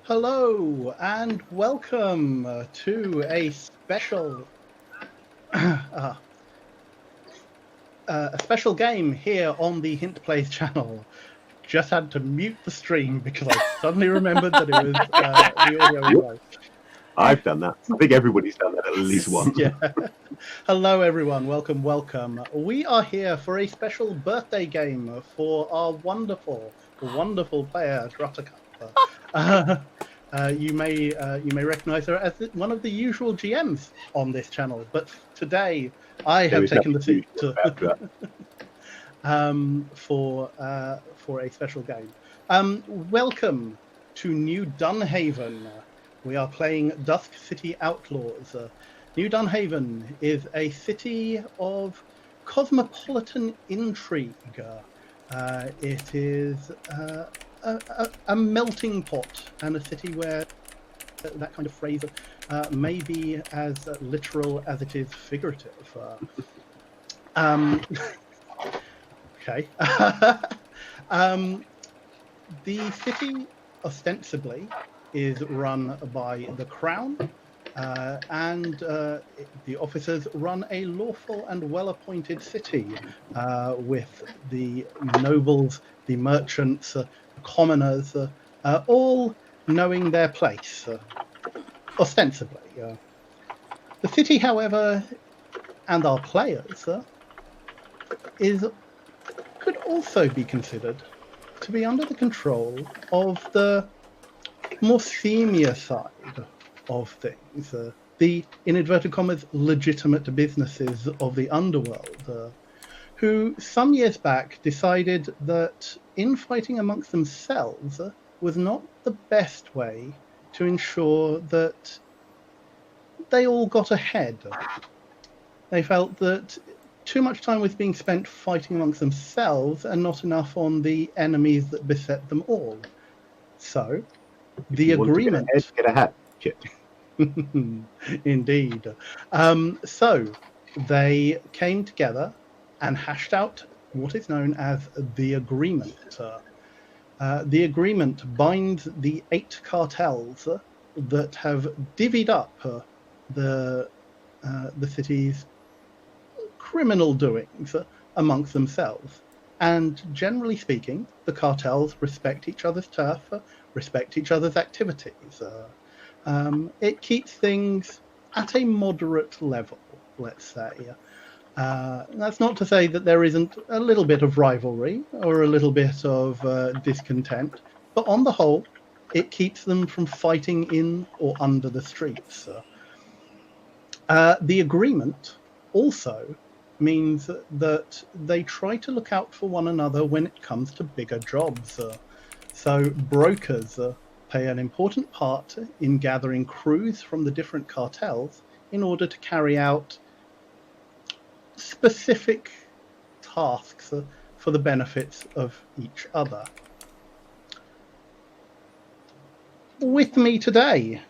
Hello and welcome to uh, a special game here on the Hint Plays channel. Just had to mute the stream because I suddenly remembered that it was the audio was live. I've done that. I think everybody's done that at least once. Yeah. Hello everyone, welcome. We are here for a special birthday game for our wonderful player, Druttercup. You may recognise her as one of the usual GMs on this channel, but today I have taken the seat for a special game. Welcome to New Dunhaven. We are playing Dusk City Outlaws. New Dunhaven is a city of cosmopolitan intrigue. It is a melting pot and a city where that kind of phrase may be as literal as it is figurative. Okay. The city ostensibly is run by the Crown, and the officers run a lawful and well-appointed city with the nobles, the merchants, commoners, all knowing their place, ostensibly. The city, however, and our players, could also be considered to be under the control of the more senior side of things, the, in inverted commas, legitimate businesses of the underworld, who some years back decided that infighting amongst themselves was not the best way to ensure that they all got ahead. They felt that too much time was being spent fighting amongst themselves and not enough on the enemies that beset them all. So, the agreement... Get ahead. Indeed. So, they came together and hashed out what is known as the agreement. The agreement binds the 8 cartels that have divvied up the city's criminal doings amongst themselves. And generally speaking, the cartels respect each other's turf, respect each other's activities. It keeps things at a moderate level, let's say. That's not to say that there isn't a little bit of rivalry or a little bit of discontent, but on the whole, it keeps them from fighting in or under the streets. The agreement also means that they try to look out for one another when it comes to bigger jobs. So brokers play an important part in gathering crews from the different cartels in order to carry out specific tasks for the benefits of each other. With me today,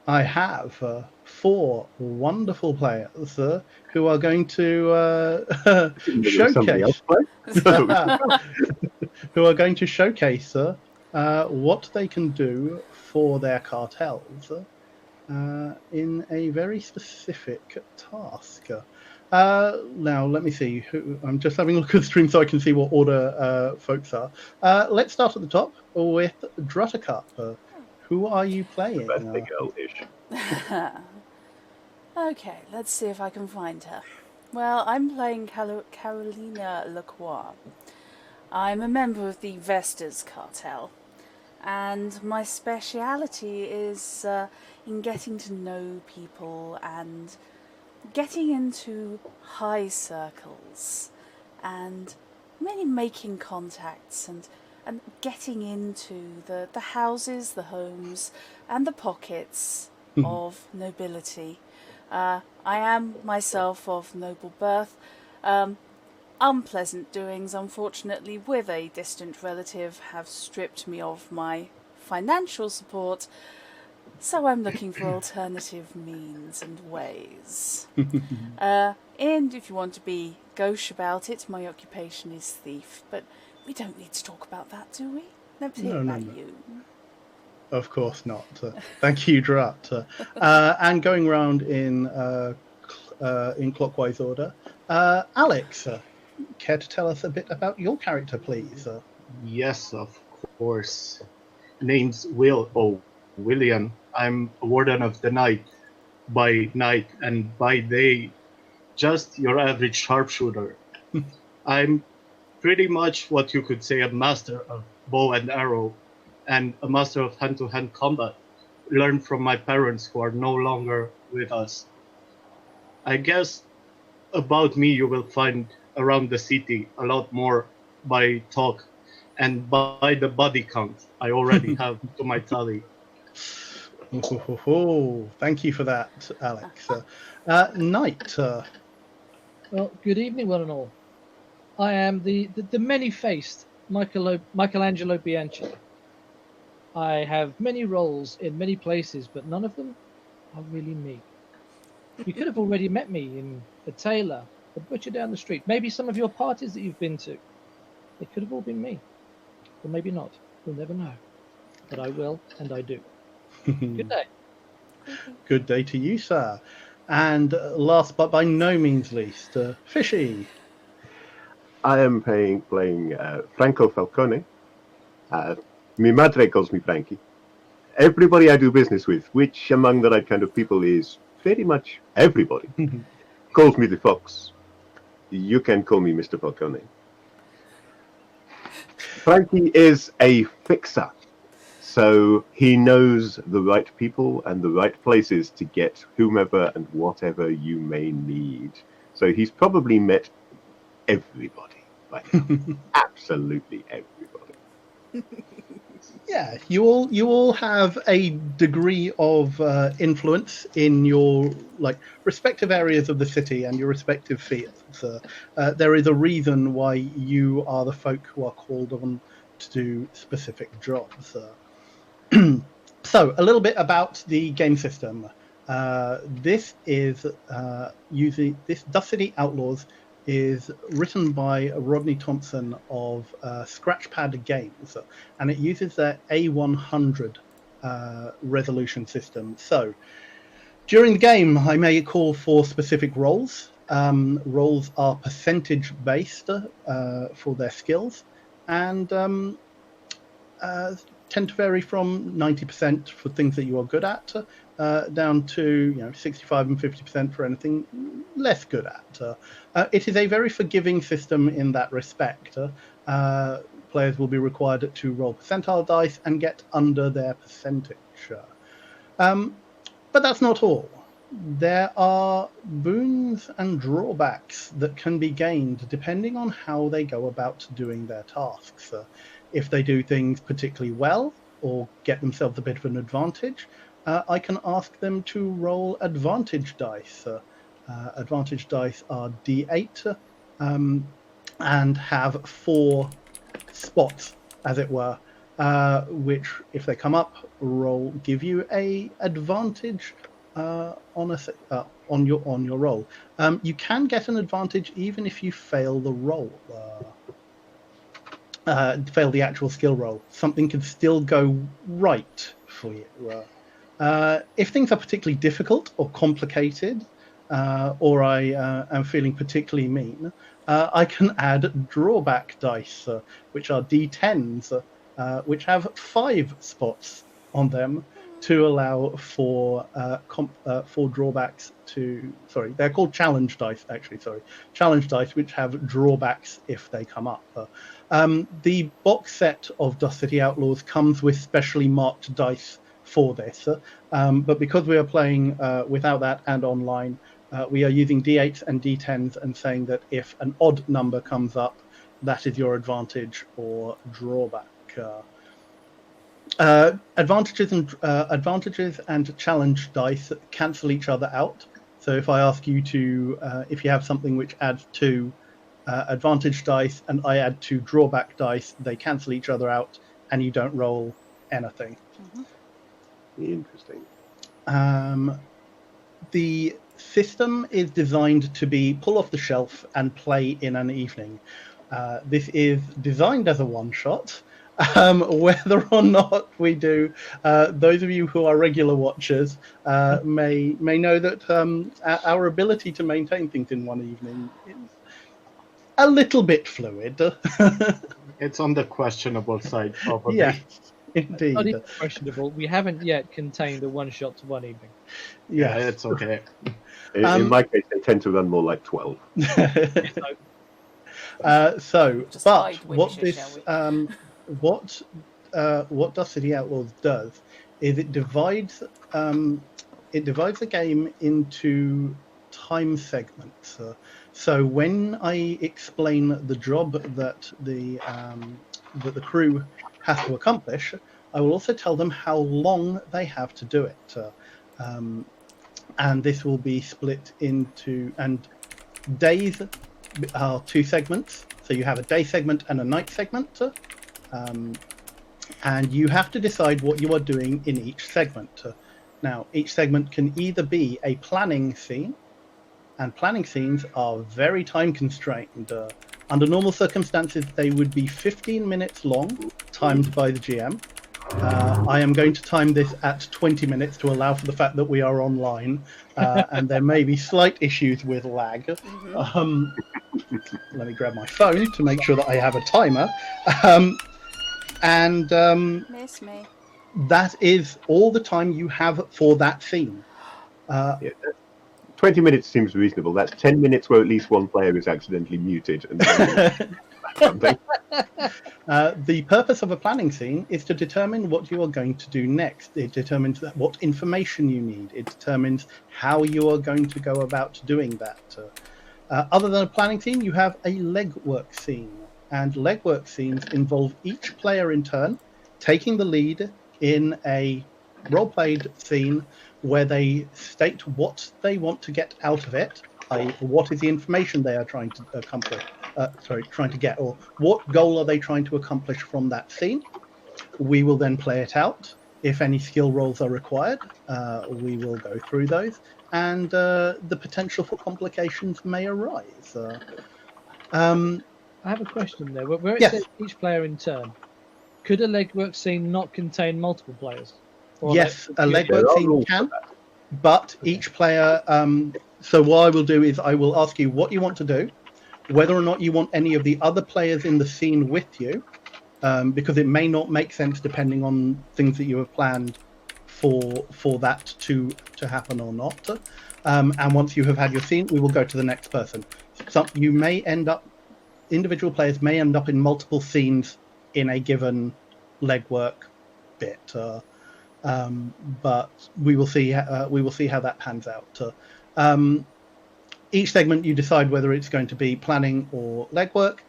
I have 4 wonderful players who are going to showcase what they can do for their cartels in a very specific task. Now, let me see. I'm just having a look at the stream so I can see what order folks are. Let's start at the top with Druttercup. Who are you playing? Birthday girl-ish. Okay, let's see if I can find her. Well, I'm playing Carolina Lacroix. I'm a member of the Vestas cartel, and my speciality is in getting to know people and getting into high circles and really making contacts and getting into the houses, the homes, and the pockets of nobility. I am myself of noble birth. Unpleasant doings, unfortunately, with a distant relative have stripped me of my financial support, so I'm looking for alternative means and ways. And if you want to be gauche about it, my occupation is thief, but we don't need to talk about that, do we? Let's hear about you. Of course not. Thank you, Drat. And going round in clockwise order, Alex, care to tell us a bit about your character, please? Yes, of course. Name's William. I'm a warden of the night by night, and by day, just your average sharpshooter. I'm pretty much what you could say a master of bow and arrow and a master of hand-to-hand combat, learned from my parents who are no longer with us. I guess about me you will find around the city a lot more by talk and by the body count I already have to my tally. Thank you for that, Alex. Knight, Well, good evening, one and all. I am the many-faced Michelangelo Bianchi. I have many roles in many places, but none of them are really me. You could have already met me in a tailor, a butcher down the street, maybe some of your parties that you've been to. It could have all been me. Or maybe not. You'll never know. But I will, and I do. Good day. Good day to you, sir. And last but by no means least, Fishy. I am playing Franco Falcone. Mi madre calls me Frankie. Everybody I do business with, which among the right kind of people is pretty much everybody, calls me the Fox. You can call me Mr. Falcone. Frankie is a fixer, so he knows the right people and the right places to get whomever and whatever you may need. So he's probably met everybody by now. Absolutely everybody. Yeah, you all have a degree of influence in your respective areas of the city and your respective fields. There is a reason why you are the folk who are called on to do specific jobs. So, a little bit about the game system. This is this Dust City Outlaws is written by Rodney Thompson of Scratchpad Games, and it uses their A100 resolution system. So, during the game, I may call for specific roles. Roles are percentage based for their skills, and tend to vary from 90% for things that you are good at, down to 65 and 50% for anything less good at. It is a very forgiving system in that respect. Players will be required to roll percentile dice and get under their percentage. But that's not all. There are boons and drawbacks that can be gained depending on how they go about doing their tasks. If they do things particularly well or get themselves a bit of an advantage, I can ask them to roll advantage dice. Advantage dice are D8 and have 4 spots, as it were, which, if they come up, give you a advantage on your roll. You can get an advantage even if you fail the roll. Fail the actual skill roll. Something can still go right for you. If things are particularly difficult or complicated, or I am feeling particularly mean, I can add drawback dice, which are D10s, which have 5 spots on them to allow for drawbacks to. Sorry, they're called challenge dice, actually. Sorry, challenge dice, which have drawbacks if they come up. The box set of Dust City Outlaws comes with specially marked dice for this, but because we are playing without that and online, we are using D8s and D10s and saying that if an odd number comes up, that is your advantage or drawback. Advantages and challenge dice cancel each other out. So if I ask you to, if you have something which adds 2 advantage dice and I add 2 drawback dice, they cancel each other out and you don't roll anything. Interesting. The system is designed to be pull off the shelf and play in an evening. This is designed as a one-shot, Whether or not we do, those of you who are regular watchers may know that our ability to maintain things in one evening is a little bit fluid. It's on the questionable side, probably. Yes, Not indeed. even questionable. We haven't yet contained a one-shot to one evening. Yeah, Yes. it's okay. In my case, they tend to run more like 12. So, Just but hide what Winshire, this shall we? what Dust City Outlaws does is it divides the game into time segments. So when I explain the job that the crew has to accomplish, I will also tell them how long they have to do it. And this will be split into, and days are two segments. So you have a day segment and a night segment. And you have to decide what you are doing in each segment. Now, each segment can either be a planning scene, and planning scenes are very time constrained. Under normal circumstances, they would be 15 minutes long, timed by the GM. I am going to time this at 20 minutes to allow for the fact that we are online, and there may be slight issues with lag. Let me grab my phone to make sure that I have a timer. And Miss me. that is all the time you have for that scene. Yeah, 20 minutes seems reasonable. That's 10 minutes where at least one player is accidentally muted and something. The purpose of a planning scene is to determine what you are going to do next. It determines what information you need. It determines how you are going to go about doing that. Other than a planning scene, you have a legwork scene. And legwork scenes involve each player in turn taking the lead in a role-played scene where they state what they want to get out of it, i.e., what is the information they are trying to accomplish, trying to get, or what goal are they trying to accomplish from that scene. We will then play it out. If any skill rolls are required, we will go through those, and the potential for complications may arise. I have a question there. Where it Yes. says each player in turn, could a legwork scene not contain multiple players? Or Yes, a like, legwork There are scene rules can, for that. but each player. So what I will do is I will ask you what you want to do, whether or not you want any of the other players in the scene with you, because it may not make sense depending on things that you have planned for that to happen or not. And once you have had your scene, we will go to the next person. So you may end up, individual players may end up in multiple scenes in a given legwork bit. But we will see. We will see how that pans out. Each segment, you decide whether it's going to be planning or legwork.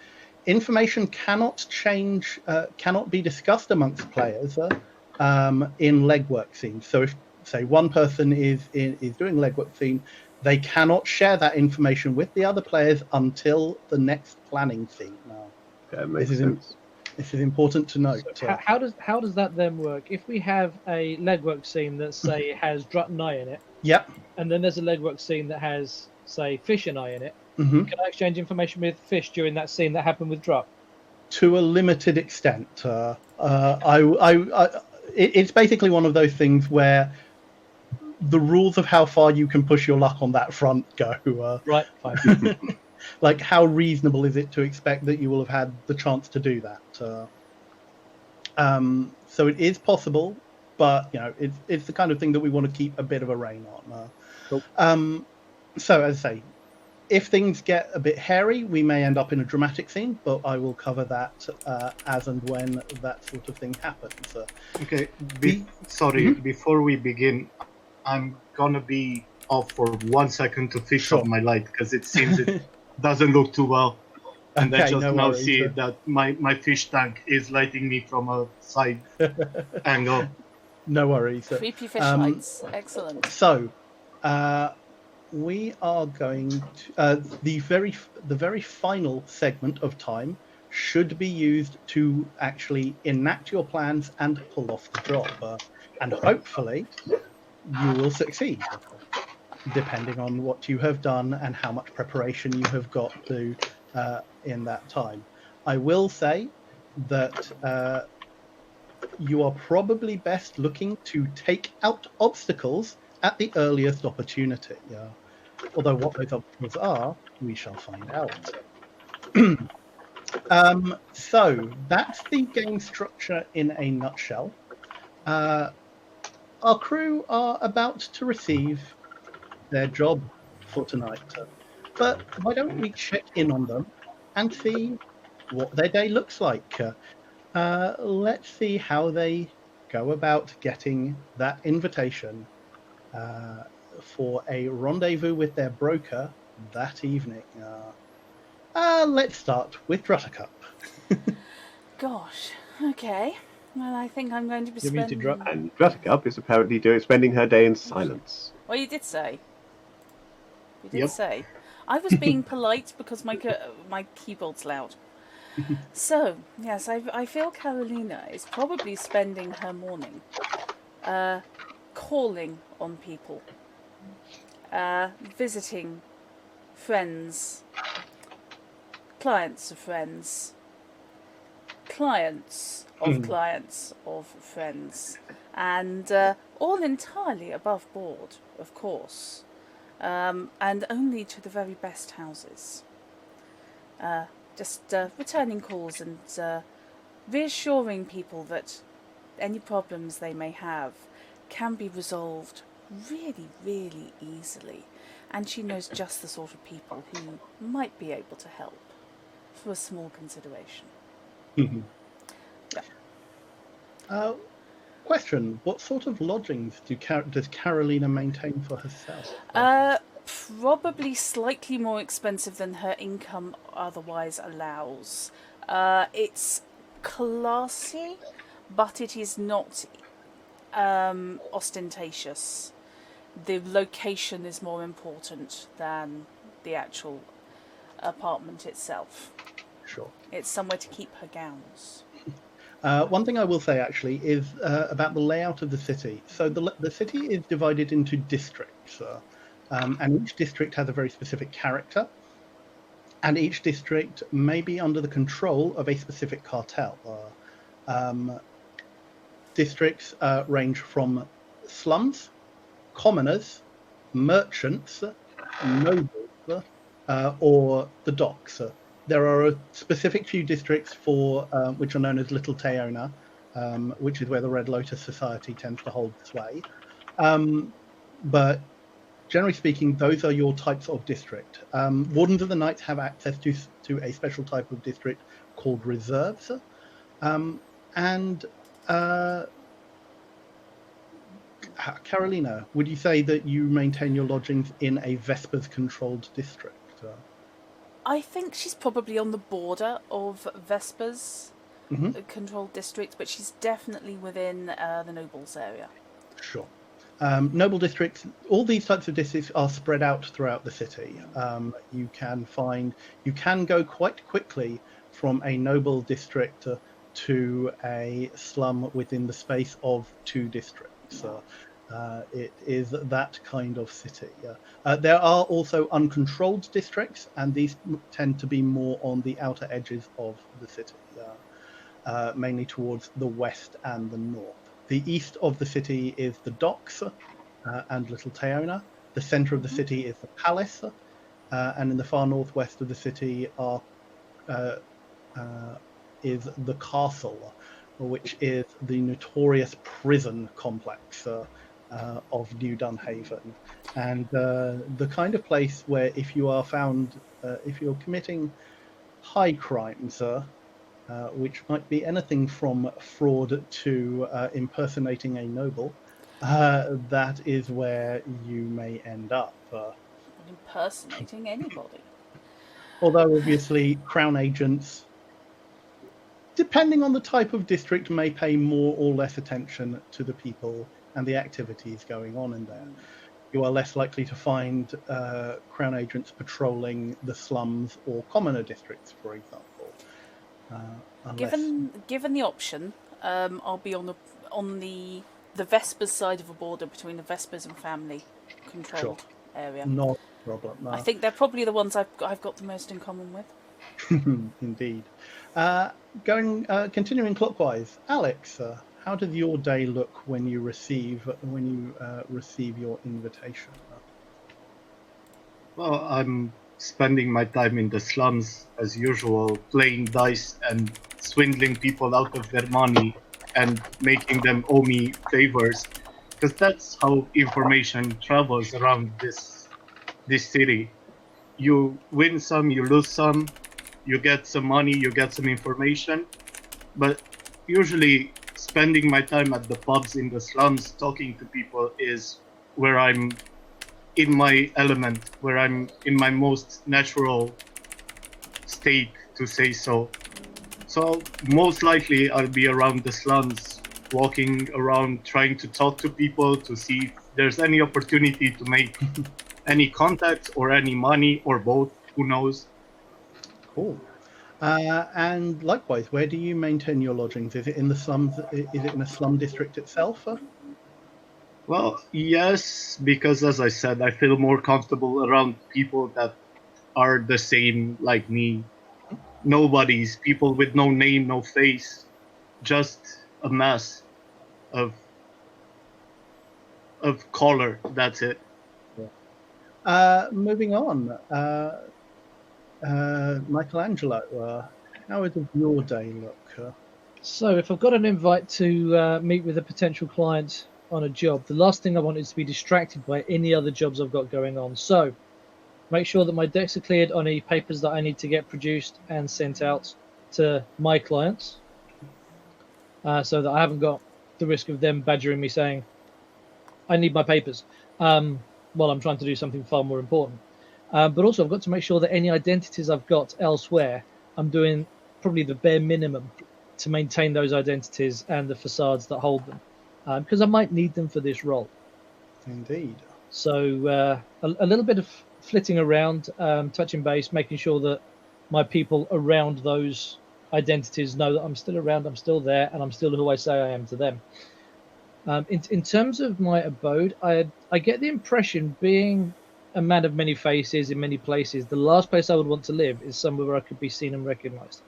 Information cannot change, cannot be discussed amongst players in legwork scenes. So if, say, one person is doing legwork scene, they cannot share that information with the other players until the next planning scene. Now, That makes this is sense. this is important to note. So how does that then work? If we have a legwork scene that say has Drut and I in it, Yep. and then there's a legwork scene that has say Fish and I in it, Mm-hmm. can I exchange information with Fish during that scene that happened with Drut? To a limited extent. It's basically one of those things where the rules of how far you can push your luck on that front go. Right, fine. Like, how reasonable is it to expect that you will have had the chance to do that? So it is possible, but it's the kind of thing that we want to keep a bit of a rein on. Cool. So as I say, if things get a bit hairy, we may end up in a dramatic scene, but I will cover that as and when that sort of thing happens. Okay, sorry, before we begin, I'm gonna be off for 1 second to fix Sure. up my light because it seems it doesn't look too well. And I Okay, just no now worries. see that my fish tank is lighting me from a side angle. No worries. Creepy fish lights. Excellent. So, we are going to the very final segment of time should be used to actually enact your plans and pull off the job, and hopefully you will succeed, depending on what you have done and how much preparation you have got to in that time. I will say that you are probably best looking to take out obstacles at the earliest opportunity. Although what those obstacles are, we shall find out. So that's the game structure in a nutshell. Our crew are about to receive their job for tonight. But why don't we check in on them and see what their day looks like? Let's see how they go about getting that invitation for a rendezvous with their broker that evening. Let's start with Druttercup. Gosh. Okay. Well, I think I'm going to be You mean to spending. And Druttercup is apparently spending her day in silence. Well, you did say. You did Yep. say. I was being polite because my keyboard's loud. So, yes, I feel Carolina is probably spending her morning calling on people, visiting friends, clients of friends, clients of friends, and all entirely above board, of course, and only to the very best houses. Just returning calls and reassuring people that any problems they may have can be resolved really, really easily. And she knows just the sort of people who might be able to help for a small consideration. Question: what sort of lodgings does Carolina maintain for herself? Probably slightly more expensive than her income otherwise allows. It's classy, but it is not ostentatious. The location is more important than the actual apartment itself. Sure. It's somewhere to keep her gowns. One thing I will say actually is about the layout of the city. So the city is divided into districts, and each district has a very specific character, and each district may be under the control of a specific cartel. Districts range from slums, commoners, merchants, nobles, or the docks. There are a specific few districts for which are known as Little Teona, which is where the Red Lotus Society tends to hold sway. But generally speaking, those are your types of district. Wardens of the Night have access to a special type of district called reserves. Carolina, would you say that you maintain your lodgings in a Vespers-controlled district? I think she's probably on the border of Vesper's Mhm. controlled district, but she's definitely within the Nobles area. Sure. Noble districts, all these types of districts are spread out throughout the city. You can go quite quickly from a noble district to a slum within the space of 2 districts. It is that kind of city. There are also uncontrolled districts, and these tend to be more on the outer edges of the city, mainly towards the west and the north. The east of the city is the docks and Little Teona. The center of the city is the palace, and in the far northwest of the city is the castle, which is the notorious prison complex of New Dunhaven, and the kind of place where if you are found, if you're committing high crimes, which might be anything from fraud to impersonating a noble, that is where you may end up. Impersonating anybody. Although obviously Crown agents, depending on the type of district, may pay more or less attention to the people and the activities going on in there. You are less likely to find Crown agents patrolling the slums or commoner districts, for example. Given the option, I'll be on the Vespers side of a border between the Vespers and family controlled area. Not a problem. I think they're probably the ones I've got the most in common with. Indeed. Continuing clockwise, Alex, how does your day look when you receive your invitation? Well, I'm spending my time in the slums as usual, playing dice and swindling people out of their money and making them owe me favors, because that's how information travels around this city. You win some, you lose some, you get some money, you get some information, but usually spending my time at the pubs in the slums talking to people is where I'm in my element, where I'm in my most natural state, to say so. So most likely I'll be around the slums, walking around, trying to talk to people to see if there's any opportunity to make any contacts or any money or both. Who knows? Cool. And likewise, where do you maintain your lodgings? Is it in the slums? Is it in a slum district itself? Well, yes, because as I said, I feel more comfortable around people that are the same like me. Nobodies, people with no name, no face, just a mass of color. That's it. Moving on, Michelangelo, how does your day look? So, if I've got an invite to meet with a potential client on a job, the last thing I want is to be distracted by any other jobs I've got going on. So, make sure that my decks are cleared on any papers that I need to get produced and sent out to my clients, so that I haven't got the risk of them badgering me saying, I need my papers, while I'm trying to do something far more important. But also, I've got to make sure that any identities I've got elsewhere, I'm doing probably the bare minimum to maintain those identities and the facades that hold them, because I might need them for this role. Indeed. So a little bit of flitting around, touching base, making sure that my people around those identities know that I'm still around, I'm still there, and I'm still who I say I am to them. In terms of my abode, I get the impression, being a man of many faces in many places, the last place I would want to live is somewhere where I could be seen and recognized.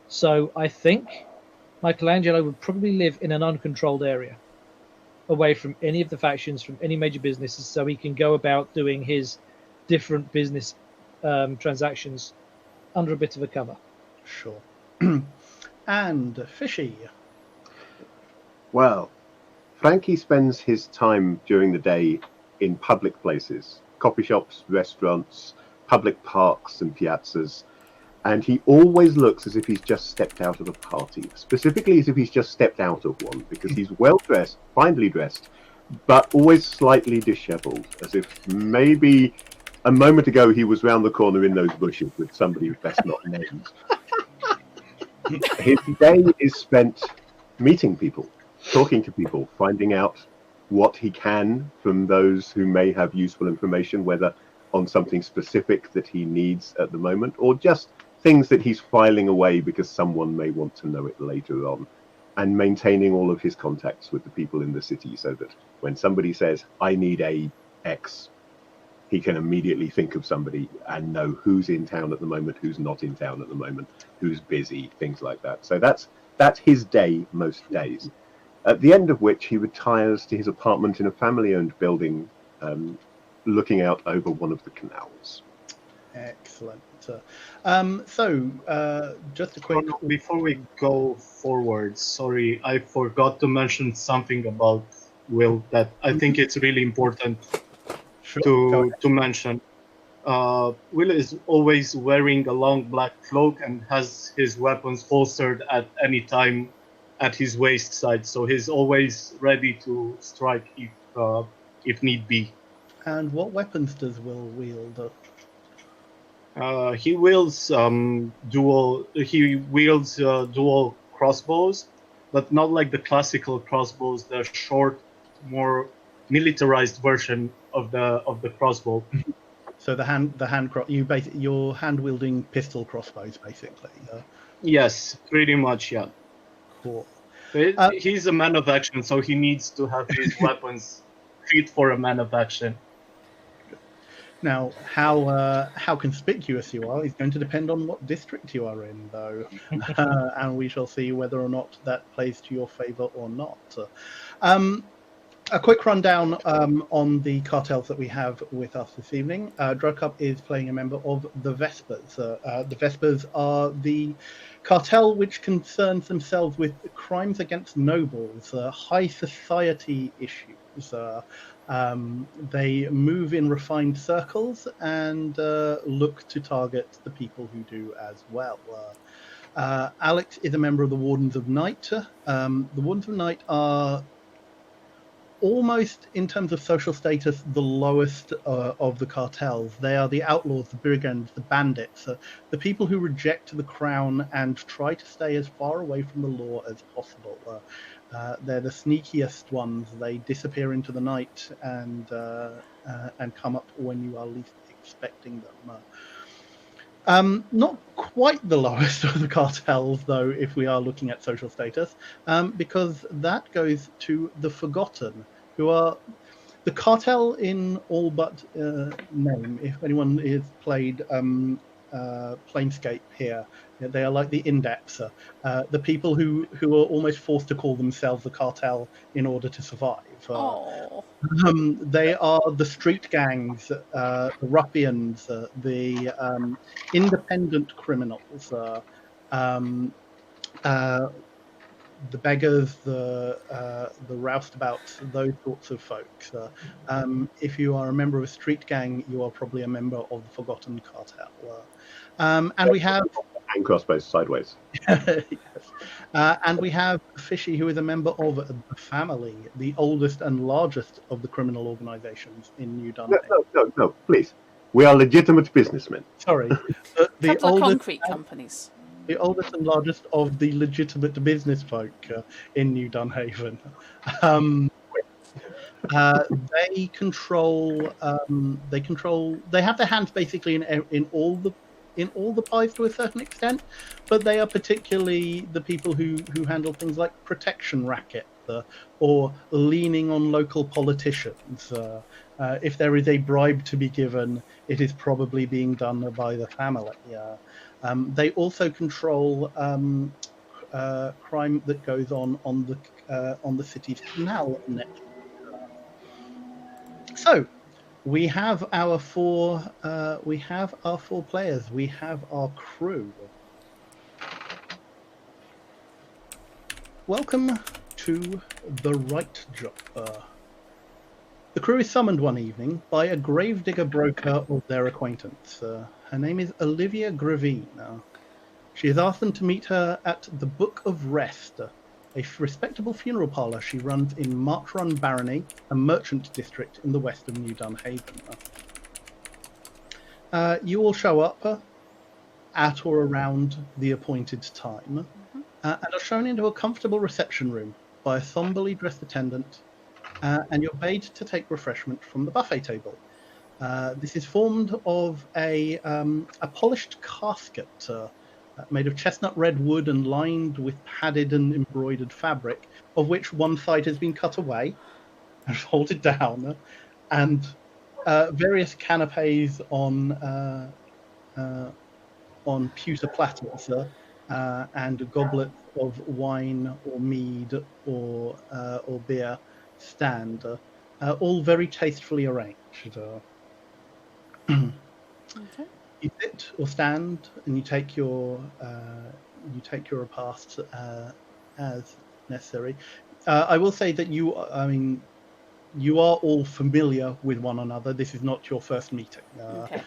So I think Michelangelo would probably live in an uncontrolled area, away from any of the factions, from any major businesses, so he can go about doing his different business transactions under a bit of a cover. Sure. And Fishy. Well, Frankie spends his time during the day in public places, coffee shops, restaurants, public parks and piazzas, and he always looks as if he's just stepped out of a party, specifically as if he's just stepped out of one, because he's well dressed, finely dressed, but always slightly disheveled, as if maybe a moment ago he was round the corner in those bushes with somebody who's best not named. His day is spent meeting people, talking to people, finding out what he can from those who may have useful information, whether on something specific that he needs at the moment, or just things that he's filing away because someone may want to know it later on, and maintaining all of his contacts with the people in the city so that when somebody says, I need a X, he can immediately think of somebody and know who's in town at the moment, who's not in town at the moment, who's busy, things like that. So that's his day most days. At the end of which he retires to his apartment in a family-owned building, looking out over one of the canals. Excellent. Just a quick... Before we go forward, sorry, I forgot to mention something about Will that I think it's really important to mention. Will is always wearing a long black cloak and has his weapons holstered at any time at his waist side, so he's always ready to strike if need be. And what weapons does Will wield? He wields dual crossbows, but not like the classical crossbows, the short, more militarized version of the crossbow. So you're hand wielding pistol crossbows, basically. Yes, pretty much, yeah. Cool. He's a man of action, so he needs to have his weapons fit for a man of action. Now, how conspicuous you are is going to depend on what district you are in, though, and we shall see whether or not that plays to your favour or not. Um, a quick rundown on the cartels that we have with us this evening. Drukup is playing a member of the Vespers. The Vespers are the cartel which concerns themselves with crimes against nobles, high society issues. They move in refined circles and look to target the people who do as well. Alex is a member of the Wardens of Night. The Wardens of Night are almost, in terms of social status, the lowest of the cartels. They are the outlaws, the brigands, the bandits, the people who reject the crown and try to stay as far away from the law as possible. They're the sneakiest ones. They disappear into the night and come up when you are least expecting them. Not quite the lowest of the cartels, though, if we are looking at social status, because that goes to the Forgotten, who are the cartel in all but name. If anyone has played Planescape here, they are like the Indeps, the people who are almost forced to call themselves the cartel in order to survive. Oh, They are the street gangs, the ruffians, the independent criminals, um, the beggars, the roustabouts, those sorts of folks. If you are a member of a street gang, you are probably a member of the Forgotten Cartel. And we have And crossbows sideways. yes. And we have Fishy, who is a member of the Family, the oldest and largest of the criminal organizations in New No, Dunhaven. no, please. We are legitimate businessmen. Sorry, the couple of oldest, concrete companies. the oldest and largest of the legitimate business folk in New Dunhaven. Um, they control. They have their hands basically in all the pies to a certain extent, but they are particularly the people who handle things like protection rackets or leaning on local politicians. If there is a bribe to be given, it is probably being done by the family. They also control crime that goes on the city's canal network. So we have our four. We have our four players. We have our crew. Welcome to the Right Job. The crew is summoned one evening by a gravedigger broker of their acquaintance. Her name is Olivia Gravine. She has asked them to meet her at the Book of Rest, a respectable funeral parlour she runs in March Run Barony, a merchant district in the west of New Dunhaven. You all show up at or around the appointed time and are shown into a comfortable reception room by a somberly dressed attendant, and you're bade to take refreshment from the buffet table. This is formed of a polished casket made of chestnut red wood and lined with padded and embroidered fabric, of which one side has been cut away and folded down, and various canapes on pewter platters and goblets of wine or mead or beer stand, all very tastefully arranged. Okay. You sit or stand, and you take your repast as necessary. I will say that you are all familiar with one another. This is not your first meeting. Okay.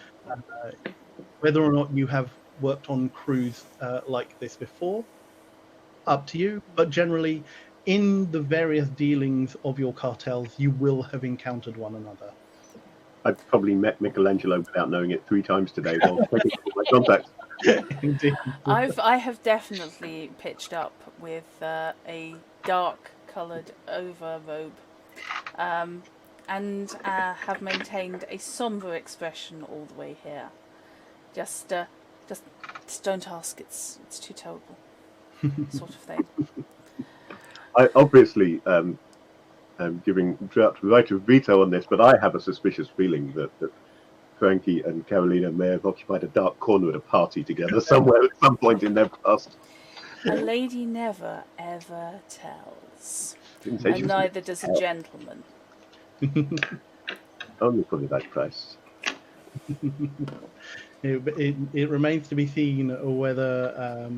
Whether or not you have worked on crews like this before, up to you. But generally, in the various dealings of your cartels, you will have encountered one another. I've probably met Michelangelo without knowing it 3 times today while checking all my contacts. Indeed. I have definitely pitched up with a dark coloured overrobe, and have maintained a sombre expression all the way here. Just don't ask. It's too terrible, sort of thing. I obviously am giving Drought the right of veto on this, but I have a suspicious feeling that Frankie and Carolina may have occupied a dark corner at a party together somewhere at some point in their past. A lady never, ever tells. Didn't say she And was neither does a gentleman. only for the right price. It remains to be seen whether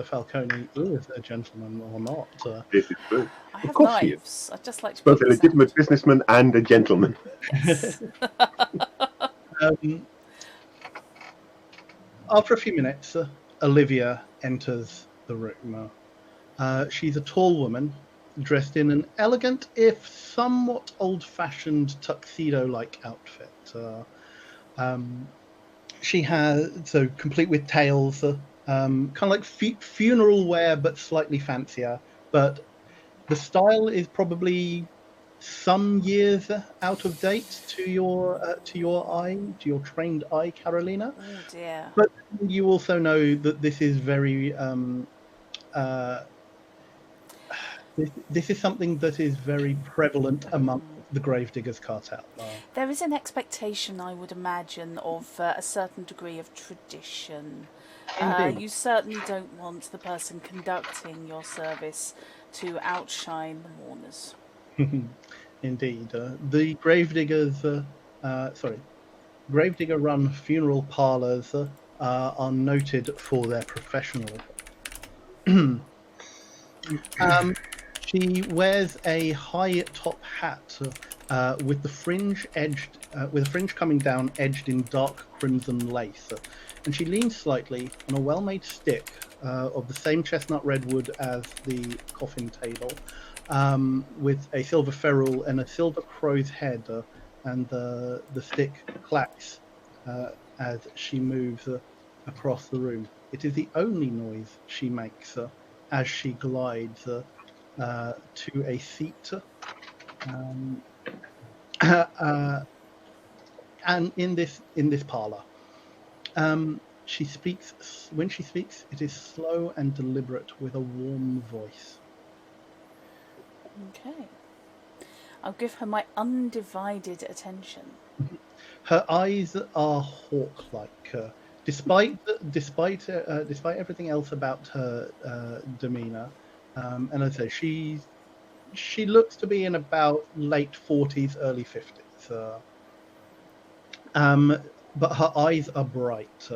Falcone is a gentleman or not. This is true. I Of have course he is. knives. I'd just like to Both point a this legitimate out. businessman and a gentleman. Yes. After a few minutes, Olivia enters the room. She's a tall woman dressed in an elegant, if somewhat old-fashioned tuxedo-like outfit. She has complete with tails, kind of like funeral wear, but slightly fancier. But the style is probably some years out of date to your trained eye, Carolina. Oh dear. But you also know that this is very this is something that is very prevalent among the Gravediggers cartel. There is an expectation, I would imagine, of a certain degree of tradition. Indeed. You certainly don't want the person conducting your service to outshine the mourners. Indeed. The Gravediggers, Gravedigger-run funeral parlours are noted for their professionalism. She wears a high top hat with the fringe with a fringe coming down, edged in dark crimson lace, and she leans slightly on a well-made stick of the same chestnut redwood as the coffin table, with a silver ferrule and a silver crow's head, and the stick clacks as she moves across the room. It is the only noise she makes as she glides to a seat, and in this parlor. She speaks. When she speaks, it is slow and deliberate, with a warm voice. Okay. I'll give her my undivided attention. Her eyes are hawk-like, despite everything else about her demeanor. And as I say, she looks to be in about late 40s, early 50s. But her eyes are bright.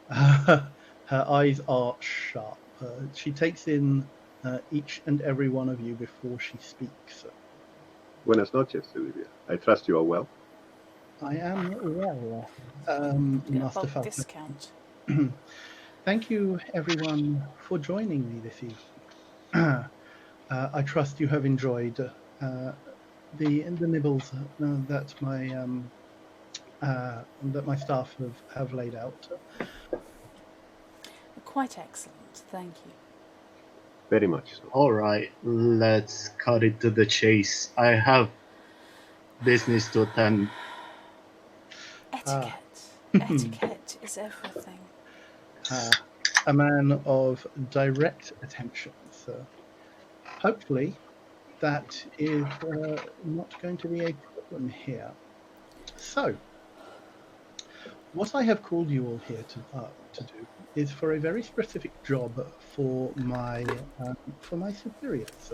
Her eyes are sharp. She takes in each and every one of you before she speaks. Buenas noches, Olivia. I trust you are well. I am well, Get a Master bulk Falcon. discount. Thank you, everyone, for joining me this evening. I trust you have enjoyed the nibbles that my staff have laid out. Quite excellent, thank you. Very much so. All right, let's cut it to the chase. I have business to attend. Etiquette. Etiquette is everything. A man of direct attention. So hopefully that is not going to be a problem here. So, what I have called you all here to do is for a very specific job for my superiors.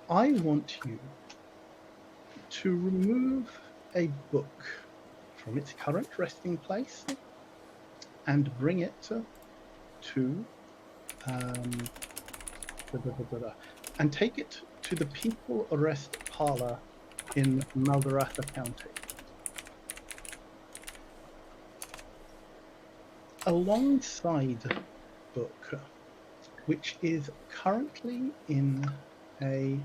I want you to remove a book from its current resting place and bring it to and take it to the People Arrest Parlor in Maldarasa County. Alongside the book, which is currently in a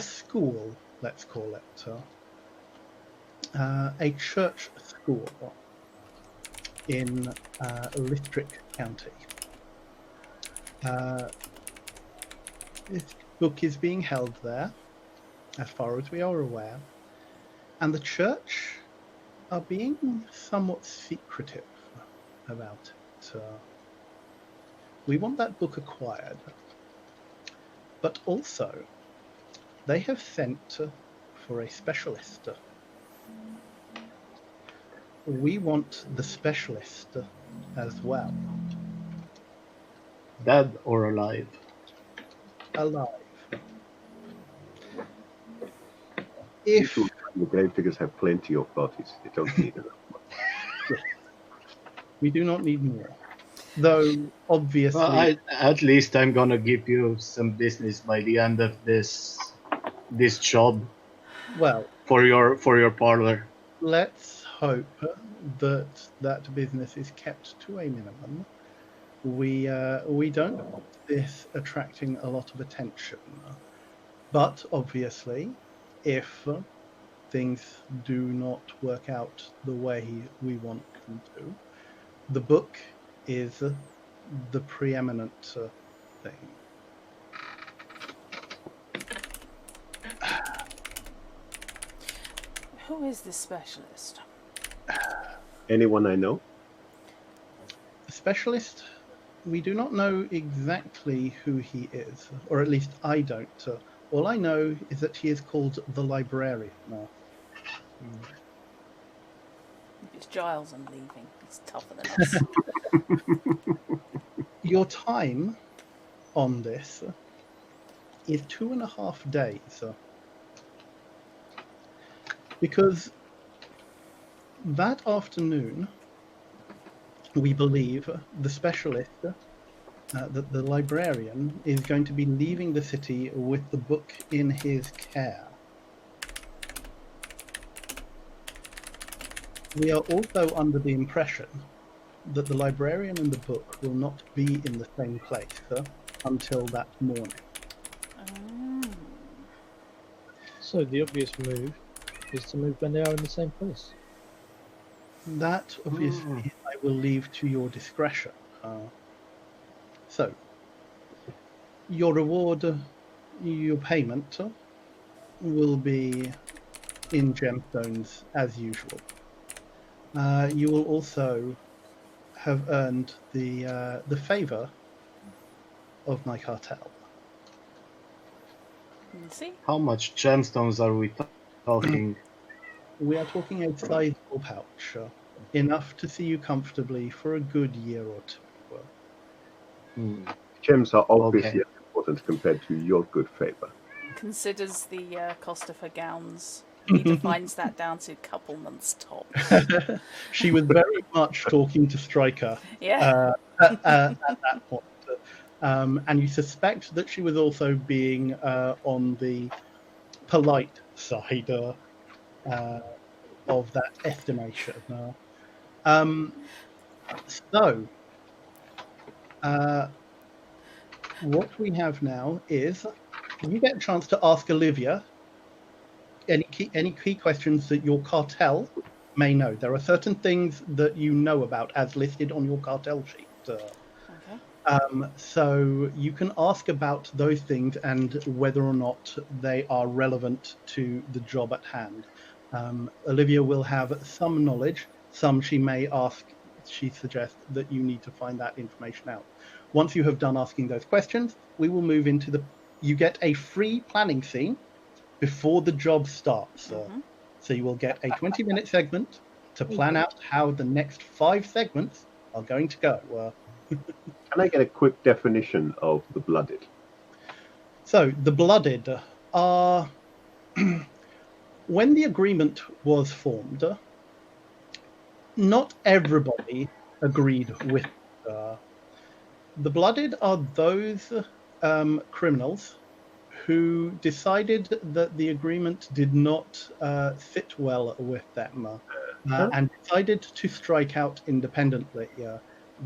school, let's call it, a church school in Listrick County. This book is being held there, as far as we are aware, and the church are being somewhat secretive about it. We want that book acquired. but also they have sent for a specialist. We want the specialist as well. Dead or alive? Alive. Usually If the gravediggers have plenty of bodies. They don't need enough. we do not need more, though obviously, Well, at least I'm gonna give you some business by the end of this job well, for your parlor. let's hope that that business is kept to a minimum. We don't want this attracting a lot of attention, but obviously, if things do not work out the way we want them to, the book is the preeminent thing. Who is this specialist? Anyone I know? The specialist, we do not know exactly who he is, or at least I don't. All I know is that he is called the librarian. If it's Giles, I'm leaving. He's tougher than us. Your time on this is 2.5 days. Because that afternoon, we believe the specialist, the librarian, is going to be leaving the city with the book in his care. We are also under the impression that the librarian and the book will not be in the same place until that morning. So the obvious move is to move when they are in the same place. That, obviously, I will leave to your discretion. So, your reward, your payment, will be in gemstones as usual. You will also have earned the favor of my cartel. See? How much gemstones are we talking? We are talking a sizable pouch, enough to see you comfortably for a good year or two. Gems are obviously Okay. important compared to your good favor. Considers the cost of her gowns. He defines that down to a couple months tops. She was very much talking to Stryker Yeah. at that point. And you suspect that she was also being on the polite side of that estimation. So, what we have now is you get a chance to ask Olivia any key questions that your cartel may know. There are certain things that you know about as listed on your cartel sheet. Okay. So you can ask about those things and whether or not they are relevant to the job at hand. Olivia will have some knowledge. Some she may ask. She suggests that you need to find that information out. Once you have done asking those questions, we will move into you get a free planning scene before the job starts. So you will get a 20-minute segment to plan out how the next 5 segments are going to go. Can I get a quick definition of the blooded? So the blooded are when the agreement was formed, not everybody agreed with the blooded are those criminals who decided that the agreement did not fit well with them and decided to strike out independently.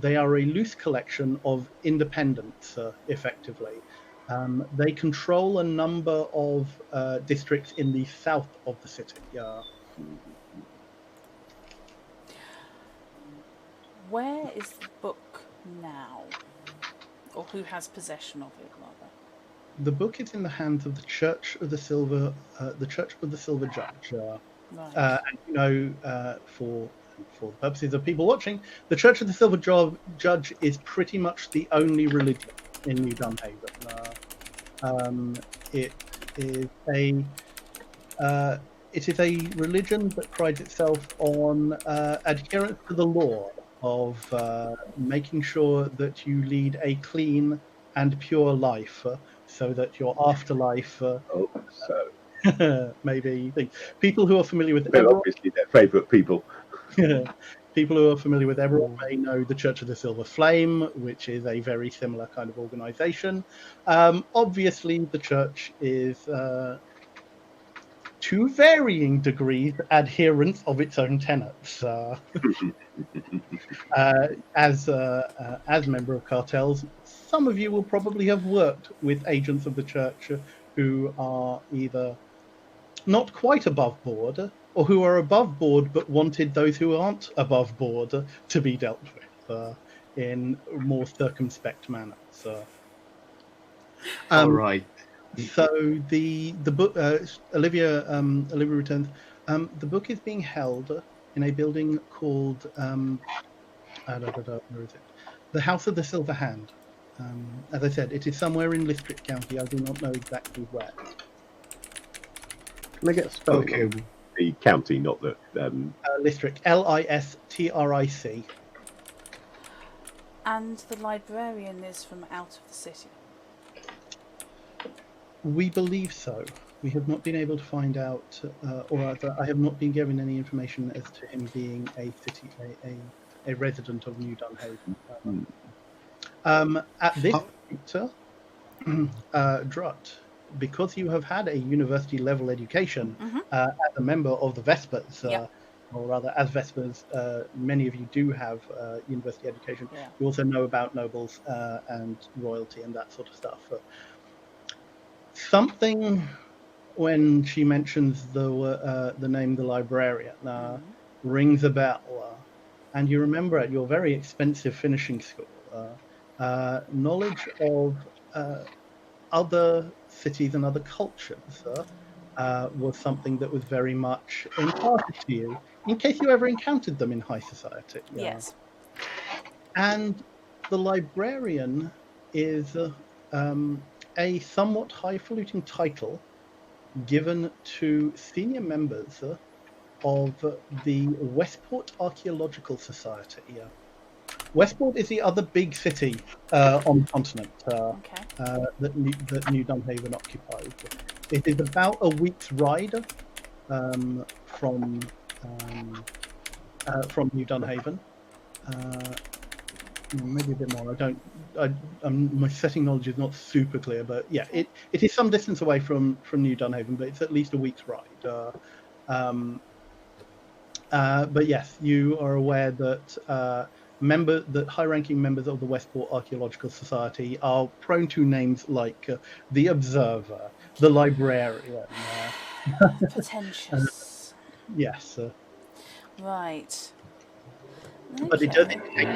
They are a loose collection of independents, effectively. They control a number of districts in the south of the city. Where is the book now? Or who has possession of it, rather? The book is in the hands of the Church of the Silver Judge. Right. And for the purposes of people watching, the Church of the Silver Judge is pretty much the only religion in New Dunhaven. It is a it is a religion that prides itself on adherence to the law of making sure that you lead a clean and pure life, so that your afterlife Oh, so maybe people who are familiar with they're Everett. obviously their favourite people. People who are familiar with Everett may know the Church of the Silver Flame, which is a very similar kind of organization. Obviously, the church is to varying degrees adherent of its own tenets. As member of cartels, some of you will probably have worked with agents of the church who are either not quite above board, or who are above board but wanted those who aren't above board to be dealt with in more circumspect manners. All Um, right. so the book, Olivia returns. The book is being held in a building called where is it? The House of the Silver Hand. As I said, it is somewhere in Listrick County. I do not know exactly where. Can I get a spelling Okay. on the county, not the Listrick, Listric. And the librarian is from out of the city. We believe so. We have not been able to find out, or rather, I have not been given any information as to him being a resident of New Dunhaven. At this point, Drut, because you have had a university level education as a member of the Vespers, Yep. or rather, as Vespers, many of you do have university education. Yeah. You also know about nobles and royalty and that sort of stuff. Something when she mentions the name the librarian rings a bell, and you remember at your very expensive finishing school knowledge of other cities and other cultures was something that was very much imparted to you in case you ever encountered them in high society. Yes. And the librarian is a somewhat highfalutin title given to senior members of the Westport Archaeological Society. Westport is the other big city on the continent Okay. that New Dunhaven occupies. It is about a week's ride from New Dunhaven. Maybe a bit more. My setting knowledge is not super clear, but yeah, it is some distance away from New Dunhaven, but it's at least a week's ride. But yes, you are aware that high-ranking members of the Westport Archaeological Society are prone to names like the Observer, the Librarian. Pretentious. Yes, Right. but it does Okay. indicate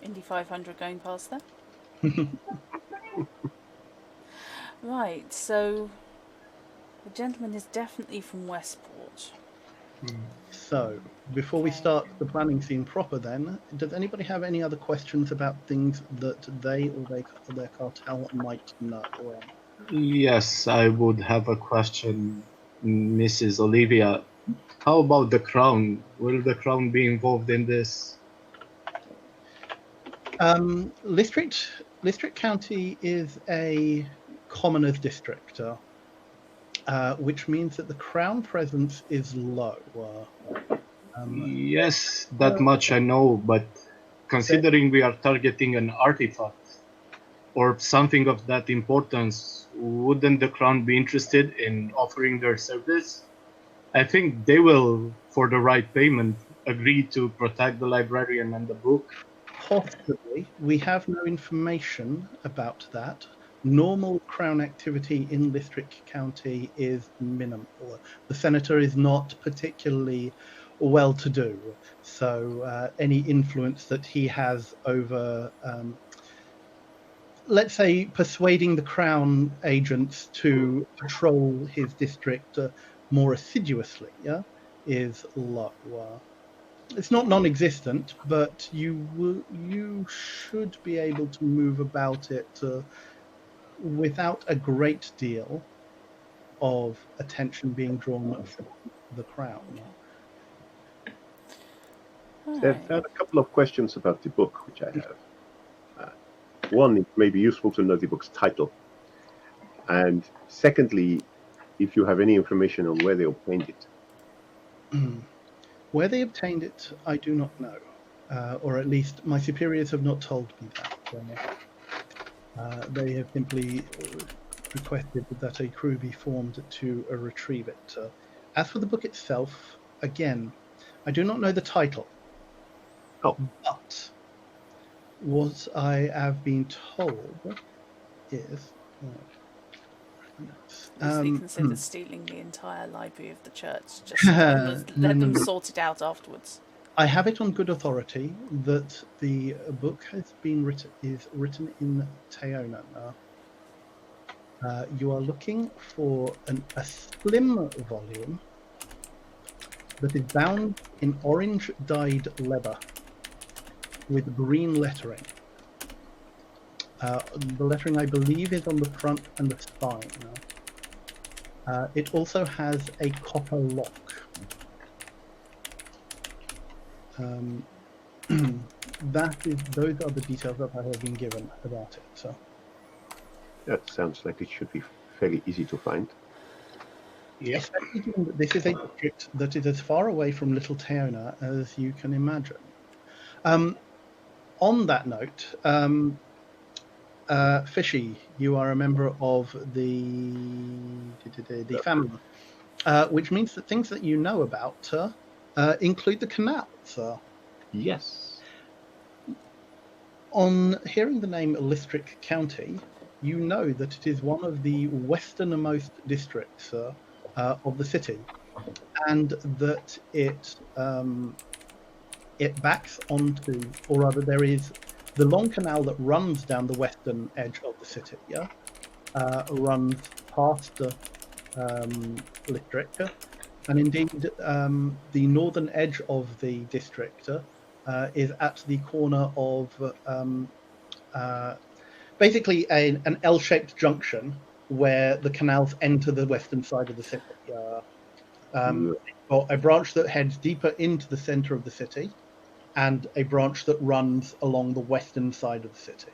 Indy 500 going past there. Right, so the gentleman is definitely from Westport. So, before we start the planning scene proper, then, does anybody have any other questions about things that they or their cartel might know? Yes, I would have a question, Mrs. Olivia. How about the crown? Will the crown be involved in this? Listrick County is a commoners district, which means that the crown presence is low. Yes, that much I know, but considering we are targeting an artifact or something of that importance, wouldn't the crown be interested in offering their service? I think they will, for the right payment, agree to protect the librarian and the book. Possibly. We have no information about that. Normal crown activity in Listrick County is minimal. The senator is not particularly well-to-do, so any influence that he has over, let's say, persuading the crown agents to patrol his district more assiduously, is low. It's not non-existent, but you should be able to move about it without a great deal of attention being drawn from the crown. There's Right. a couple of questions about the book, which I have. One, it may be useful to know the book's title. And secondly, if you have any information on where they obtained it. Where they obtained it, I do not know, or at least my superiors have not told me that. They have simply requested that a crew be formed to retrieve it. As for the book itself, again, I do not know the title. Oh. But what I have been told is... Loosely consider stealing the entire library of the church. Just let them sort it out afterwards. I have it on good authority that the book is written in Teona. You are looking for a slim volume that is bound in orange dyed leather with green lettering. The lettering, I believe, is on the front and the spine. It also has a copper lock. Those are the details that I have been given about it. So That sounds like it should be fairly easy to find. Yes. this is a district that is as far away from Little Teona as you can imagine. On that note, Fishy, you are a member of the family, which means that things that you know about include the canals. Yes. On hearing the name Listrick County, you know that it is one of the westernmost districts of the city, and that it backs onto, or rather, there is the long canal that runs down the western edge of the city. Runs past Listrick, and indeed the northern edge of the district is at the corner of basically an L-shaped junction where the canals enter the western side of the city. A branch that heads deeper into the center of the city, and a branch that runs along the western side of the city.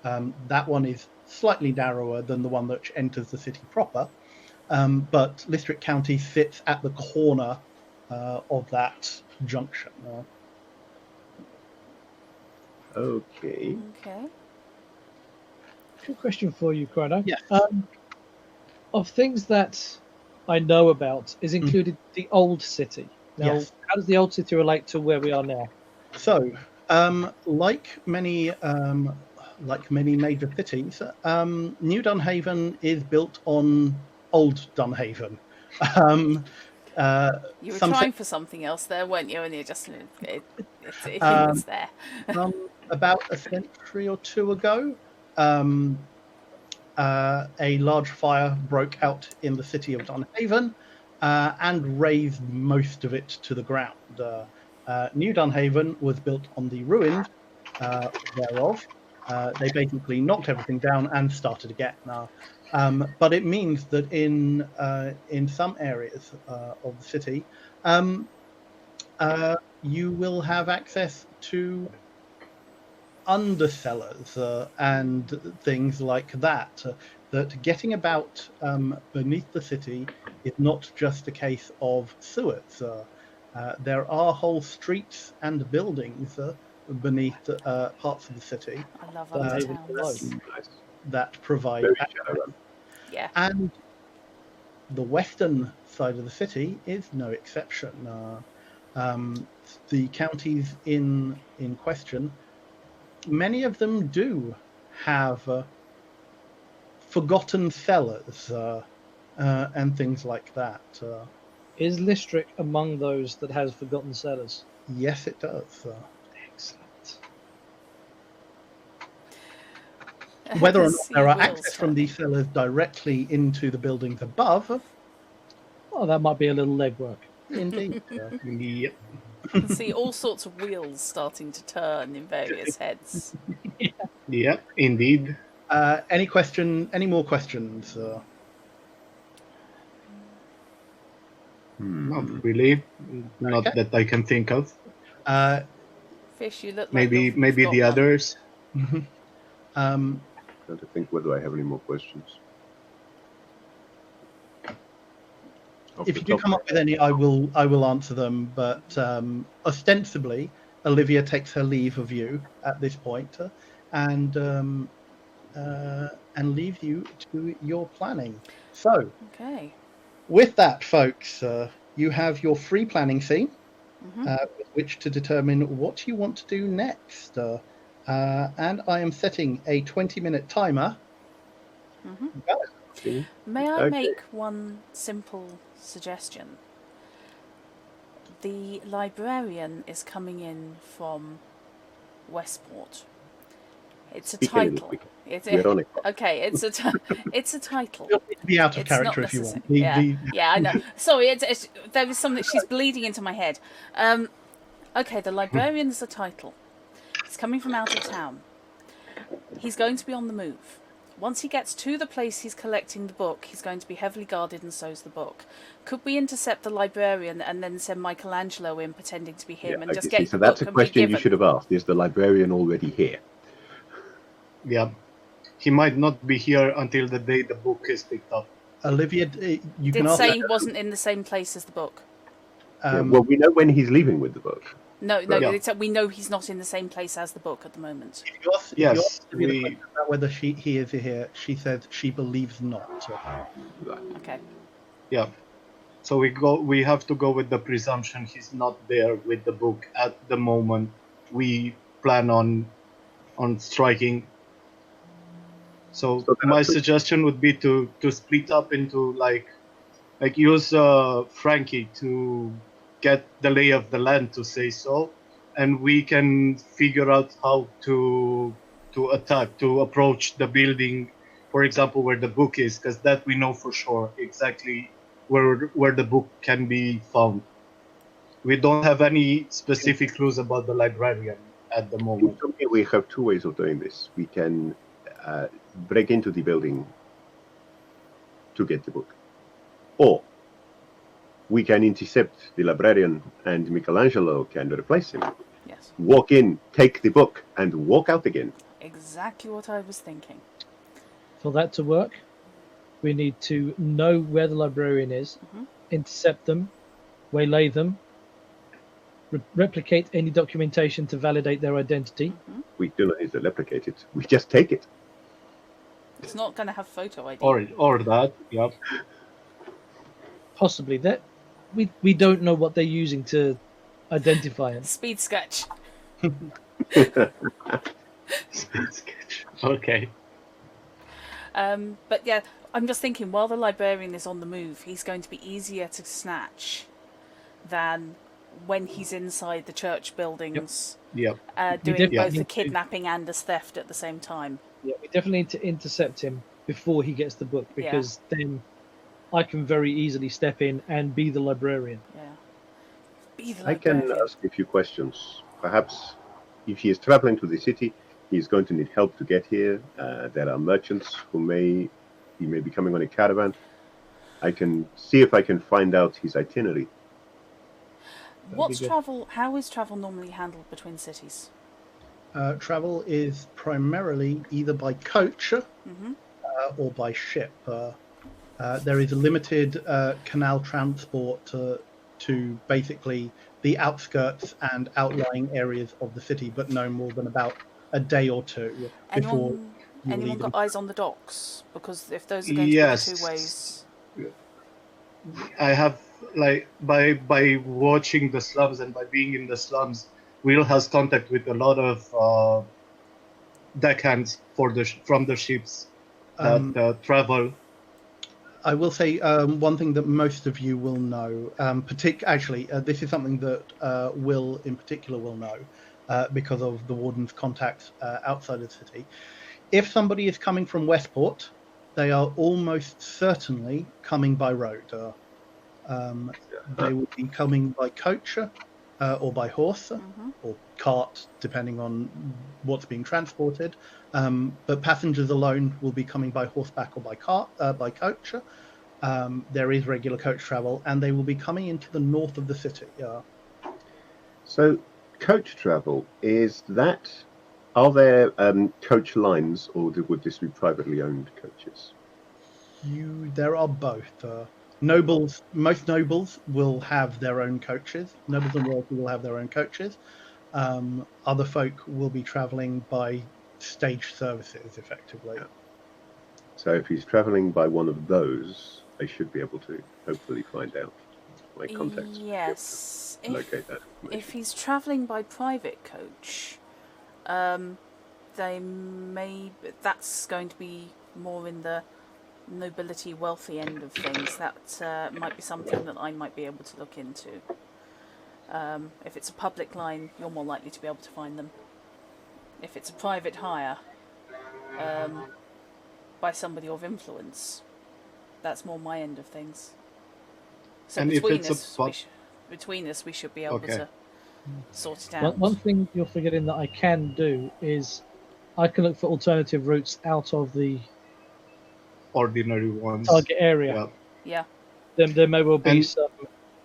That one is slightly narrower than the one that enters the city proper, but Listrick County sits at the corner of that junction. Okay. Okay. Good question for you, Chrono. Yes. Of things that I know about is included the old city. Now, Yes. how does the old city relate to where we are now? So, like many major cities, New Dunhaven is built on Old Dunhaven. You were trying for something else there, weren't you? And you just it was there. About a century or two ago, a large fire broke out in the city of Dunhaven and razed most of it to the ground. New Dunhaven was built on the ruins thereof. They basically knocked everything down and started again. But it means that in some areas of the city, you will have access to undercellars and things like that. That getting about beneath the city is not just a case of sewers. There are whole streets and buildings beneath parts of the city I love undertowns. Nice. that provide Very access. shallow. Yeah. And the western side of the city is no exception. The counties in question, many of them do have forgotten cellars and things like that. Is Listrick among those that has forgotten cellars? Yes, it does. Excellent. Whether or not See there are wheels access from turning. these cellars directly into the buildings above, Oh, that might be a little legwork. indeed. Yep. You can see all sorts of wheels starting to turn in various heads. Yeah, indeed. Any more questions? Not really. Not Okay. that I can think of. Fish, you look like Maybe you've got the one. others. Trying to think whether I have any more questions. Off If the you do top come of up with any, I will answer them. But ostensibly, Olivia takes her leave of you at this point, and leaves you to your planning. So, Okay. with that, folks, you have your free planning scene, Mm-hmm. with which to determine what you want to do next. And I am setting a 20-minute timer. Mm-hmm. the- May I Okay. make one simple suggestion? The librarian is coming in from Westport. It's a Speak a little title. quicker. It's We're on it. okay. It's a title. You'll need to be out of It's not character if you necessary. want. Yeah, I know. Sorry, there was something. She's bleeding into my head. Okay, the librarian is a title. He's coming from out of town. He's going to be on the move. Once he gets to the place he's collecting the book, he's going to be heavily guarded, and so's the book. Could we intercept the librarian and then send Michelangelo in pretending to be him and just Okay, get so the that's book a and be question you given? should have asked. Is the librarian already here? Yeah. He might not be here until the day the book is picked up. Olivia, you can Did ask. say he wasn't in the same place as the book. Yeah, well, we know when he's leaving with the book. No, Yeah. we know he's not in the same place as the book at the moment. If you ask Yes, Olivia the we. question about whether he is here, she said she believes not. Okay. Yeah. So we have to go with the presumption he's not there with the book at the moment we plan on striking. So So there my are two- suggestion would be to split up into like use Frankie to get the lay of the land, to say so, and we can figure out how to approach the building, for example, where the book is, because that we know for sure exactly where the book can be found. We don't have any specific clues about the librarian at the moment. To me, we have two ways of doing this. We can break into the building to get the book, or we can intercept the librarian and Michelangelo can replace him. Yes. Walk in, take the book, and walk out again. Exactly what I was thinking. For that to work, we need to know where the librarian is, intercept them, waylay them, replicate any documentation to validate their identity. We do not need to replicate it. We just take it. It's not going to have photo ID. Or that, yeah. Possibly that we don't know what they're using to identify him. Speed sketch. Okay. But yeah, I'm just thinking, while the librarian is on the move, he's going to be easier to snatch than when he's inside the church buildings, Yep. doing both need the to- kidnapping and the theft at the same time. Yeah, we definitely need to intercept him before he gets the book, because then I can very easily step in and be the librarian. Yeah. Be the I can librarian. ask a few questions. Perhaps if he is traveling to the city, he's going to need help to get here. There are merchants who may be coming on a caravan. I can see if I can find out his itinerary. What's good. travel? How is travel normally handled between cities? Travel is primarily either by coach or by ship. There is a limited canal transport to basically the outskirts and outlying areas of the city, but no more than about a day or two before Anyone got leaving. eyes on the docks? Because if those are going Yes. to be the two ways. I have by watching the slums and by being in the slums, Will has contact with a lot of deckhands from the ships that travel. I will say one thing that most of you will know. This is something that Will in particular will know because of the warden's contacts outside of the city. If somebody is coming from Westport, they are almost certainly coming by road. They will be coming by coach, or by horse or cart, depending on what's being transported. But passengers alone will be coming by horseback or by coach. There is regular coach travel, and they will be coming into the north of the city. So, coach travel, are there coach lines, or would this be privately owned coaches? There are both. Most nobles will have their own coaches. Nobles and royalty will have their own coaches. Other folk will be traveling by stage services, effectively. So if he's traveling by one of those, I should be able to hopefully find out my contacts. Yes. Locate that If information. he's travelling by private coach, that's going to be more in the nobility, wealthy end of things. That might be something that I might be able to look into. If it's a public line, you're more likely to be able to find them. If it's a private hire, by somebody of influence, that's more my end of things. So And between if it's us, we should be able to sort it out. One thing you're forgetting that I can do is I can look for alternative routes out of the ordinary ones. target area. Yeah. There may well be And- some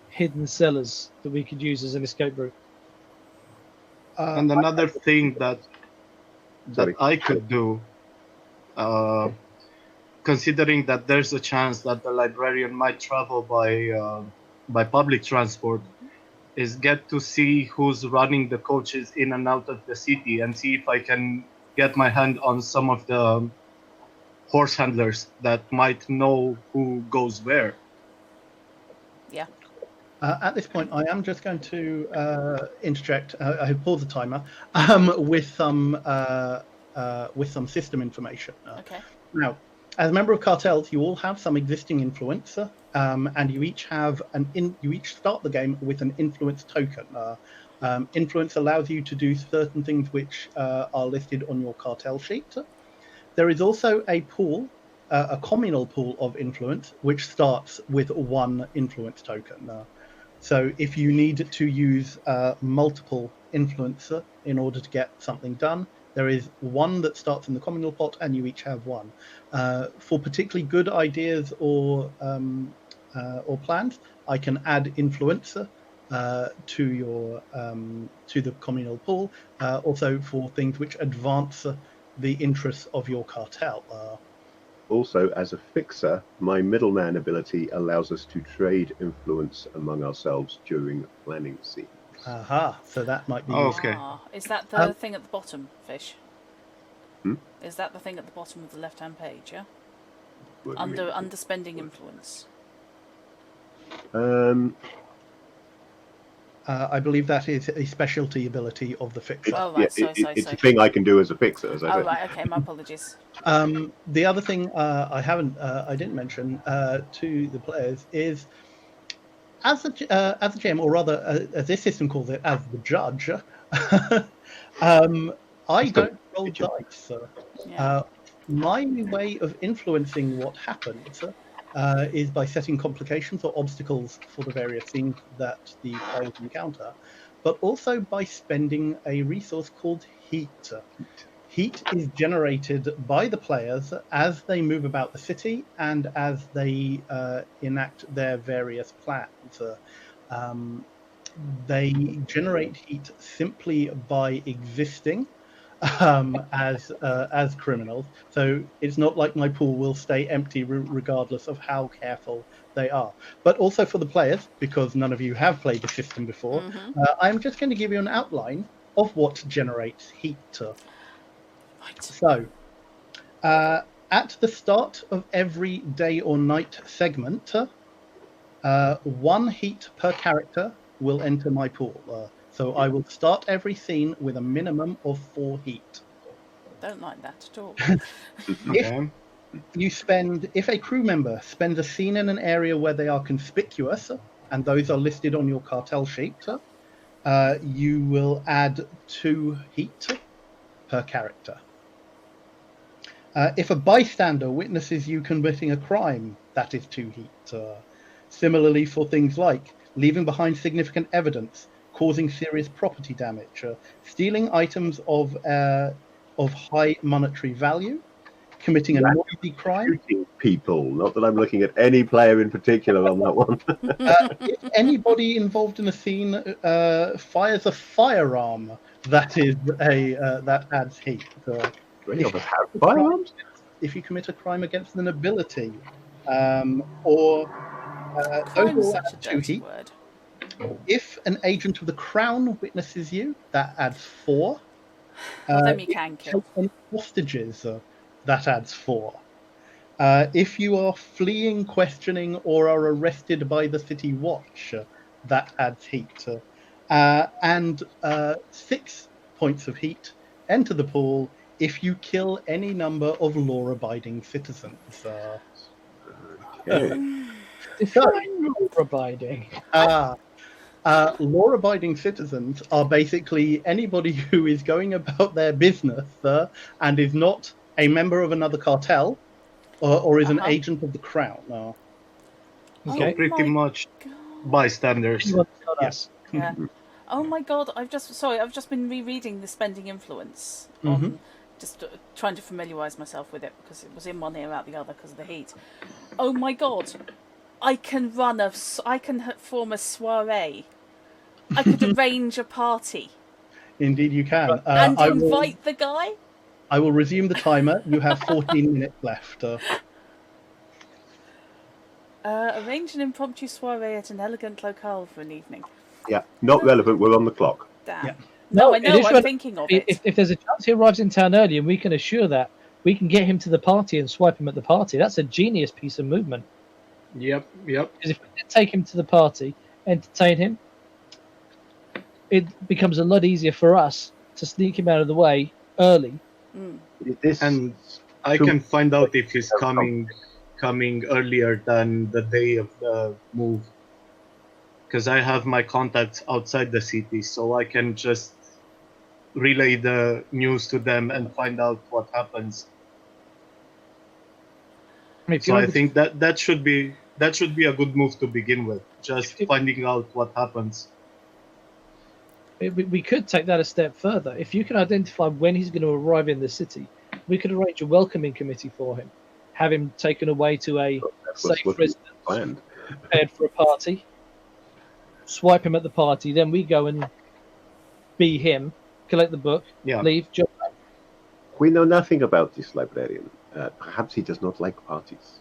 hidden cellars that we could use as an escape route. And another thing that Sorry. I could do, considering that there's a chance that the librarian might travel by public transport, is get to see who's running the coaches in and out of the city and see if I can get my hand on some of the horse handlers that might know who goes where. Yeah. At this point, I am just going to interject. I have paused the timer with some system information. Okay. Now, as a member of cartels, you all have some existing influence, and you each start the game with an influence token. Influence allows you to do certain things which are listed on your cartel sheet. There is also a pool, a communal pool of influence, which starts with one influence token. So if you need to use multiple influencer in order to get something done, there is one that starts in the communal pot, and you each have one. For particularly good ideas or plans, I can add influencer to the communal pool. Also for things which advance the interests of your cartel. Also, as a fixer, my middleman ability allows us to trade influence among ourselves during planning scenes. Aha, so that might be Okay. Is that the thing at the bottom, Fish? Hmm? Is that the thing at the bottom of the left-hand page, yeah? What do you mean? Under spending influence. I believe that is a specialty ability of the fixer. Oh, right, it's a thing I can do as a fixer, as I Oh, said. right, okay, my apologies. The other thing I didn't mention to the players is, as the GM, or rather, as this system calls it, as the judge, I don't roll dice. Yeah. My way of influencing what happens is by setting complications or obstacles for the various things that the players encounter, but also by spending a resource called heat. Heat is generated by the players as they move about the city and as they enact their various plans. They generate heat simply by existing as criminals. So it's not like my pool will stay empty regardless of how careful they are. But also for the players, because none of you have played the system before, I'm just going to give you an outline of what generates heat. Right. So, at the start of every day or night segment, 1 heat per character will enter my pool. So I will start every scene with a minimum of 4 heat. Don't like that at all. Okay. If a crew member spends a scene in an area where they are conspicuous, and those are listed on your cartel sheet, you will add 2 heat per character. If a bystander witnesses you committing a crime, that is 2 heat. Similarly, for things like leaving behind significant evidence, causing serious property damage, stealing items of high monetary value, committing a noisy crime. Shooting people. Not that I'm looking at any player in particular on that one. If anybody involved in a scene fires a firearm, that is that adds heat. Many of us have If firearms. if you commit a crime against the nobility, or those Crime's all such a add 2 dirty heat. word. If an agent of the crown witnesses you, that adds 4. Well, them you If can you kill. take any hostages, that adds 4. If you are fleeing, questioning, or are arrested by the city watch, that adds heat. And 6 points of heat enter the pool if you kill any number of law-abiding citizens. Okay. Define law-abiding. Law-abiding citizens are basically anybody who is going about their business and is not a member of another cartel or is an Uh-huh. agent of the crown. Okay. Oh Pretty my much god. bystanders. Anyone that's not Yeah. us. Yeah. Oh my god, I've just been rereading The Spending Influence Mhm. on just trying to familiarise myself with it because it was in one ear out the other because of the heat. Oh my god, I can form a soiree. I could arrange a party Indeed, you can. and invite the guy. I will resume the timer. You have 14 minutes left. Arrange an impromptu soiree at an elegant locale for an evening. Yeah, not relevant. We're on the clock. Damn. Yeah. No, I it know. is I'm relevant. thinking of it. If there's a chance he arrives in town early and we can assure that, we can get him to the party and swipe him at the party. That's a genius piece of movement. Yep. Because if we can take him to the party, entertain him, it becomes a lot easier for us to sneak him out of the way early. This And I True. can find out if he's coming earlier than the day of the move. Because I have my contacts outside the city, so I can just relay the news to them and find out what happens. If So you're I able to- think that should be a good move to begin with. Just finding out what happens. we could take that a step further. If you can identify when he's going to arrive in the city, we could arrange a welcoming committee for him, have him taken away to a that was safe what we residence, planned. prepared for a party, swipe him at the party, then we go and be him, collect the book, Yeah. leave, jump back. We know nothing about this librarian. Perhaps he does not like parties.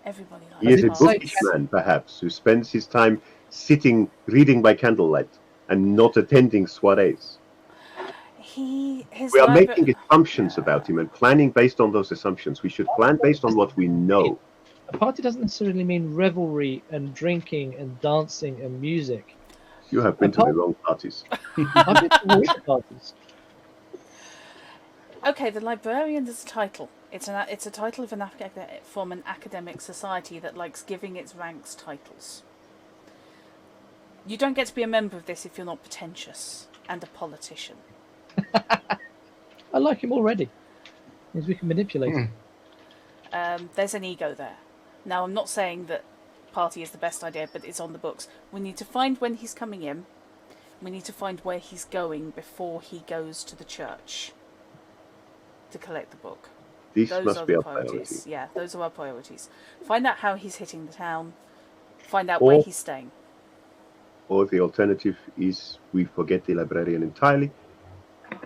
Everybody He is a likes say- bookish man, perhaps, who spends his time sitting, reading by candlelight, and not attending soirees. His We are libra- making assumptions about him and planning based on those assumptions. We should plan based on what we know. A party doesn't necessarily mean revelry and drinking and dancing and music. You have been to the wrong parties. I've been to all the parties. Okay, the librarian is a title. It's a title of from an academic society that likes giving its ranks titles. You don't get to be a member of this if you're not pretentious and a politician. I like him already. Means we can manipulate him. There's an ego there. Now, I'm not saying that party is the best idea, but it's on the books. We need to find when he's coming in. We need to find where he's going before he goes to the church to collect the book. This Those must are be the our priorities. priority. Yeah, those are our priorities. Find out how he's hitting the town. Find out where he's staying. Or the alternative is we forget the librarian entirely,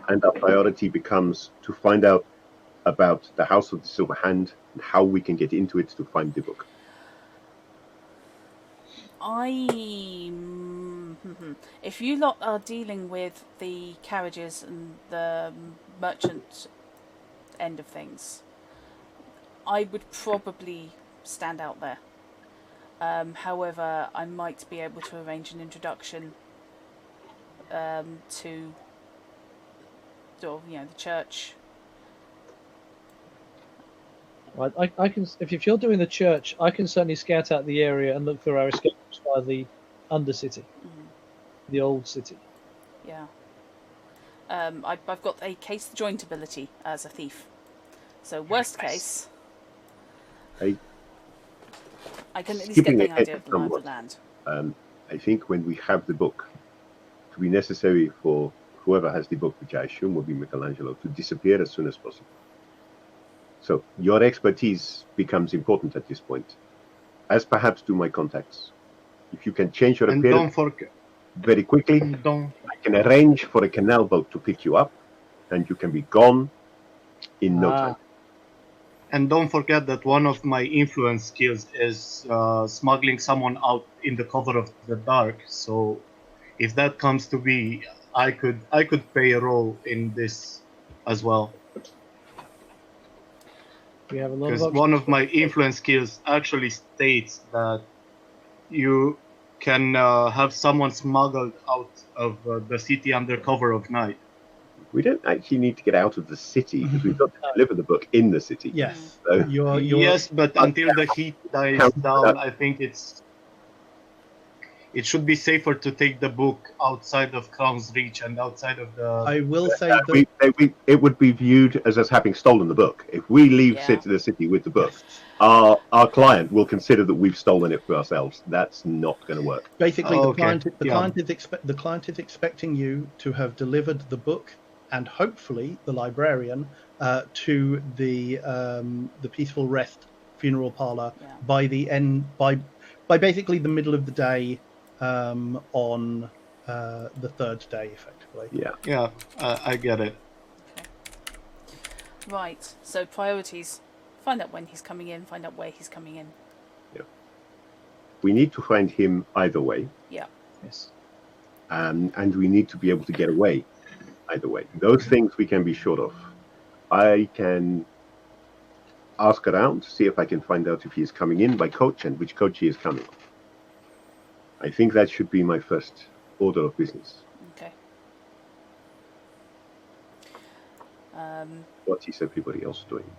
and our priority becomes to find out about the House of the Silver Hand and how we can get into it to find the book. If you lot are dealing with the carriages and the merchant end of things, I would probably stand out there. However, I might be able to arrange an introduction to the church. I can, if you're doing the church, I can certainly scout out the area and look for our escape routes via the Undercity, the old city. Yeah. I've got a case the joint ability as a thief. So worst case, I can at least get Skipping the ahead idea of the lie of the somewhat. land. I think when we have the book, to be necessary for whoever has the book, which I assume will be Michelangelo, to disappear as soon as possible. So your expertise becomes important at this point, as perhaps do my contacts. If you can change your And appearance don't forget, very quickly, don't I can arrange for a canal boat to pick you up, and you can be gone in no time. and don't forget that one of my influence skills is smuggling someone out in the cover of the dark. So if that comes to be, I could play a role in this as well. We have a lot of Because options. one of my influence skills actually states that you can have someone smuggled out of the city under cover of night. We don't actually need to get out of the city because we've got to deliver the book in the city. Yes, So you're Yes, but until the heat dies down, I think it should be safer to take the book outside of Crown's Reach and outside of the. I will say that it would be viewed as us having stolen the book. If we leave Yeah. the city with the book, our client will consider that we've stolen it for ourselves. That's not going to work. basically Oh, the okay. client is expecting you to have delivered the book and hopefully the librarian to the peaceful rest funeral parlor Yeah. by the end by basically the middle of the day on the third day, effectively. Yeah, I get it. Right. So priorities: find out when he's coming in, find out where he's coming in. We need to find him either way. Yeah. Yes. And we need to be able to get away either way. Those things we can be sure of. I can ask around, see if I can find out if he is coming in by coach and which coach he is coming on. I think that should be my first order of business. Okay. What is everybody else doing?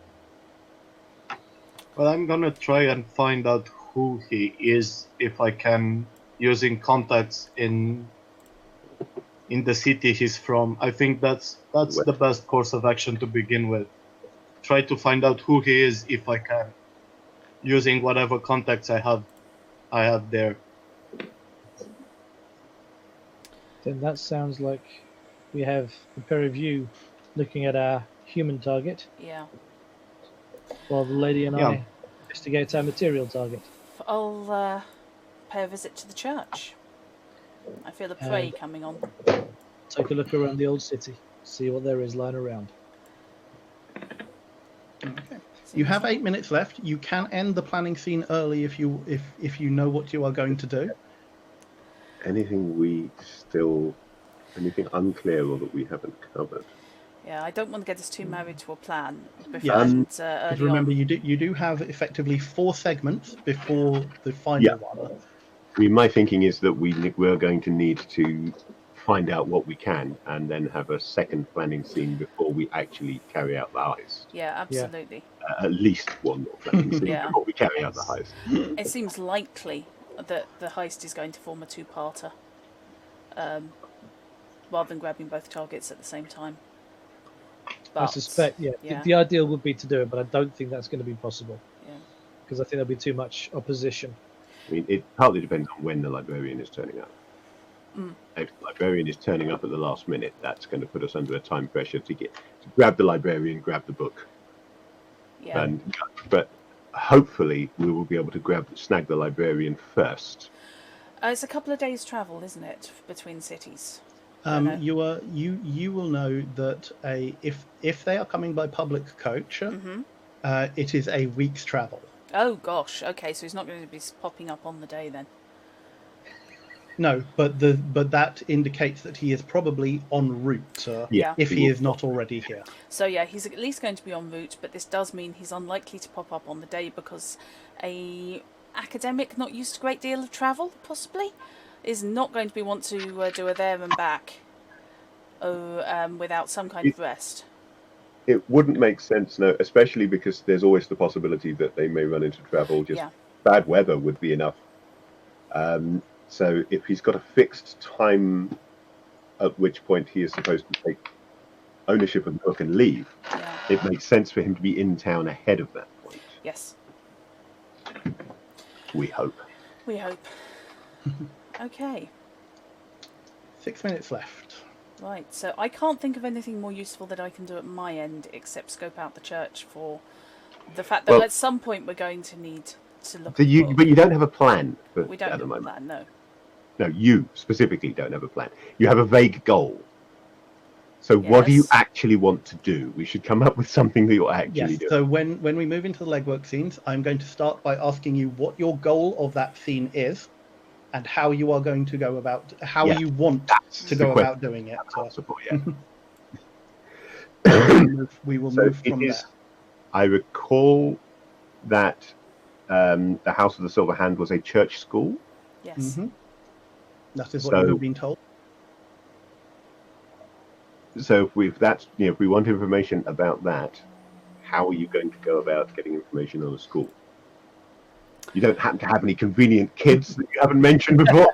Well, I'm gonna try and find out who he is if I can, using contacts in the city he's from. I think that's the best course of action to begin with. Try to find out who he is if I can, using whatever contacts I have there. Then that sounds like we have the pair of you looking at our human target, Yeah. while the lady and Yeah. I investigate our material target. I'll pay a visit to the church. I feel a prey And- coming on. Take a look around the old city, see what there is lying around. Okay. You have 8 minutes left. You can end the planning scene early if you know what you are going to do. Anything unclear or that we haven't covered? Yeah, I don't want to get us too married to a plan Yeah. early Because remember, on. you do have effectively 4 segments before the final one. I mean, my thinking is that we're going to need to find out what we can and then have a second planning scene before we actually carry out the heist. Yeah, absolutely. At least one more planning scene Yeah. before we carry out the heist. It seems likely that the heist is going to form a two-parter, rather than grabbing both targets at the same time. But, I suspect, the ideal would be to do it, but I don't think that's going to be possible. Yeah. Because I think there'll be too much opposition. I mean, it partly depends on when the librarian is turning up. If the librarian is turning up at the last minute, that's going to put us under a time pressure to grab the librarian, grab the book. Yeah. But hopefully we will be able to snag the librarian first. It's a couple of days' travel, isn't it, between cities? You will know that if they are coming by public coach, it is a week's travel. Oh gosh, okay, so he's not going to be popping up on the day then. No, but that indicates that he is probably en route. If he is not already here. So yeah, he's at least going to be en route, but this does mean he's unlikely to pop up on the day because a academic not used to a great deal of travel, possibly, is not going to want to do a there and back without some kind of rest. It wouldn't make sense, no, especially because there's always the possibility that they may run into trouble. Just bad weather would be enough. So if he's got a fixed time at which point he is supposed to take ownership of the book and leave, it makes sense for him to be in town ahead of that point. Yes. We hope. We hope. Okay. 6 minutes left. Right, so I can't think of anything more useful that I can do at my end except scope out the church for the fact that Well, at some point we're going to need to look So at the you, book. but you don't have a plan We don't at the have a moment. plan, no. No, you specifically don't have a plan. You have a vague goal. So what do you Yes. actually want to do? We should come up with something that you're actually Yes. doing. So when we move into the legwork scenes, I'm going to start by asking you what your goal of that scene is, and how you are going to go about, how Yes, you want that's to the go question. about doing it. Possible, yeah. We will So move it from is. there. I recall that the House of the Silver Hand was a church school. Yes. That is what you So, have been told. so if we want information about that, how are you going to go about getting information on a school? You don't happen to have any convenient kids that you haven't mentioned before?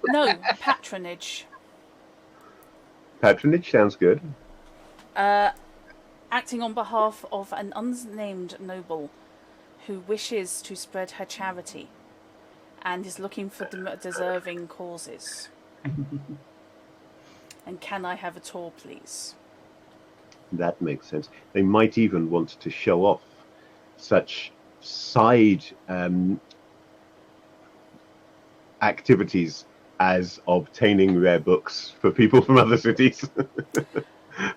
No, patronage. Patronage sounds good. Acting on behalf of an unnamed noble who wishes to spread her charity and is looking for deserving causes. And can I have a tour, please? That makes sense. They might even want to show off such side activities as obtaining rare books for people from other cities.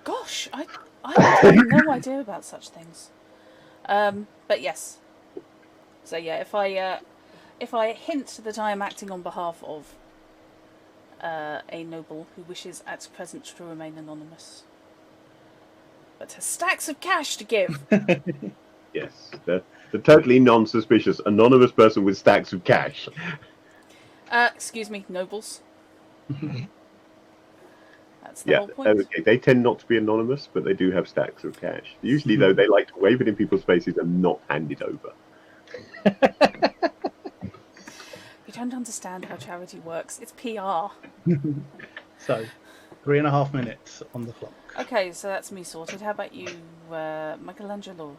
Gosh, I have no idea about such things. But yes. So yeah, if I hint that I am acting on behalf of a noble who wishes at present to remain anonymous, but has stacks of cash to give. Yes, the totally non-suspicious anonymous person with stacks of cash. Excuse me, nobles. That's the whole point. Okay. They tend not to be anonymous, but they do have stacks of cash. Usually, though, they like to wave it in people's faces and not hand it over. You don't understand how charity works. It's PR. So, 3.5 minutes on the clock. Okay, so that's me sorted. How about you, Michelangelo?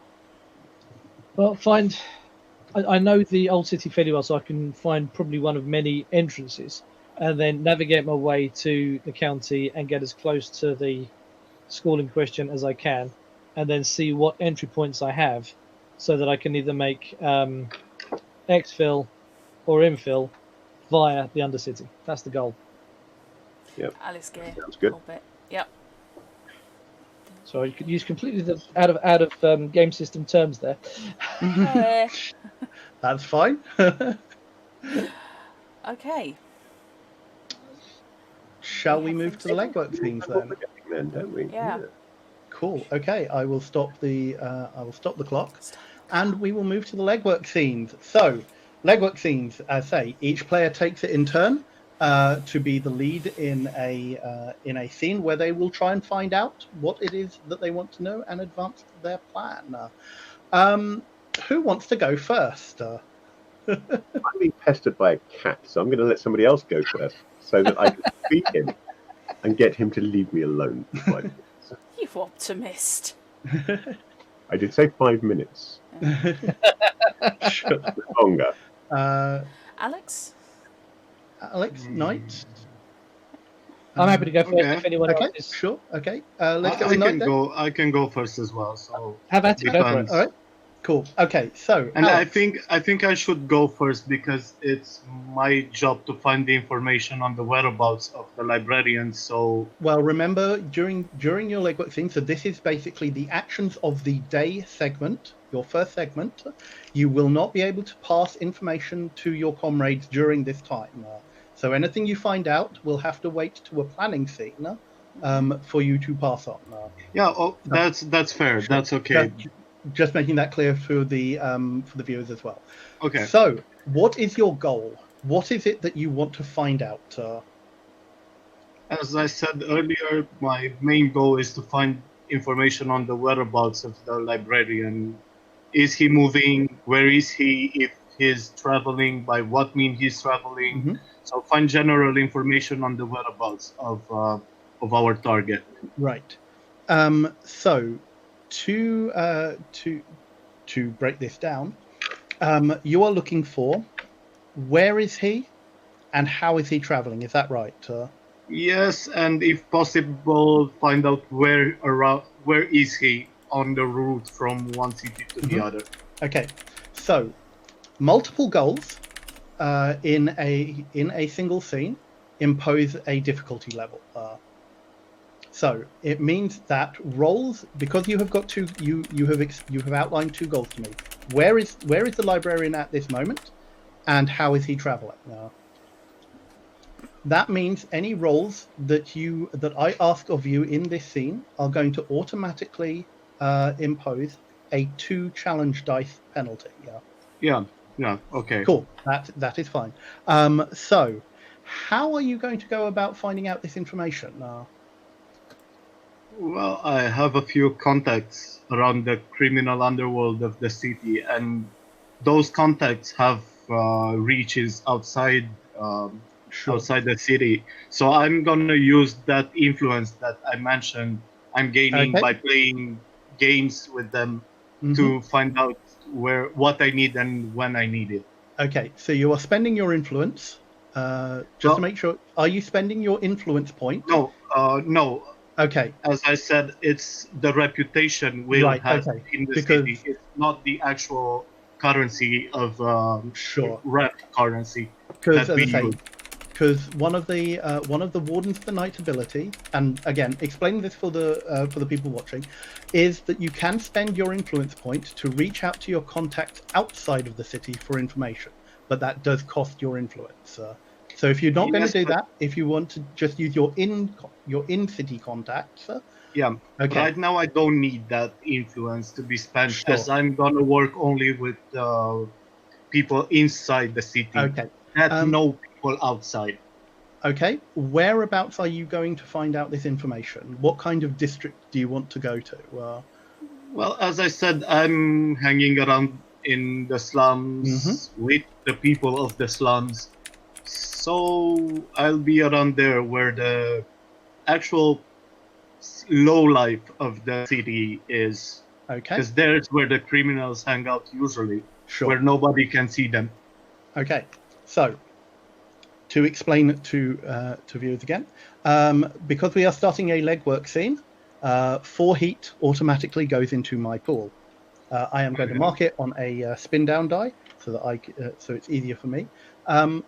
Well, I know the old city fairly well, so I can find probably one of many entrances, and then navigate my way to the county and get as close to the school in question as I can, and then see what entry points I have, so that I can either make exfil or infill via the Undercity. That's the goal. Yep. Alice Gear. Sounds good. A little bit. Yep. So I could use completely out of game system terms there. That's fine. Okay. Shall we move to the legwork scenes then? Then, don't we? Yeah. Cool. Okay, I will stop the clock, and we will move to the legwork scenes. So, legwork scenes, as I say, each player takes it in turn to be the lead in a scene where they will try and find out what it is that they want to know and advance their plan. Who wants to go first? I'm being pestered by a cat, so I'm going to let somebody else go first, so that I can feed him and get him to leave me alone for 5 minutes. You optimist. I did say 5 minutes. Sure. Longer. Alex? Alex, Knight. I'm happy to go first Okay. if anyone Okay, else is. sure. Okay, let's go with I Knight can then. go. I can go first as well. So Have at it, go for it. depends. All right. Cool. Okay, so And Alex, I think I should go first because it's my job to find the information on the whereabouts of the librarian. So well, remember during your legwork scene, so this is basically the actions of the day segment, your first segment. You will not be able to pass information to your comrades during this time. So anything you find out will have to wait to a planning scene for you to pass on. yeah, that's fair. Sure. That's okay. Just making that clear for the viewers as well. Okay. So, what is your goal? What is it that you want to find out? As I said earlier, my main goal is to find information on the whereabouts of the librarian. Is he moving? Where is he? If he's traveling, by what mean he's traveling? Mhm. So find general information on the whereabouts of our target. Right. So, to break this down, you are looking for where is he, and how is he traveling? Is that right? Yes, and if possible, find out where is he on the route from one city to the Mhm. other. Okay, so multiple goals in a single scene impose a difficulty level. So it means that roles, because you have got two, you have outlined two goals to me. Where is the librarian at this moment, and how is he traveling? That means any roles that I ask of you in this scene are going to automatically impose a 2 challenge dice penalty. Yeah. Yeah, yeah, okay. Cool. That is fine. So, how are you going to go about finding out this information? Well, I have a few contacts around the criminal underworld of the city, and those contacts have reaches Sure. outside the city. So I'm gonna use that influence that I mentioned I'm gaining Okay. by playing games with them Hmm. to find out what I need and when I need it. Okay. So you are spending your influence. Just to Well, make sure, are you spending your influence point? no. Okay. As I said, it's the reputation Will Right. has Okay. in the city. Because It's not the actual currency of sure. rep currency Because that as we I say, use. because one of the wardens of the night ability, and again, explaining this for the people watching, is that you can spend your influence point to reach out to your contacts outside of the city for information, but that does cost your influence. So if you're not going to Yes, do but that, if you want to just use your in city contacts, yeah, okay, right now I don't need that influence to be spent as sure, I'm gonna work only with people inside the city okay, that um, know people outside. okay. Whereabouts are you going to find out this information? What kind of district do you want to go to? Well, as I said, I'm hanging around in the Mhm. slums with the people of the slums. So I'll be around there where the actual low life of the city is. Okay, Because there's where the criminals hang out usually, sure. where nobody can see them. Okay, so to explain to viewers again, because we are starting a legwork scene, 4 heat automatically goes into my pool. I am going to Okay. mark it on a spin down die so that so it's easier for me. Um,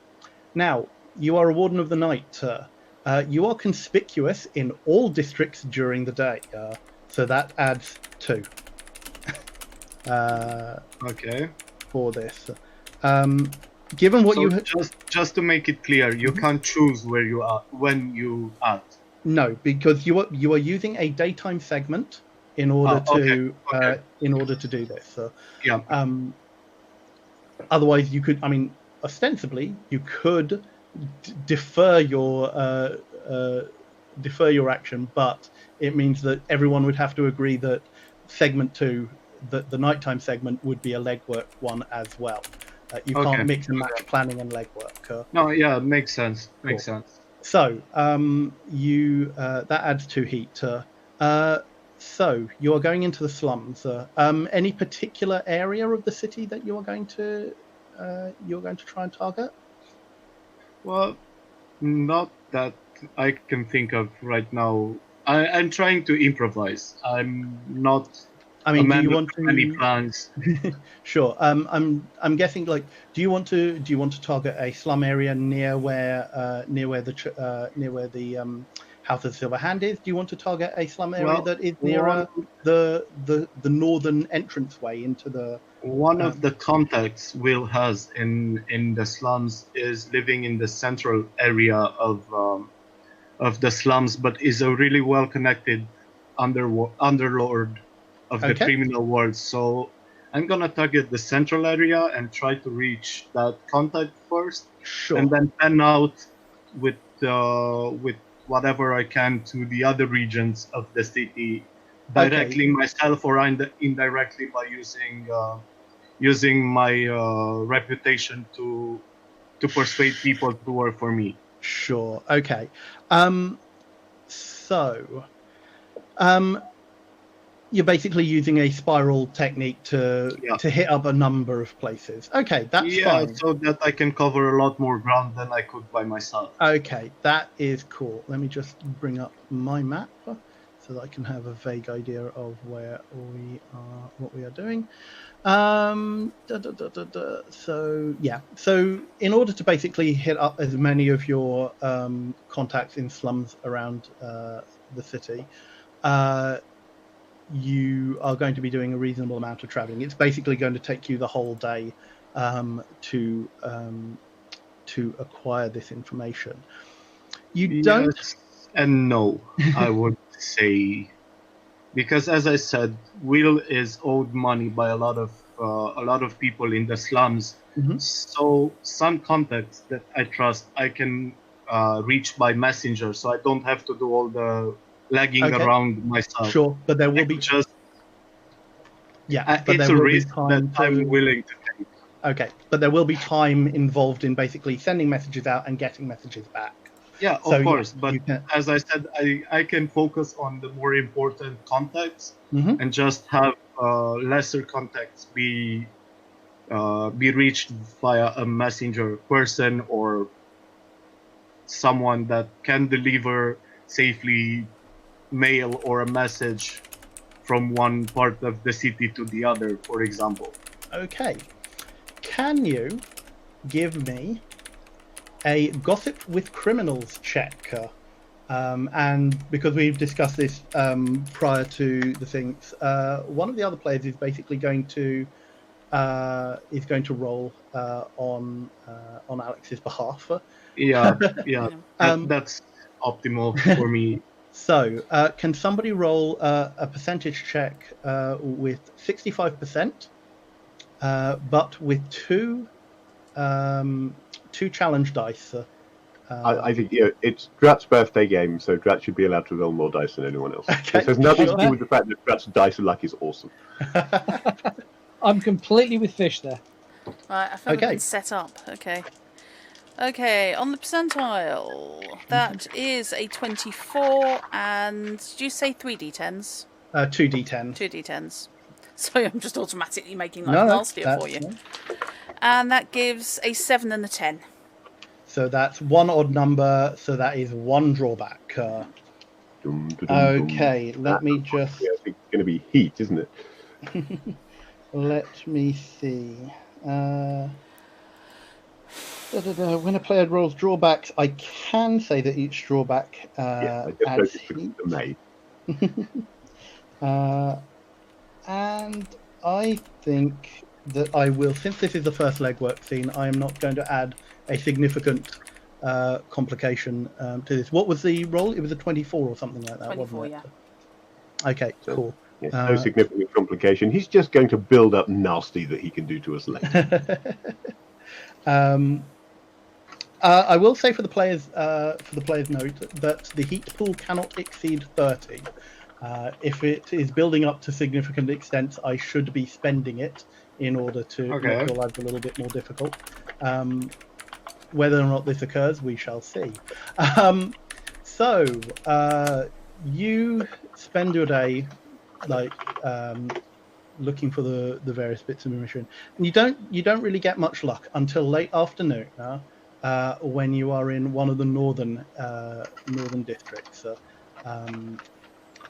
Now you are a warden of the night. You are conspicuous in all districts during the day, so that adds 2 uh, Okay. for this. Um, Given what So you just to make it clear, you can't choose where you are when you act. no, because you are using a daytime segment Okay. Okay. in order to do this. So, Yeah. um, otherwise, you could. I mean, ostensibly, you could defer uh, defer your action, but it means that everyone would have to agree that segment 2, that the nighttime segment, would be a legwork one as well. You can't Okay. mix and Okay. match planning and legwork. No. Yeah. Makes sense. Makes Cool. sense. So you that adds 2 heat. Uh, so you are going into the slums. Any particular area of the city that you're going to try and target? Well, not that I can think of right now. I'm trying to improvise. I'm not I a mean, do man you of want many to? plans. Sure. I'm guessing, like, do you want to target a slum area near where the House of the Silver Hand is? Do you want to target a slum area Well, that is one nearer the northern entranceway into the? one Uh, of the contacts Will has in the slums is living in the central area of the slums, but is a really well connected underlord of the okay. criminal world. So I'm gonna target the central area and try to reach that contact first, and Sure. then pan out with whatever I can to the other regions of the city Okay. directly myself or indirectly by using my reputation to persuade people to work for me. Sure. Okay. Um, so, um, You're basically using a spiral technique to hit up a number of places. Okay, that's fine. so that I can cover a lot more ground than I could by myself. Okay, that is cool. Let me just bring up my map so that I can have a vague idea of where we are, what we are doing. So yeah, so in order to basically hit up as many of your contacts in slums around the city, you are going to be doing a reasonable amount of traveling. It's basically going to take you the whole day to acquire this information. You don't. Yes and no, I would say, because as I said, Will is owed money by a lot of people in the slums. Mhm. So some contacts that I trust, I can reach by messenger, so I don't have to do all the lagging Okay, around myself. sure, but there I will be could just but it's there a will be risk that time I'm to. willing to take. Okay, but there will be time involved in basically sending messages out and getting messages back. Yeah, So of yeah, course. But you can. as I said, I can focus on the more important contacts Mhm. and just have lesser contacts be reached via a messenger person or someone that can deliver safely mail or a message from one part of the city to the other, for example. Okay, can you give me a gossip with criminals check? And because we've discussed this prior to the things, one of the other players is basically going to roll on Alex's behalf. Yeah, yeah, Um, that's optimal for me. So, can somebody roll a percentage check with 65%, but with two challenge dice? I think it's Drat's birthday game, so Drat should be allowed to roll more dice than anyone else. Okay, This has nothing sure. to do with the fact that Drat's dice luck is awesome. I'm completely with Fish there. Right, I think we've Okay. been set up. Okay. Okay, on the percentile, that is a 24, and did you say 3d10s? 2d10. 2d10s. Sorry, I'm just automatically making life No, nastier for you. no. And that gives a 7 and a 10. So that's one odd number, so that is one drawback. Okay, let me just. Yeah, I think it's going to be heat, isn't it? Let me see. When a player rolls drawbacks, I can say that each drawback Yeah, I just adds noticed heat. the May. And I think that I will, since this is the first legwork scene, I am not going to add a significant complication to this. What was the roll? It was a 24 or something like that, 24, wasn't it? yeah. Okay, cool. Yeah, no significant complication. He's just going to build up nasty that he can do to us later. I will say for the players' note that the heat pool cannot exceed 30. If it is building up to significant extent, I should be spending it in order to make your lives a little bit more difficult. Whether or not this occurs, we shall see. So you spend your day looking for the various bits of the mission, and you don't really get much luck until late afternoon when you are in one of the northern districts,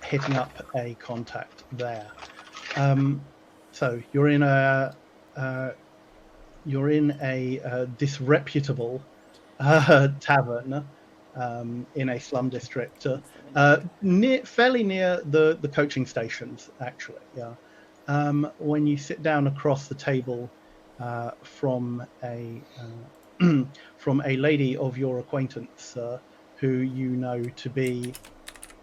hitting up a contact there. So you're in a disreputable tavern in a slum district, fairly near the coaching stations, actually. Yeah. When you sit down across the table from a from a lady of your acquaintance, who you know to be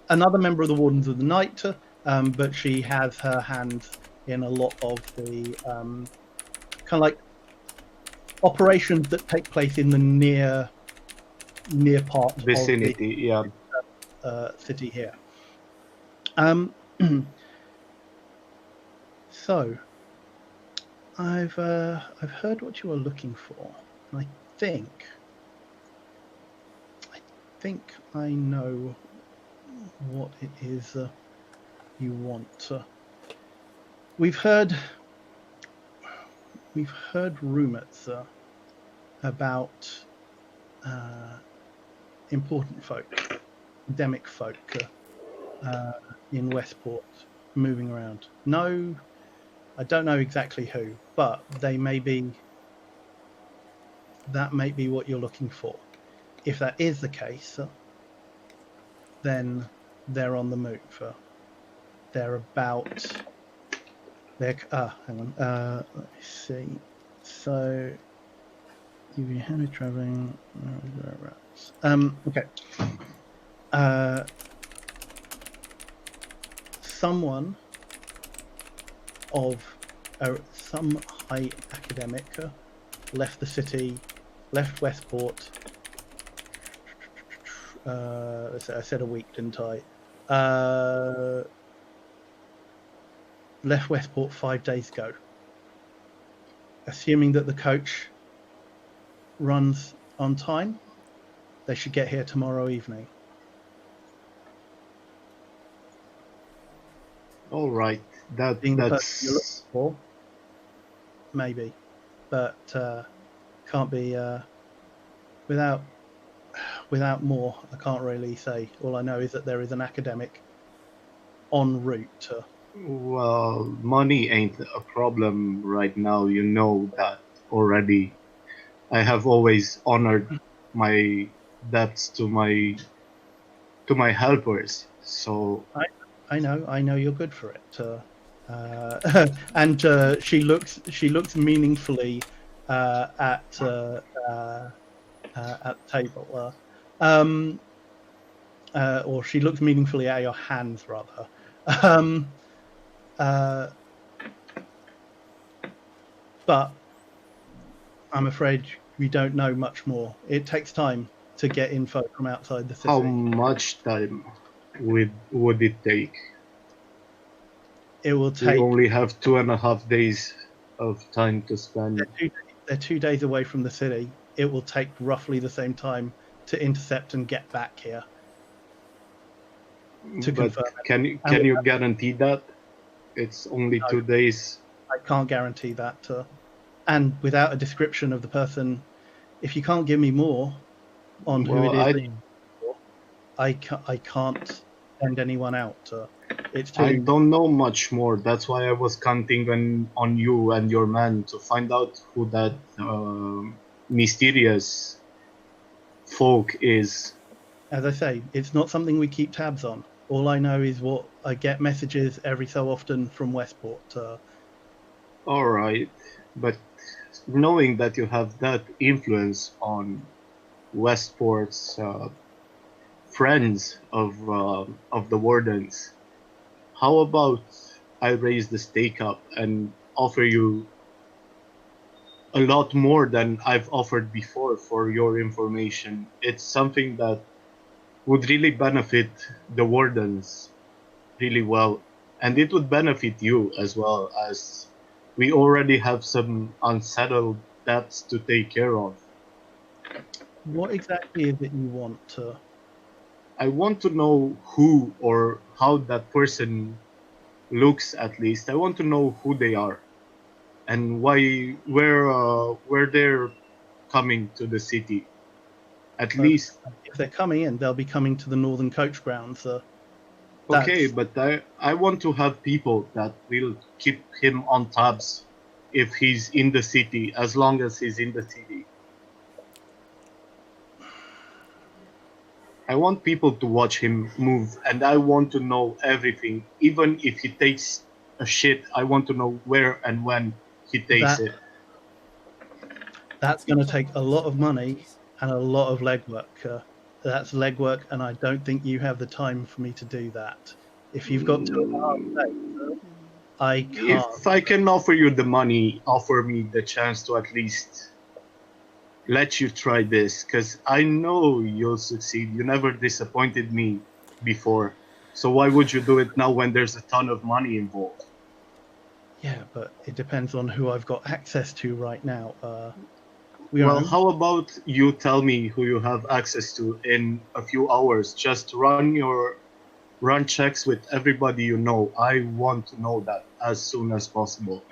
another member of the Wardens of the Night, but she has her hand in a lot of the kind of like operations that take place in the near part Vicinity, of the city here. So I've heard what you are looking for, and I think I know what it is you want. we've heard rumours about important folk, endemic folk in Westport moving around. No, I don't know exactly who, but they may be. That may be what you're looking for. If that is the case, then they're on the move. They're about. They're hang on. Let me see. So you've been handed traveling. Okay. Someone of some high academic left the city, left Westport. I said a week, didn't I? Left Westport 5 days ago. Assuming that the coach runs on time, they should get here tomorrow evening. All right, Being the person you're looking that's for, maybe, but can't be without more. I can't really say. All I know is that there is an academic en route. well, money ain't a problem right now. You know that already. I have always honored my debts to my helpers. So I know you're good for it. And she looks meaningfully at the table, or she looks meaningfully at your hands rather. But I'm afraid we don't know much more. It takes time to get info from outside the city. how much time would it take? It will We take. only have 2.5 days of time to spend. They're 2 days away from the city. It will take roughly the same time to intercept and get back here. To But confirm can you guarantee that it's only No. 2 days? I can't guarantee that. And without a description of the person, if you can't give me more on who Well, it is, I can't send anyone out. It's too. I don't know much more. That's why I was counting on you and your man to find out who that mysterious folk is. As I say, it's not something we keep tabs on. All I know is what I get messages every so often from Westport. All right, but knowing that you have that influence on Westport's friends of the wardens, how about I raise the stake up and offer you a lot more than I've offered before for your information? It's something that would really benefit the wardens really well, and it would benefit you as well, as we already have some unsettled debts to take care of. What exactly is it you want? I want to know who or how that person looks. At least I want to know who they are and where they're coming to the city. At Well, least if they're coming in, they'll be coming to the Northern Coach Grounds. okay, but I want to have people that will keep him on tabs if he's in the city, as long as he's in the city. I want people to watch him move, and I want to know everything. Even if he takes a shit, I want to know where and when he takes it. That's going to take a lot of money and a lot of legwork. That's legwork, and I don't think you have the time for me to do that. If you've got 2.5 days, I can't. If I can offer you the money, offer me the chance to at least let you try this, because I know you'll succeed. You never disappointed me before. So why would you do it now when there's a ton of money involved? Yeah, but it depends on who I've got access to right now. Well, how about you tell me who you have access to in a few hours? Just run your run checks with everybody you know. I want to know that as soon as possible.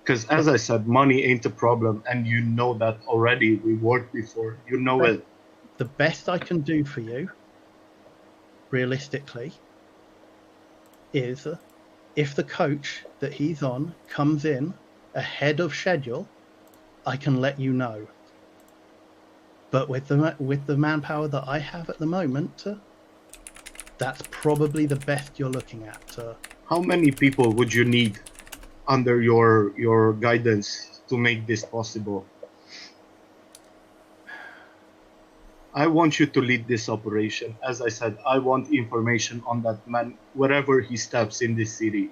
Because as I said, money ain't a problem, and you know that already. We worked before. You know Right. it. The best I can do for you, realistically, is if the coach that he's on comes in ahead of schedule, I can let you know. But with the manpower that I have at the moment, that's probably the best you're looking at. How many people would you need under your guidance to make this possible? I want you to lead this operation. As I said, I want information on that man wherever he steps in this city.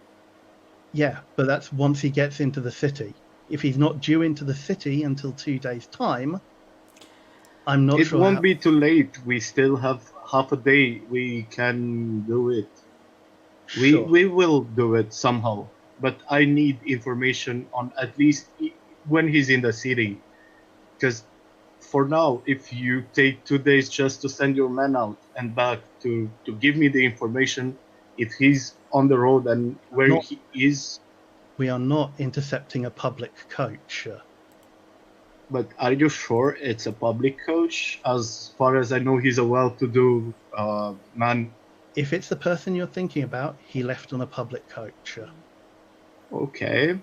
Yeah, but that's once he gets into the city. If he's not due into the city until 2 days' time, I'm not It sure won't how. be too late. We still have half a day. We can do it. Sure. We will do it somehow. But I need information on at least when he's in the city. Because for now, if you take 2 days just to send your man out and back to give me the information, if he's on the road and where Not, he is, we are not intercepting a public coach. but are you sure it's a public coach? As far as I know, he's a well-to-do man. If it's the person you're thinking about, he left on a public coach. Okay.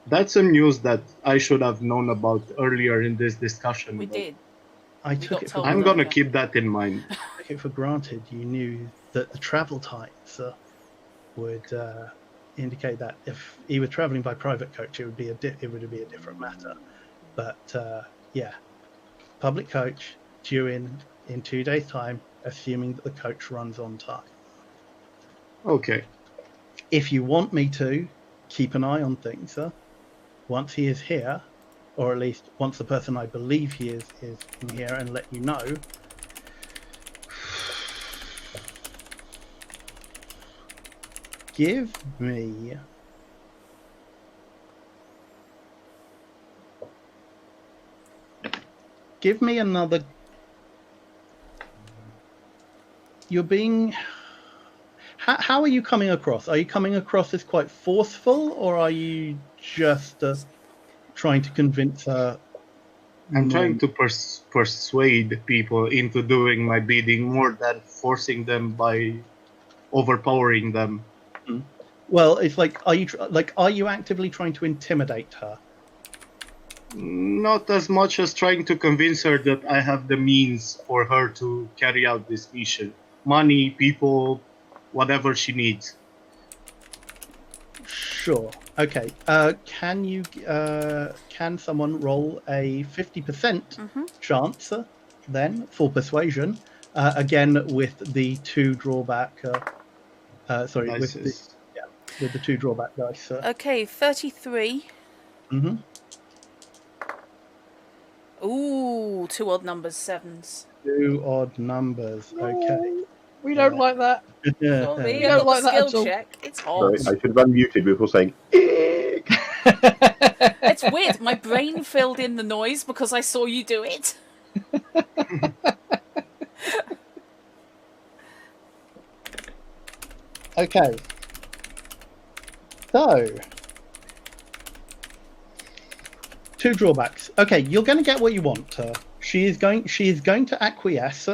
That's a news that I should have known about earlier in this discussion. We but did. I We took got it for told I'm granted. gonna earlier. keep that in mind. Took it for granted you knew that the travel times would indicate that if he were traveling by private coach, it would be a different matter. But yeah, public coach due in 2 days' time, assuming that the coach runs on time. Okay. If you want me to keep an eye on things, once he is here, or at least once the person I believe he is in here, and let you know. Give me another. You're being. How are you coming across? Are you coming across as quite forceful, or are you just trying to convince her? I'm trying to persuade people into doing my bidding more than forcing them by overpowering them. Well, it's like, are you actively trying to intimidate her? Not as much as trying to convince her that I have the means for her to carry out this mission. Money, people, whatever she needs. Sure. Okay. Can someone roll a 50% chance then for persuasion? Again with the 2 drawback. Sorry, with the 2 drawback dice. Okay, 33. Mm-hmm. Ooh, 2 odd numbers, 7s. 2 odd numbers. Okay. We don't like that. Sorry, We I don't got like the that at skill all. check. It's Sorry, odd. I should have unmuted before saying. Eek! It's weird. My brain filled in the noise because I saw you do it. Okay. So, 2 drawbacks. Okay, you're going to get what you want. She is going to acquiesce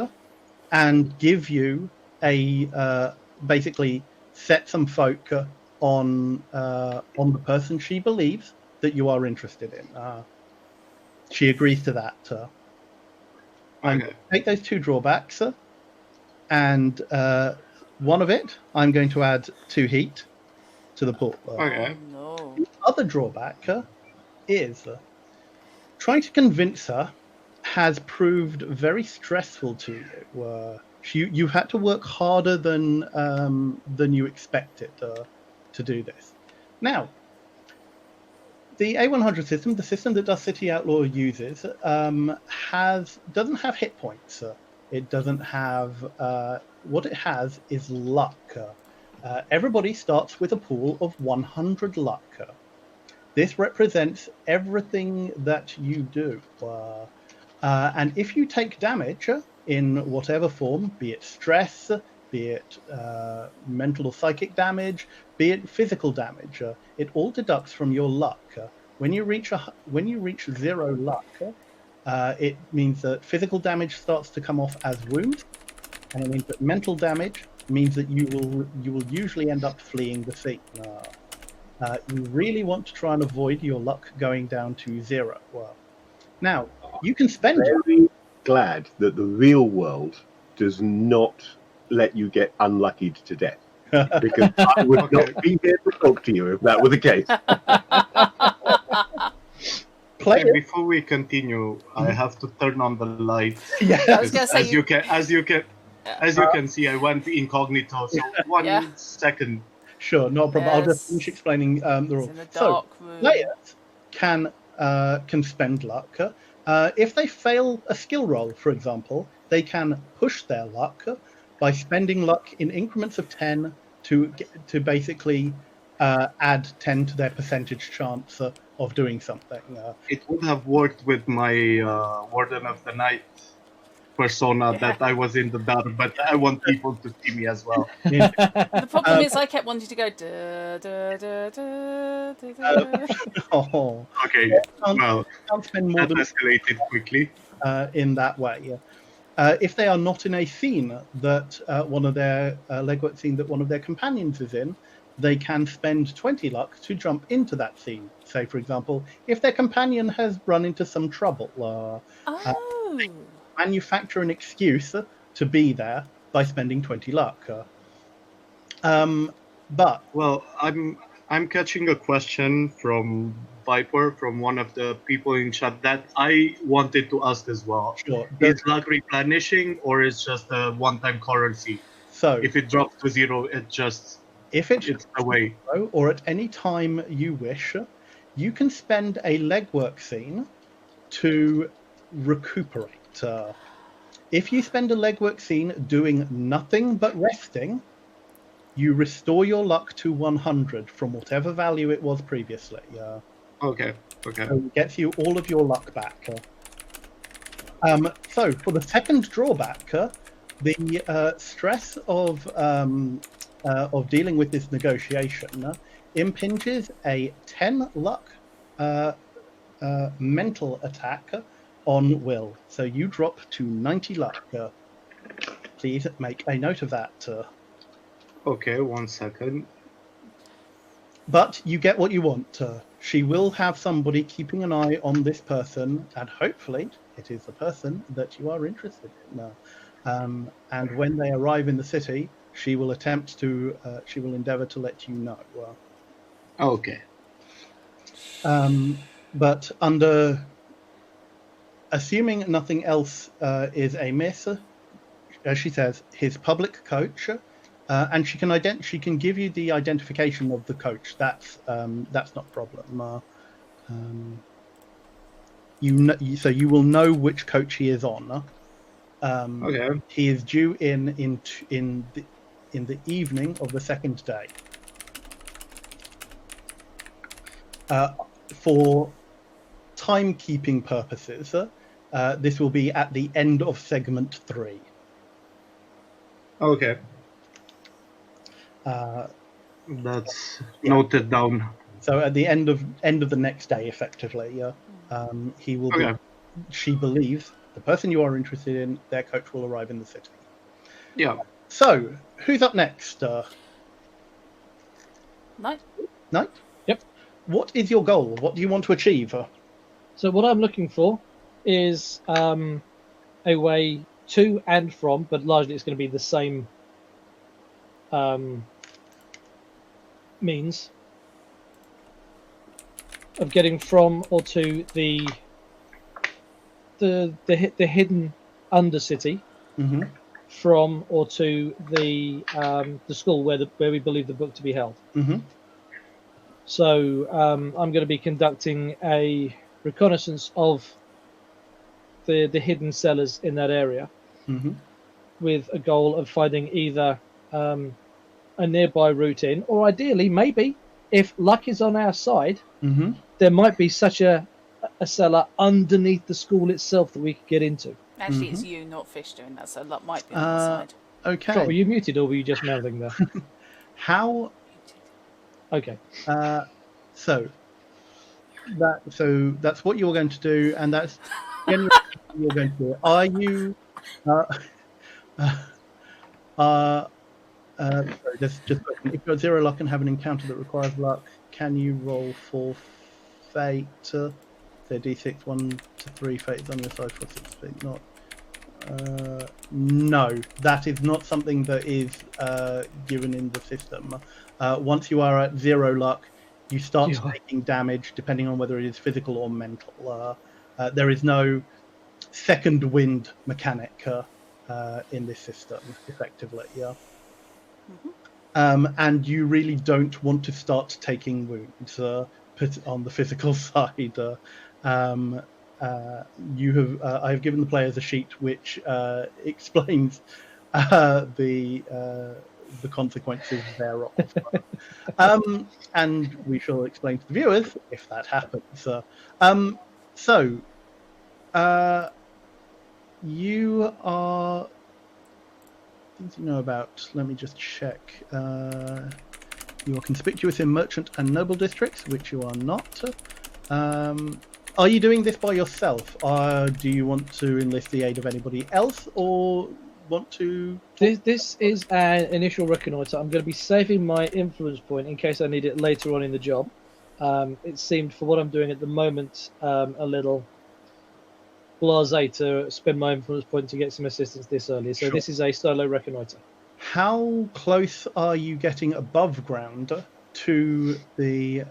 and give you a basically set some folk on the person she believes that you are interested in. She agrees to that. I'm going to take those 2 drawbacks, and one of it I'm going to add 2 heat to the pool. Okay. No. The other drawback is trying to convince her has proved very stressful to you. You had to work harder than you expected to do this. Now, the A100 system, the system that Dust City Outlaw uses, doesn't have hit points. It doesn't have. What it has is luck. Everybody starts with a pool of 100 luck. This represents everything that you do. And if you take damage in whatever form, be it stress, be it mental or psychic damage, be it physical damage. It all deducts from your luck. When you reach 0 luck, it means that physical damage starts to come off as wounds, and it means that mental damage means that you will usually end up fleeing the scene. You really want to try and avoid your luck going down to 0. Now you can spend. Very glad that the real world does not let you get unluckied to death, because I would not be here to talk to you if that were the case. Okay, before we continue, I have to turn on the light. Yeah, I was gonna say As you can see, I went incognito. So one second. Sure, no problem. I'll just Yes. finish explaining the It's rule. in the So dark room. players can spend luck. If they fail a skill roll, for example, they can push their luck by spending luck in increments of 10 to basically add 10 to their percentage chance of doing something. It would have worked with my Warden of the Night persona that I was in the dark, but I want people to see me as well. The problem is I kept wanting to go da, da, da, da, da, da. Oh, Okay, well, can't spend more that than escalated quickly. in that way. If they are not in a scene that one of their legwork scene that one of their companions is in, they can spend 20 luck to jump into that scene. Say, for example, if their companion has run into some trouble, Oh. manufacture an excuse to be there by spending 20 luck. But Well, I'm catching a question from Viper, from one of the people in chat, that I wanted to ask as well. sure, Is luck replenishing, or is just a one-time currency? so If it drops to 0, if it's away. or at any time you wish, you can spend a legwork scene to recuperate. If you spend a legwork scene doing nothing but resting, you restore your luck to 100 from whatever value it was previously. Okay. So it gets you all of your luck back. So for the second drawback, the stress of dealing with this negotiation impinges a 10 luck mental attack on Will. So you drop to 90 luck. Please make a note of that. Okay, 1 second. But you get what you want. She will have somebody keeping an eye on this person, and hopefully it is the person that you are interested in. And when they arrive in the city, she will endeavor to let you know. Okay. But assuming nothing else is amiss, as she says, his public coach, and she can give you the identification of the coach. That's not a problem. So you will know which coach he is on. Okay. He is due in the evening of the second day. For timekeeping purposes, this will be at the end of segment 3. Okay. That's noted down. So at the end of the next day, effectively, he will. Okay. She believes the person you are interested in, their coach will arrive in the city. Yeah. So who's up next? Night. Knight? Yep. What is your goal? What do you want to achieve? So what I'm looking for is a way to and from, but largely it's going to be the same means of getting from or to the hidden Undercity, Mm-hmm. from or to the school where we believe the book to be held. Mm-hmm. So I'm going to be conducting a reconnaissance of the hidden cellars in that area, Mm-hmm. with a goal of finding either a nearby route in, or ideally, maybe, if luck is on our side, Mm-hmm. there might be such a cellar underneath the school itself that we could get into. Actually, it's you, not Fish, doing that, so luck might be on our side. Okay. Trot, were you muted or were you just mouthing there? How? Okay. So that's what you're going to do, and that's generally what you're going to do. Are you? Uh, uh, sorry, just a question. If you're at 0 luck and have an encounter that requires luck, can you roll for fate? Say d6 1 to 3 fate is on your side for 6 fate. Not. No, that is not something that is given in the system. Once you are at 0 luck, you start Yeah. taking damage depending on whether it is physical or mental. There is no second wind mechanic in this system, effectively. Yeah. And you really don't want to start taking wounds put on the physical side. You have I have given the players a sheet which explains the consequences thereof, and we shall explain to the viewers if that happens. So you are things you know about. Let me just check. You are conspicuous in merchant and noble districts, which you are not. Are you doing this by yourself? Do you want to enlist the aid of anybody else, or want to? This is an initial reconnoiter. I'm going to be saving my influence point in case I need it later on in the job. It seemed, for what I'm doing at the moment, a little blasé to spend my influence point to get some assistance this early. So Sure. this is a solo reconnoiter. How close are you getting above ground to the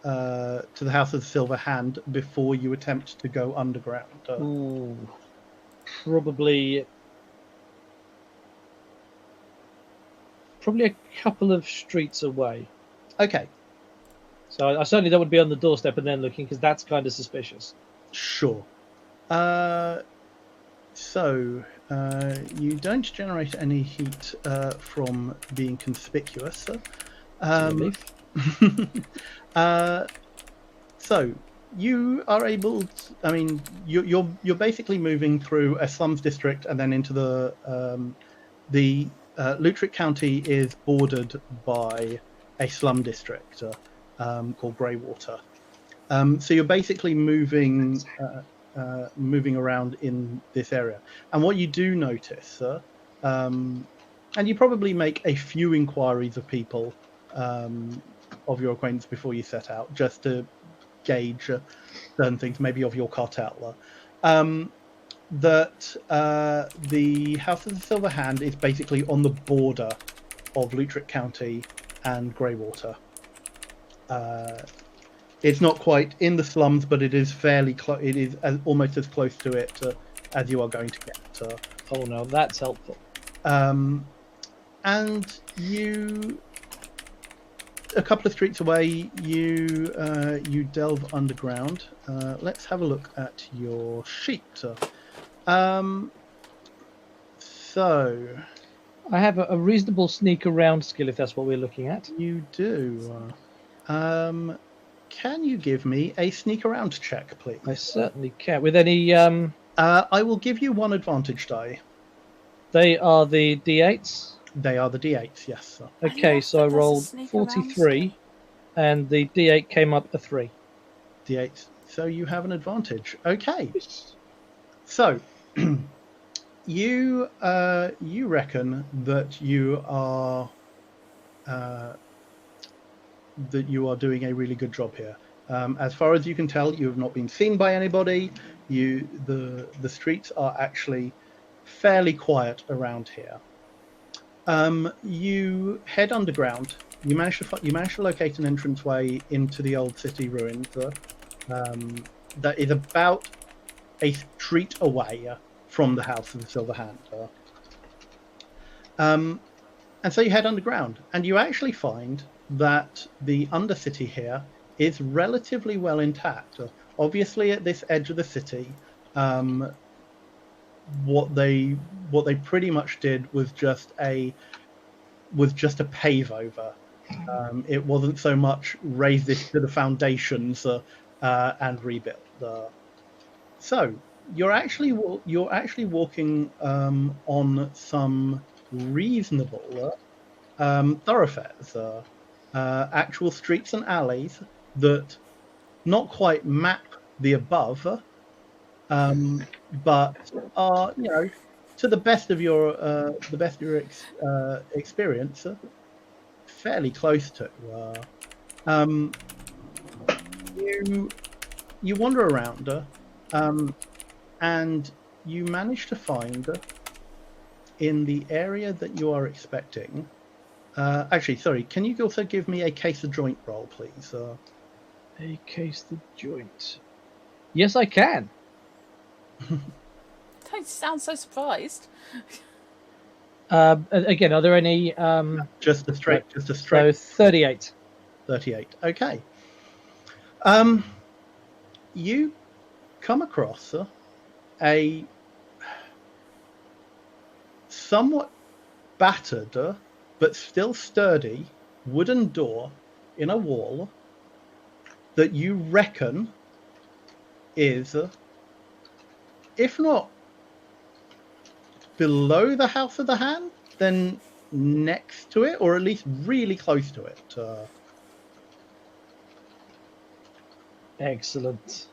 House of the Silver Hand before you attempt to go underground? Ooh, probably a couple of streets away. Okay. So I certainly don't want to be on the doorstep and then looking, because that's kind of suspicious. Sure. So you don't generate any heat from being conspicuous. Relief. So you are able to, I mean, you're basically moving through a slums district and then into the Lutric County is bordered by a slum district called Greywater. So you're basically moving around in this area, and what you do notice, and you probably make a few inquiries of people of your acquaintance before you set out, just to gauge certain things, maybe of your cartel. That the House of the Silver Hand is basically on the border of Lutric County and Greywater. It's not quite in the slums, but it is fairly close. It is almost as close to it as you are going to get. Oh no, that's helpful. And you, a couple of streets away, you delve underground. Let's have a look at your sheet. So I have a reasonable sneak around skill, if that's what we're looking at. you do. Can you give me a sneak around check, please? I certainly can. With any, I will give you one advantage die. they are the D8s. They are the D8s, yes. Sir. Okay, so I There's a rolled sneak around 43, skill. and the D8 came up a 3. D8s. So you have an advantage. Okay. So you reckon that you are doing a really good job here. As far as you can tell, you have not been seen by anybody. The streets are actually fairly quiet around here. You head underground. You manage to locate an entranceway into the old city ruins. That is about a street away from the House of the Silver Hand. And so you head underground, and you actually find that the undercity here is relatively well intact. Obviously, at this edge of the city, what they pretty much did was just a pave over. It wasn't so much raise this to the foundations and rebuild. So you're actually walking on some reasonable thoroughfares, actual streets and alleys that not quite map the above, but are, to the best of your experience, fairly close to. Um, you wander around, and you manage to find in the area that you are expecting. Actually, sorry. Can you also give me a case of joint roll, please? A case the joint. Yes, I can. Don't sound so surprised. Again, are there any? Just a straight. So 38. 38. Okay. You come across a somewhat battered but still sturdy wooden door in a wall that you reckon is, if not below the House of the Hand, then next to it, or at least really close to it. Excellent.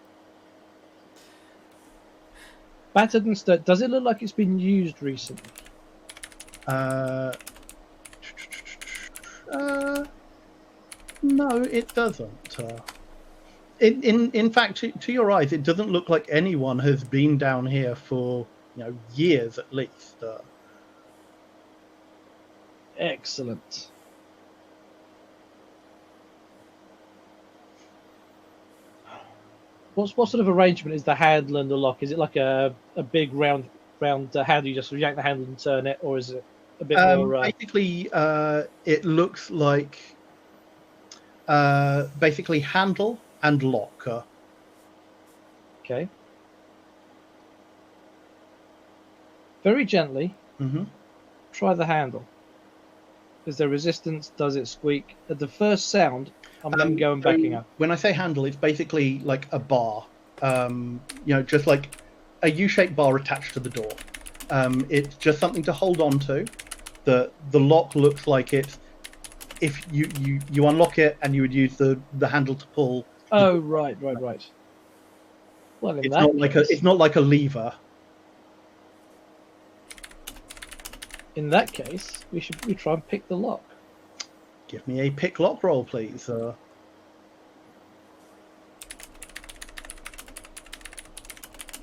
Battered and sturdy. Does it look like it's been used recently? No, it doesn't. In fact, to your eyes, it doesn't look like anyone has been down here for years at least. Excellent. What sort of arrangement is the handle and the lock? Is it like a big round handle? You just yank the handle and turn it, or is it a bit more? Basically, it looks like basically handle and lock. Okay. Very gently. Mm-hmm. Try the handle. Is there resistance? Does it squeak? At the first sound, I'm going to go and backing up. When I say handle, it's basically like a bar. Just like a U-shaped bar attached to the door. It's just something to hold on to. The lock looks like it's if you unlock it and you would use the handle to pull. Oh, right. Well, it's not like a lever. In that case, we try and pick the lock. Give me a pick lock roll, please. Are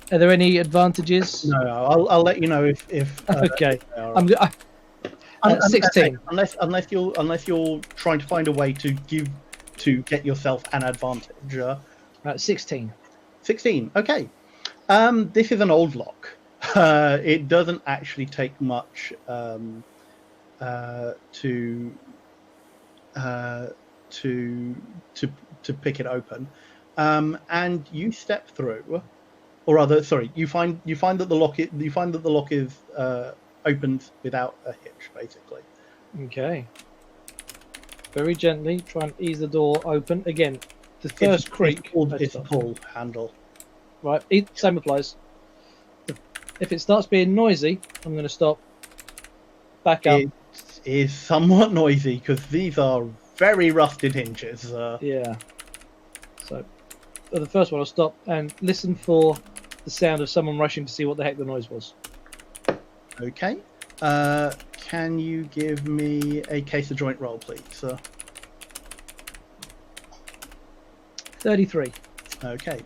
there any advantages? No, I'll let you know if okay. I'm 16. Unless you're trying to find a way to get yourself an advantage. 16. 16. Okay. This is an old lock. It doesn't actually take much to pick it open, and you step through, or rather, sorry, you find that the lock is opened without a hitch, basically. Okay. Very gently try and ease the door open. Again, the first creak. It's a pull handle. Right. Same applies. If it starts being noisy, I'm going to stop. Back up. It is somewhat noisy because these are very rusted hinges. Yeah. So, the first one, I'll stop and listen for the sound of someone rushing to see what the heck the noise was. Okay. Can you give me a case of joint roll, please? 33. Okay.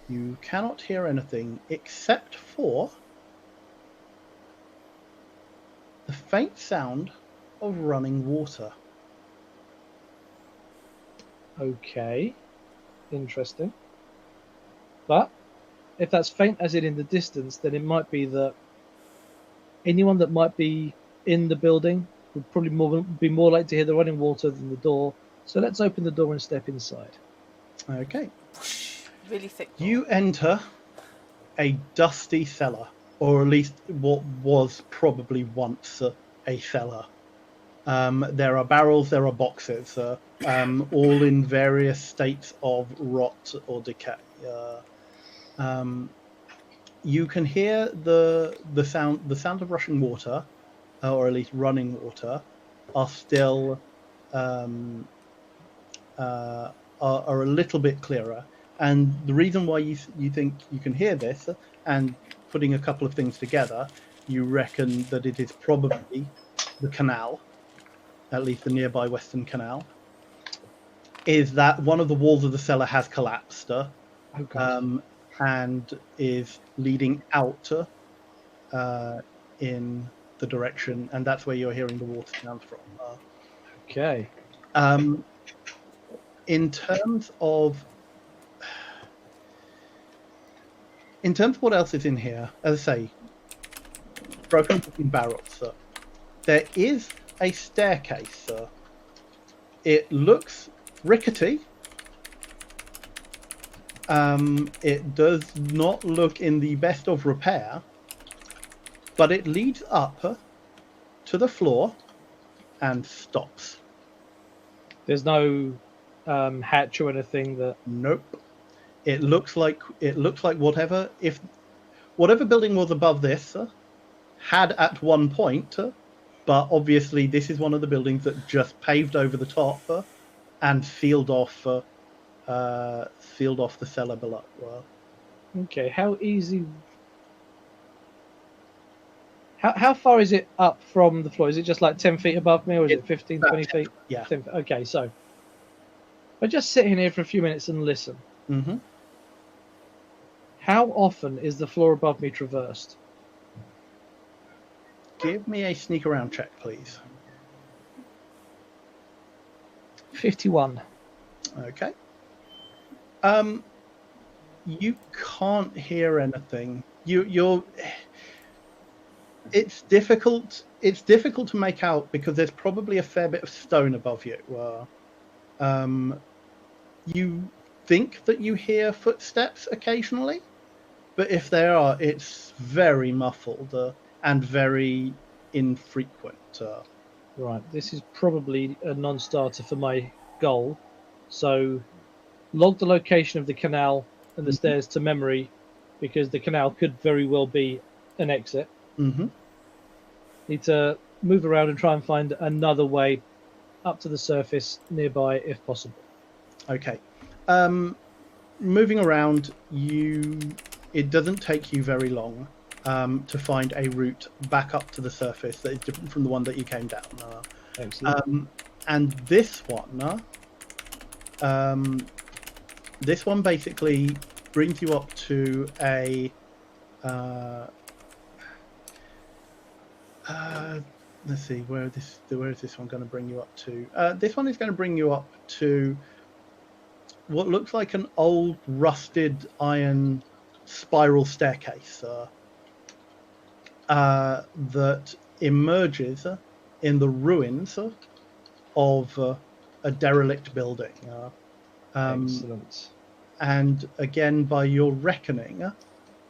You cannot hear anything except for the faint sound of running water. Okay. Interesting. But if that's faint as in the distance, then it might be that anyone that might be in the building would probably be more likely to hear the running water than the door. So let's open the door and step inside. Okay. Really thick door. You enter a dusty cellar, or at least what was probably once a cellar. There are barrels, there are boxes, all in various states of rot or decay. you can hear the sound of rushing water, or at least running water, are still are a little bit clearer. And the reason why you think you can hear this, and putting a couple of things together, you reckon that it is probably the canal, at least the nearby Western Canal, is that one of the walls of the cellar has collapsed, Oh God. and is leading out in the direction, and that's where you're hearing the water sounds from. Okay. Um, in terms of what else is in here, as I say, broken wooden barrels. There is a staircase. It looks rickety. It does not look in the best of repair, but it leads up to the floor and stops. There's no hatch or anything that. Nope. It looks like whatever building was above this had at one point, but obviously this is one of the buildings that just paved over the top and sealed off the cellar below. Okay. How easy? How far is it up from the floor? Is it just like 10 feet above me, or is it 15, 20 feet? Yeah. 10 feet. Okay, so I just sit in here for a few minutes and listen. Mm-hmm. How often is the floor above me traversed? Give me a sneak around check, please. 51. Okay. You can't hear anything. You're. It's difficult. It's difficult to make out because there's probably a fair bit of stone above you. You think that you hear footsteps occasionally, but if there are, it's very muffled and very infrequent. Right, this is probably a non-starter for my goal. So, log the location of the canal and the stairs to memory, because the canal could very well be an exit. Mm-hmm. Need to move around and try and find another way up to the surface nearby, if possible. Okay. Moving around, it doesn't take you very long to find a route back up to the surface that is different from the one that you came down. Excellent. And this one basically brings you up to a let's see, where is this one going to bring you up to? This one is going to bring you up to what looks like an old rusted iron spiral staircase that emerges in the ruins of a derelict building. Excellent. And again, by your reckoning,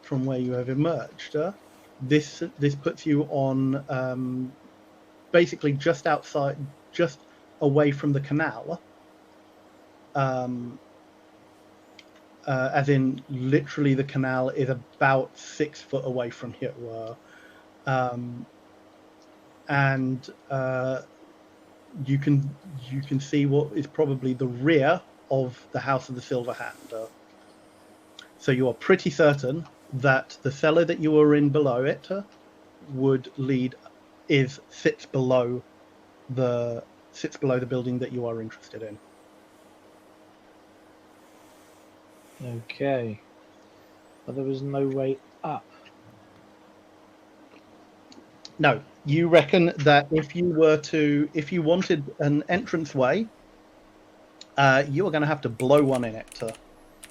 from where you have emerged, this puts you on basically just outside, just away from the canal. As in, literally, the canal is about 6 foot away from here, and you can see what is probably the rear of the House of the Silver Hand. So you are pretty certain that the cellar that you were in below it sits below the building that you are interested in. Okay. But there was no way up. No, you reckon that if you wanted an entranceway, you are going to have to blow one in it.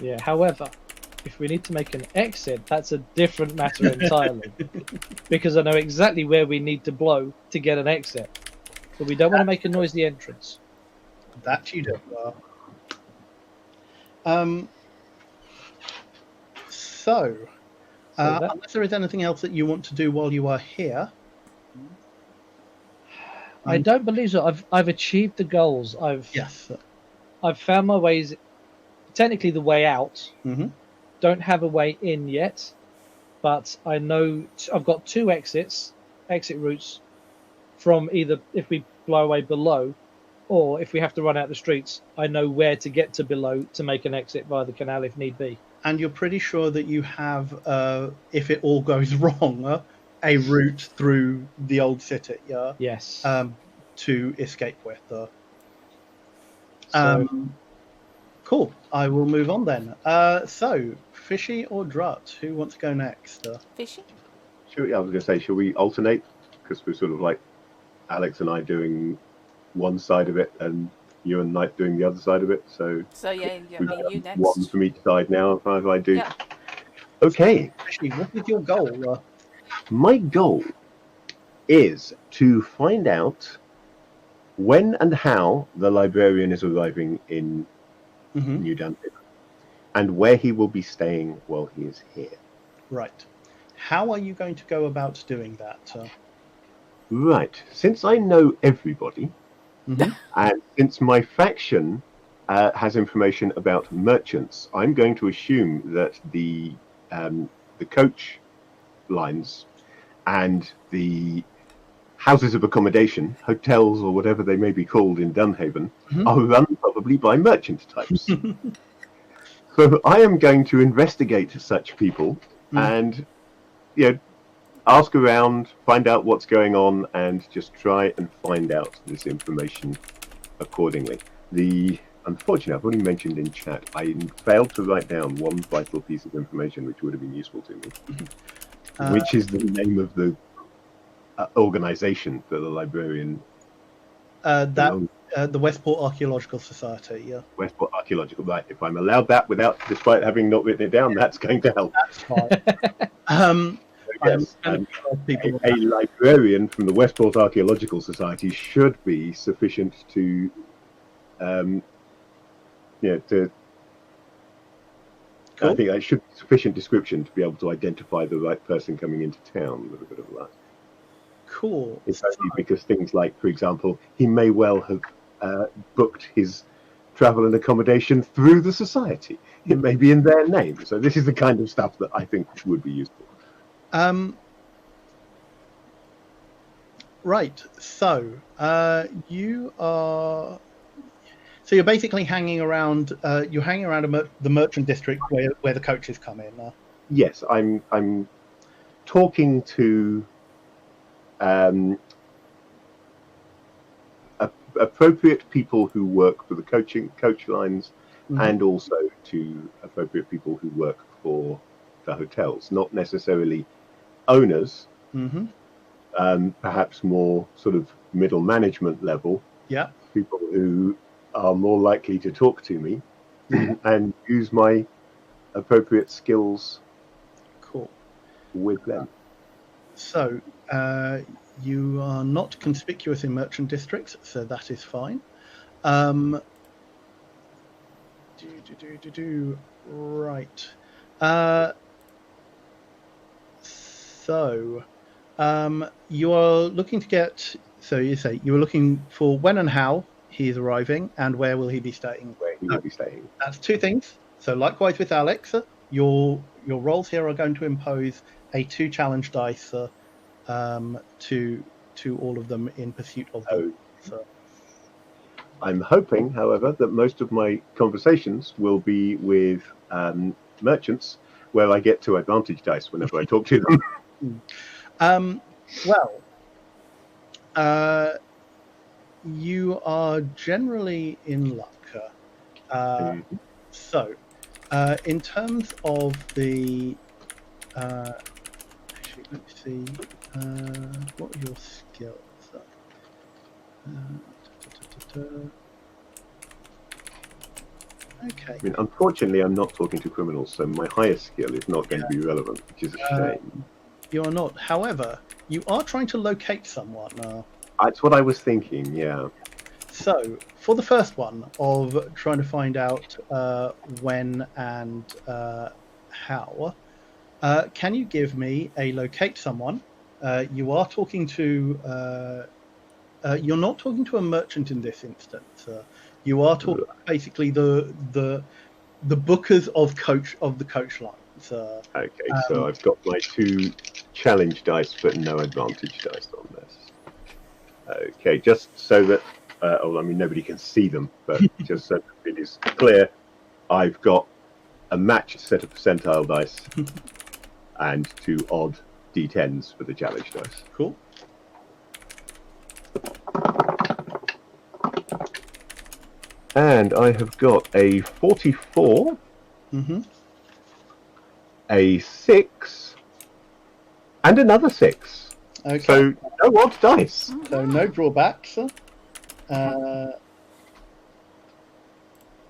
Yeah, however, if we need to make an exit, that's a different matter entirely. Because I know exactly where we need to blow to get an exit. But we don't want to make a noisy entrance. That you do. So unless there is anything else that you want to do while you are here. I don't believe so. I've achieved the goals. Yes. I've found my technically the way out. Mm-hmm. Don't have a way in yet, but I know I've got 2 exit routes from either if we blow away below, or if we have to run out the streets. I know where to get to below to make an exit via the canal if need be. And you're pretty sure that you have, if it all goes wrong, a route through the old city, yeah, Yes. to escape with. So Cool. I will move on then. So, Fishy or Drut, who wants to go next? Fishy? I was going to say, should we alternate? Because we're sort of like Alex and I doing one side of it, and you and Knight doing the other side of it. So yeah, we've me, got you next. one from each side now. If I do, Yeah. okay. Fishy, what is your goal? My goal is to find out when and how the librarian is arriving in New Dungeon, and where he will be staying while he is here. Right. How are you going to go about doing that? Right. Since I know everybody, and since my faction has information about merchants, I'm going to assume that the coach lines and the houses of accommodation, hotels or whatever they may be called in Dunhaven, are run probably by merchant types. So I am going to investigate such people and, ask around, find out what's going on, and just try and find out this information accordingly. Unfortunately, I've already mentioned in chat, I failed to write down one vital piece of information which would have been useful to me, which is the name of the organization that the librarian The Westport Archaeological Society, yeah. Westport Archaeological, right. If I'm allowed that despite having not written it down, that's going to help. That's fine. Yes, a librarian from the Westport Archaeological Society should be sufficient to, Cool. I think that should be sufficient description to be able to identify the right person coming into town with a bit of that. Cool. It's only because things like, for example, he may well have booked his travel and accommodation through the society. It may be in their name. So this is the kind of stuff that I think would be useful. Right. So you're basically hanging around. You're hanging around the merchant district where the coaches come in. Yes, I'm talking to appropriate people who work for the coach lines, and also to appropriate people who work for the hotels. Not necessarily owners, perhaps more sort of middle management level. Yeah. People who are more likely to talk to me and use my appropriate skills. Cool. With them. So you are not conspicuous in merchant districts, so that is fine. Right. So you are looking to get. So you say you are looking for when and how he is arriving, and where will he be staying? Where he will be staying. That's 2 things. So likewise with Alex, your rolls here are going to impose a 2 challenge dice to all of them in pursuit of them. So. I'm hoping, however, that most of my conversations will be with merchants, where I get 2 advantage dice whenever I talk to them. You are generally in luck. So, in terms of the... actually, let's see. What are your skills? Okay. I mean, unfortunately, I'm not talking to criminals, so my highest skill is not going to be relevant, which is a shame. You are not. However, you are trying to locate someone. That's what I was thinking, yeah. So, for the first one of trying to find out when and how, can you give me a locate someone? You are talking to... you're not talking to a merchant in this instance. You are talking basically the bookers of the coach line. Okay, so I've got my 2 challenge dice, but no advantage dice on this. Okay, just so that, I mean, nobody can see them, but just so that it is clear, I've got a matched set of percentile dice and 2 odd d10s for the challenge dice. Cool. And I have got a 44, Mm-hmm. a 6, and another 6. Okay. So no odd dice. So no drawbacks.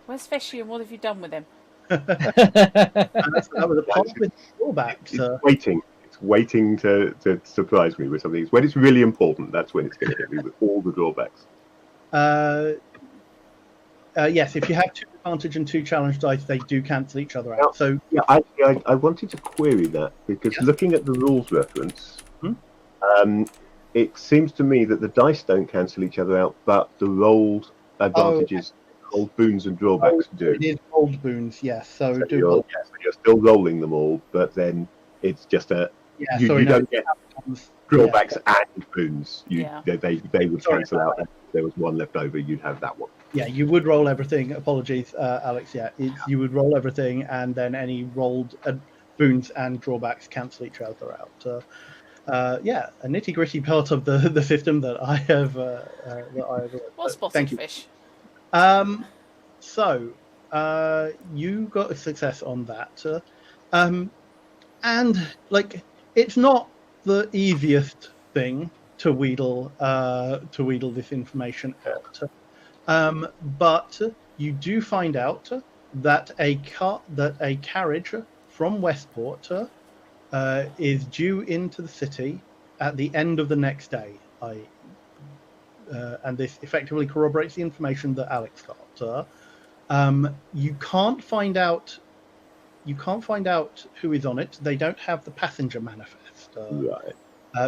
Where's Fishy and what have you done with him? That was a part with drawbacks. It's waiting. It's waiting to surprise me with something. When it's really important, that's when it's going to hit me with all the drawbacks. Yes, if you have 2 advantage and 2 challenge dice, they do cancel each other out. Now, So yeah, I wanted to query that because Yes. looking at the rules reference, Hmm? it seems to me that the dice don't cancel each other out, but the rolled advantages, rolled boons and drawbacks do. it is old boons, yes. So, So do you're still rolling them all, but then it's just a yeah, you don't get drawbacks and boons. Yeah. They would Sorry cancel about out. If there was one left over, you'd have that one. Yeah, you would roll everything. Apologies, Alex. Yeah, you would roll everything, and then any rolled boons and drawbacks cancel each other out. Yeah, a nitty gritty part of the system that I have. Well spotted, thank you. Fish. So you got a success on that, and like it's not the easiest thing to wheedle this information out, but you do find out that a carriage from Westport is due into the city at the end of the next day. And this effectively corroborates the information that Alex got. You can't find out who is on it. They don't have the passenger manifest, Right.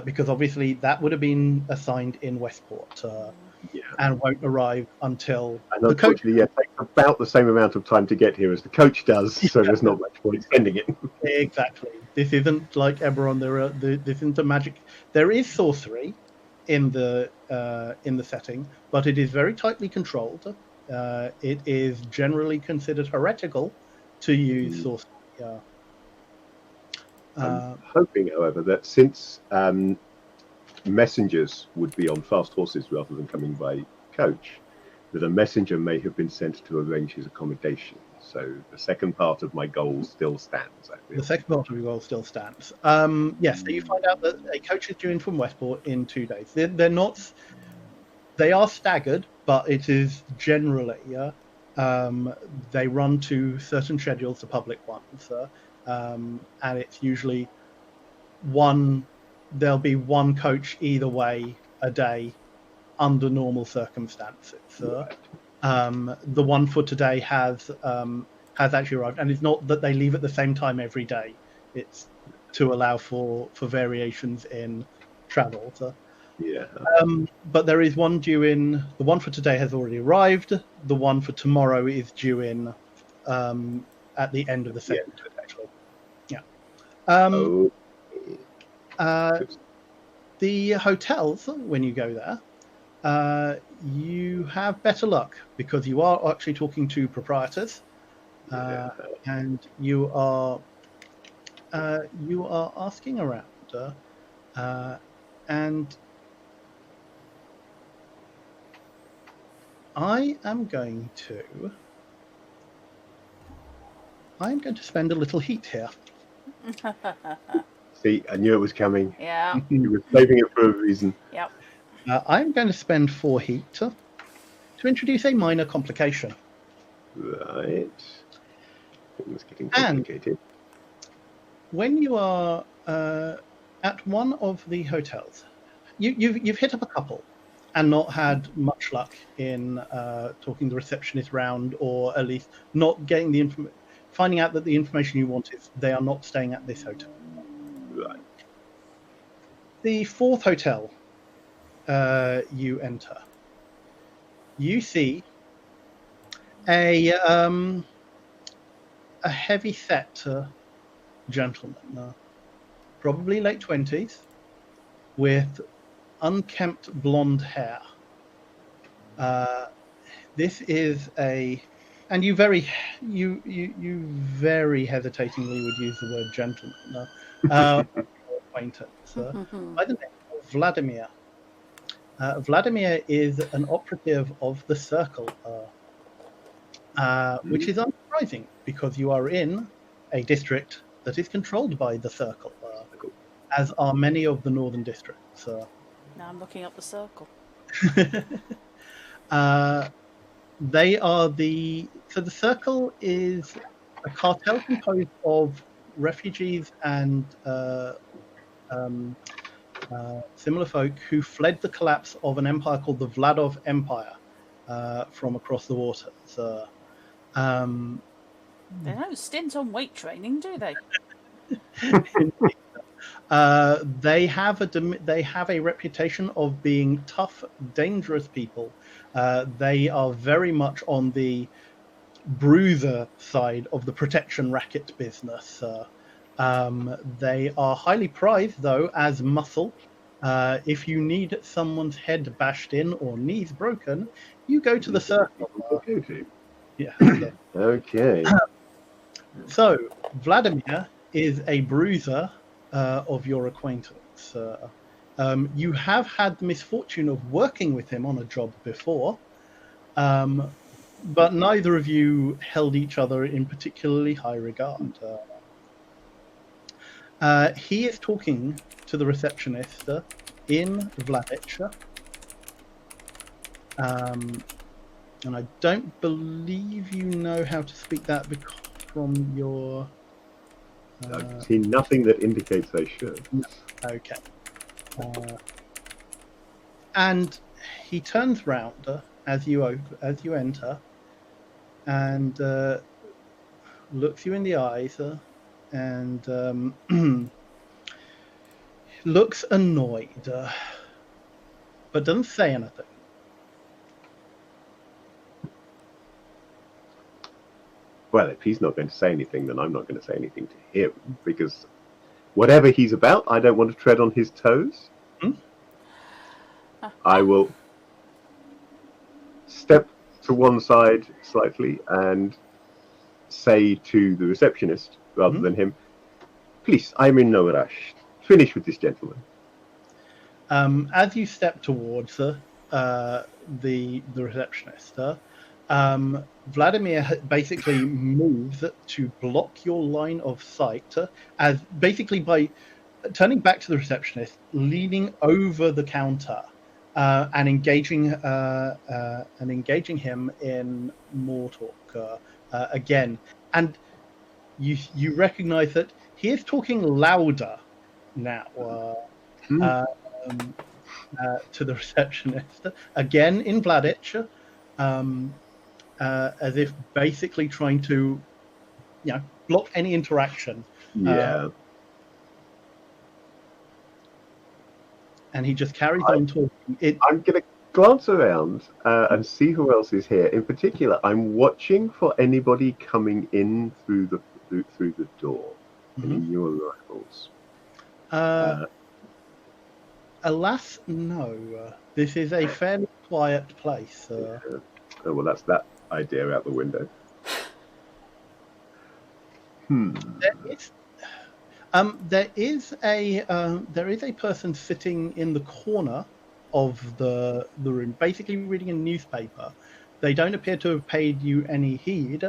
because obviously that would have been assigned in Westport, Yeah. and won't arrive until And the coach. unfortunately, it takes about the same amount of time to get here as the coach does, so there's not much point spending it. Exactly. This isn't like Eberron. This isn't a magic. There is sorcery in the setting, but it is very tightly controlled. It is generally considered heretical to use sorcery. I'm hoping, however, that since messengers would be on fast horses rather than coming by coach, that a messenger may have been sent to arrange his accommodation. So the second part of my goal still stands. I feel. The second part of your goal still stands. Yes, so you find out that a coach is due in from Westport in 2 days. They're not. They are staggered, but it is generally they run to certain schedules, the public ones, and it's usually one. There'll be one coach either way a day under normal circumstances. Right. The one for today has actually arrived, and it's not that they leave at the same time every day. It's to allow for variations in travel. So, Yeah. but there is one due in. The one for today has already arrived. The one for tomorrow is due in at the end of the second. Actually, yeah. The hotels, when you go there, you have better luck because you are actually talking to proprietors, and you are asking around, and I am going to spend a little heat here. See, I knew it was coming. Yeah. You were saving it for a reason. Yep. I'm going to spend 4 heat to introduce a minor complication. Right. Things getting complicated. When you are at one of the hotels, you've hit up a couple and not had much luck in talking the receptionist round, or at least not getting the finding out that the information you want is they are not staying at this hotel. Right. The 4th hotel you enter, you see a heavy set gentleman, probably late 20s, with unkempt blonde hair. This is and you very hesitatingly would use the word gentleman, acquaintance, by the name of Vladimir. Vladimir is an operative of the Circle, which is unsurprising because you are in a district that is controlled by the Circle, as are many of the northern districts. Now I'm looking up the Circle. They are the Circle is a cartel composed of refugees and similar folk who fled the collapse of an empire called the Vladov Empire from across the waters. They don't stint on weight training, do they? They have a reputation of being tough, dangerous people. They are very much on the bruiser side of the protection racket business. They are highly prized, though, as muscle. If you need someone's head bashed in or knees broken, you go to the Circle. Yeah. Okay. So, Vladimir is a bruiser of your acquaintance. You have had the misfortune of working with him on a job before, but neither of you held each other in particularly high regard. He is talking to the receptionist in Vladich, and I don't believe you know how to speak that from your... I've seen nothing that indicates I should. Okay. And he turns round as you enter, and looks you in the eyes, and looks annoyed, but doesn't say anything. Well, if he's not going to say anything, then I'm not going to say anything to him, because whatever he's about, I don't want to tread on his toes. I will step to one side slightly and say to the receptionist, rather than him, please, I'm in no rush. Finish with this gentleman. As you step towards the receptionist, Vladimir basically moves to block your line of sight, as basically by turning back to the receptionist, leaning over the counter, and engaging him in more talk again. And you recognize that he is talking louder now to the receptionist again in Vladich. As if basically trying to, block any interaction. Yeah. And he just carries on talking. I'm going to glance around and see who else is here. In particular, I'm watching for anybody coming in through the door. Any new arrivals? Alas, no. This is a fairly quiet place. Oh, well, that's that idea out the window. There is a person sitting in the corner of the room, basically reading a newspaper. They don't appear to have paid you any heed,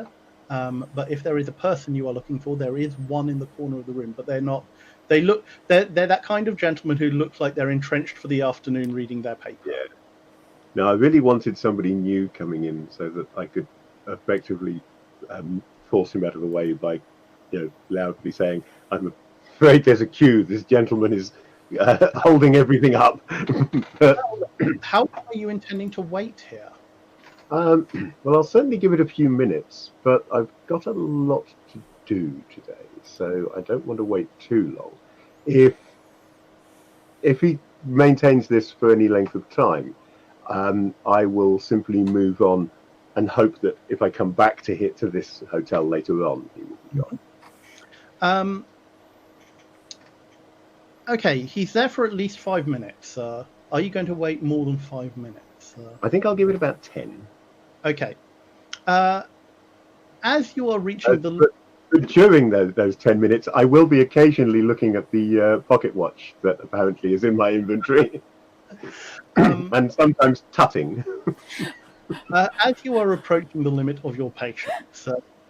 but if there is a person you are looking for, there is one in the corner of the room. But they're not. They're that kind of gentleman who looks like they're entrenched for the afternoon reading their paper. Yeah. No, I really wanted somebody new coming in so that I could effectively force him out of the way by, loudly saying, "I'm afraid there's a queue. This gentleman is holding everything up." How long are you intending to wait here? Well, I'll certainly give it a few minutes, but I've got a lot to do today, so I don't want to wait too long. If he maintains this for any length of time, I will simply move on and hope that if I come back to this hotel later on, he will be gone. Okay, he's there for at least 5 minutes. Are you going to wait more than 5 minutes? I think I'll give it about 10. Okay. As you are reaching the... But during those 10 minutes, I will be occasionally looking at the pocket watch that apparently is in my inventory. And sometimes tutting. As you are approaching the limit of your patience,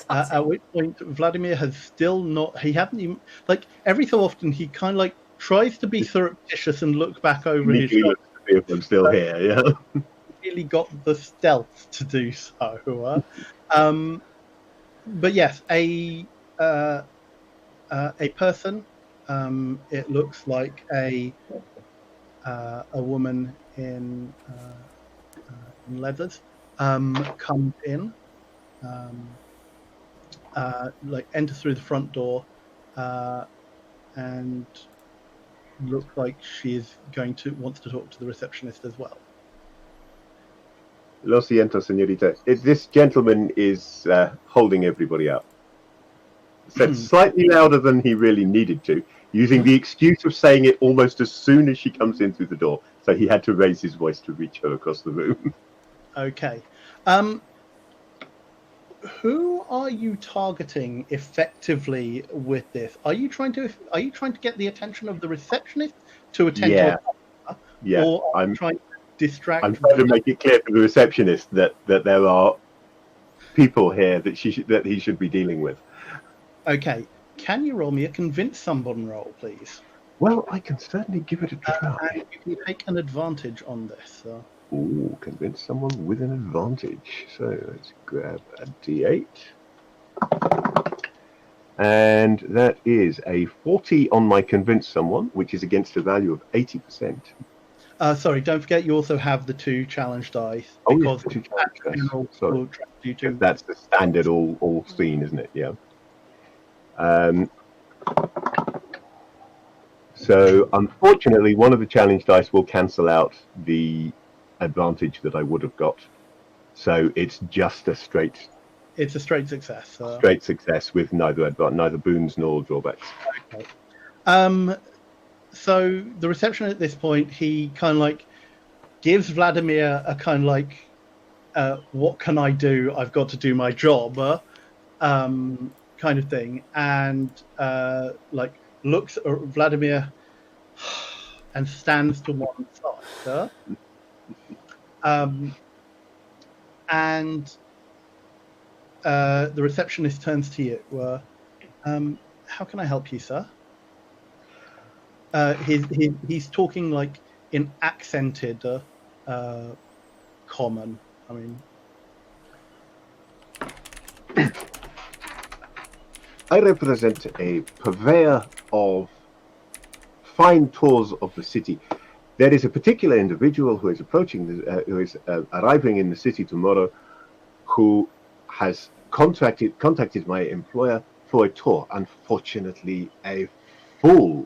at which point Vladimir has still not... He hasn't even... Like, every so often he kind of like tries to be surreptitious and look back over his shoulder. Looks to see if I'm still here, yeah. Really got the stealth to do so. But yes, a person. It looks like a woman in leathers comes in, like enters through the front door, and looks like she is wants to talk to the receptionist as well. Lo siento, señorita. This gentleman is holding everybody up. Said slightly louder than he really needed to, using the excuse of saying it almost as soon as she comes in through the door. So he had to raise his voice to reach her across the room. Okay. Who are you targeting effectively with this? Are you trying to get the attention of the receptionist to attend to a customer? Yeah. Or are you trying to distract? I'm trying to make it clear to the receptionist that there are people here that he should be dealing with. Okay. Can you roll me a convince someone roll, please? Well, I can certainly give it a try. And you can take an advantage on this. Ooh, convince someone with an advantage. So let's grab a D8. And that is a 40 on my convince someone, which is against a value of 80%. Sorry, don't forget you also have the 2 challenge dice. Oh, because yeah, 2 challenge dice. Sorry. You to... That's the standard all scene, isn't it? Yeah. So unfortunately, one of the challenge dice will cancel out the advantage that I would have got. So it's just a straight... It's a straight success. Straight success with neither boons nor drawbacks. Okay. So the reception at this point, he kind of like gives Vladimir a kind of like, what can I do? I've got to do my job, kind of thing. And like looks at Vladimir and stands to one side. And the receptionist turns to you. How can I help you, sir? He's talking like in accented common. I mean, I represent a purveyor of fine tours of the city. There is a particular individual who is arriving in the city tomorrow, who has contacted my employer for a tour. Unfortunately, a fool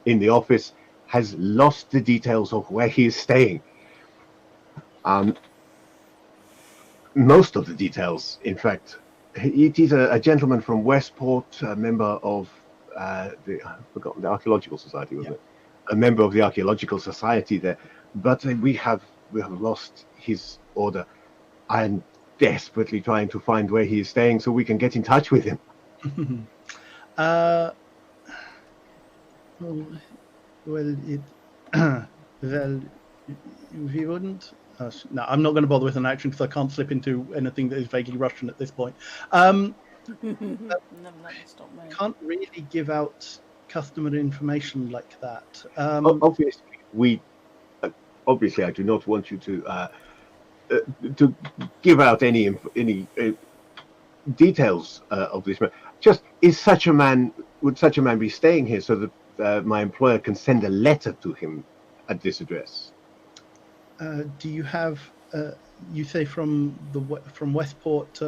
in the office has lost the details of where he is staying. Most of the details, in fact. It is a gentleman from Westport, a member of the Archaeological Society, wasn't it? A member of the Archaeological Society there. But we have lost his order. I am desperately trying to find where he is staying so we can get in touch with him. Well, we wouldn't. No, I'm not going to bother with an action because I can't slip into anything that is vaguely Russian at this point. Can't really give out customer information like that. Obviously, I do not want you to give out any details of this man. Just would such a man be staying here so that my employer can send a letter to him at this address? Do you have, you say from Westport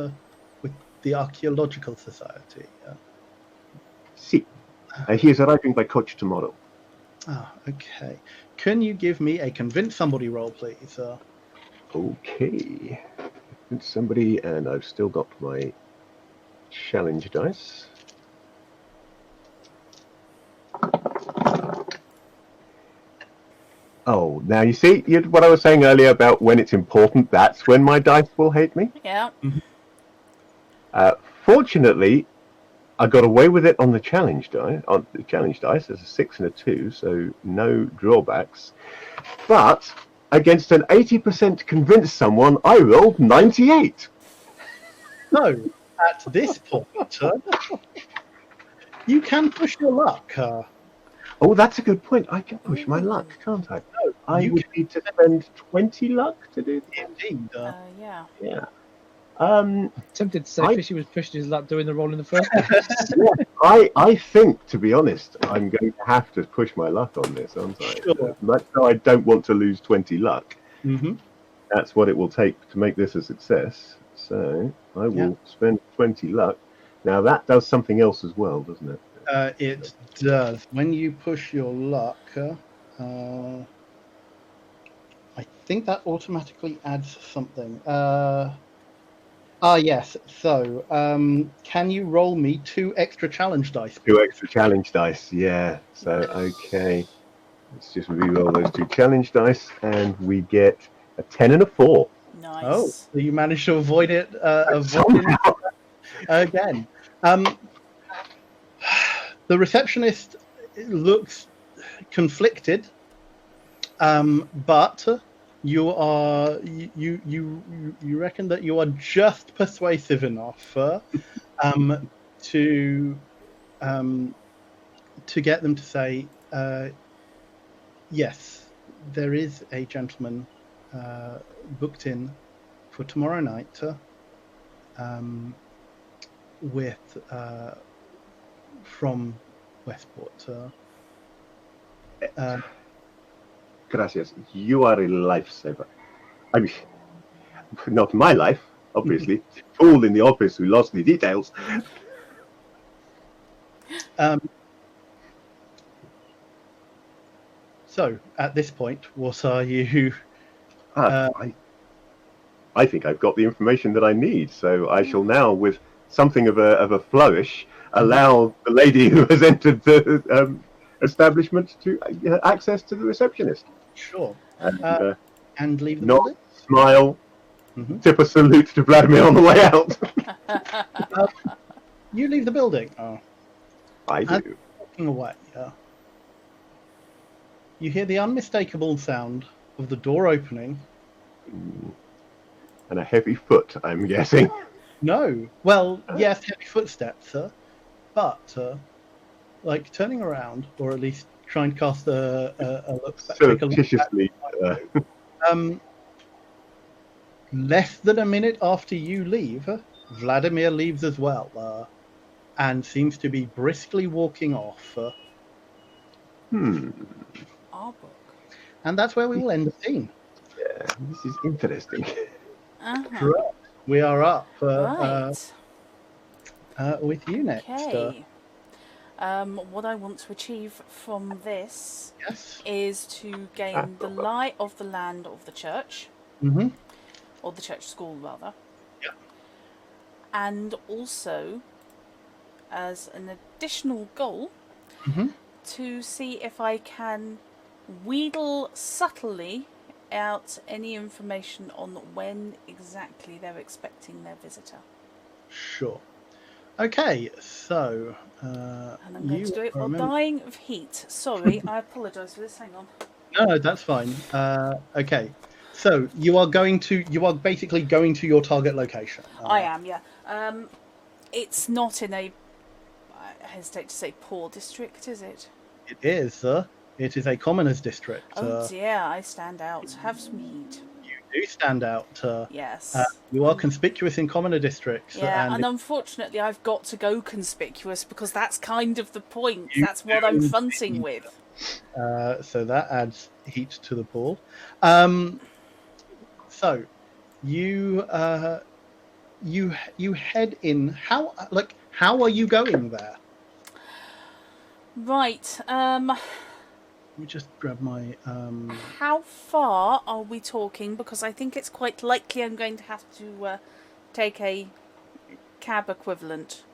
with the Archaeological Society? Si. He is arriving by coach tomorrow. Okay. Can you give me a convince somebody roll, please? Okay. Convince somebody, and I've still got my challenge dice. Now you see what I was saying earlier about when it's important. That's when my dice will hate me. Yeah. Fortunately, I got away with it on the challenge die. On the challenge dice, there's a 6 and a 2, so no drawbacks. But against an 80% convince someone, I rolled 98. So, at this point, you can push your luck. Oh, that's a good point. I can push my luck, can't I? I you would need to spend 20 luck to do that. Indeed. Yeah. Yeah. Tempted to say Fishy was pushing his luck doing the roll in the first place. I think, to be honest, I'm going to have to push my luck on this, aren't I? Sure. But no, I don't want to lose 20 luck. Mm-hmm. That's what it will take to make this a success. So I will spend 20 luck. Now that does something else as well, doesn't it? It does. When you push your luck, I think that automatically adds something. Yes. So, can you roll me 2 extra challenge dice? 2 extra challenge dice, yeah. So, okay. Let's just re-roll those 2 challenge dice, and we get a 10 and a 4. Nice. Oh, so you managed to avoid it Somehow. again. The receptionist looks conflicted, but you reckon that you are just persuasive enough to get them to say, yes, there is a gentleman booked in for tomorrow night with from Westport. Gracias. You are a lifesaver. I mean, not my life, obviously. Fool in the office who lost the details. So, at this point, what are you? I think I've got the information that I need, so I shall now, with something of a flourish, allow the lady who has entered the establishment to access to the receptionist. Sure. And And leave the nod, building? smile, Mhm. tip a salute to Vladimir on the way out. You leave the building. I As do. you're walking away, you hear the unmistakable sound of the door opening. And a heavy foot, I'm guessing. No. Well, yes, heavy footsteps, but like turning around, or at least try and cast a look. Take a look back. Surreptitiously. Less than a minute after you leave, Vladimir leaves as well, and seems to be briskly walking off. Our book. And that's where we will end the scene. Yeah, this is interesting. Correct. We are up Right. with you next. Okay. What I want to achieve from this Yes. is to gain the lie of the land of the church, Mm-hmm. or the church school rather. Yeah. And also, as an additional goal, to see if I can wheedle subtly out any information on when exactly they're expecting their visitor. Sure. Okay, so And I'm going to do it while dying of heat. Sorry, I apologise for this. Hang on. No, that's fine. Okay, so you are basically going to your target location. I am, yeah. It's not in a, I hesitate to say poor district, is it? It is, sir. It is a commoners district. Oh dear, I stand out. Have some heat. You do stand out. Yes. You are conspicuous in commoner districts. Yeah, and unfortunately I've got to go conspicuous because that's kind of the point. That's what I'm fronting with. So that adds heat to the pool. So you head in. How are you going there? Right. Let me just grab my. How far are we talking? Because I think it's quite likely I'm going to have to take a cab equivalent.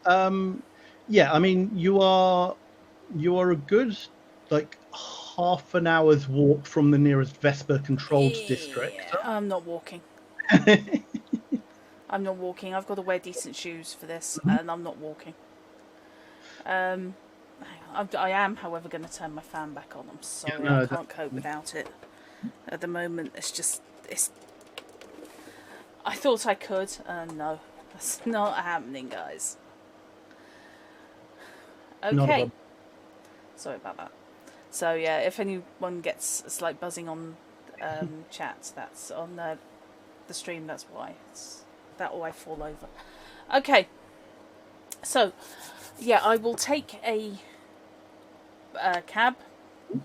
Yeah, I mean you are a good like half an hour's walk from the nearest Vesper-controlled district. I'm not walking. I'm not walking. I've got to wear decent shoes for this, and I'm not walking. Hang on. I am, however, going to turn my fan back on. I'm sorry, no, I can't cope without it. At the moment, it's. I thought I could. No, that's not happening, guys. Not a Okay. problem. Sorry about that. So yeah, if anyone gets a slight buzzing on chat, that's on the stream. That's why. That or I fall over. Okay. So yeah, I will take a cab,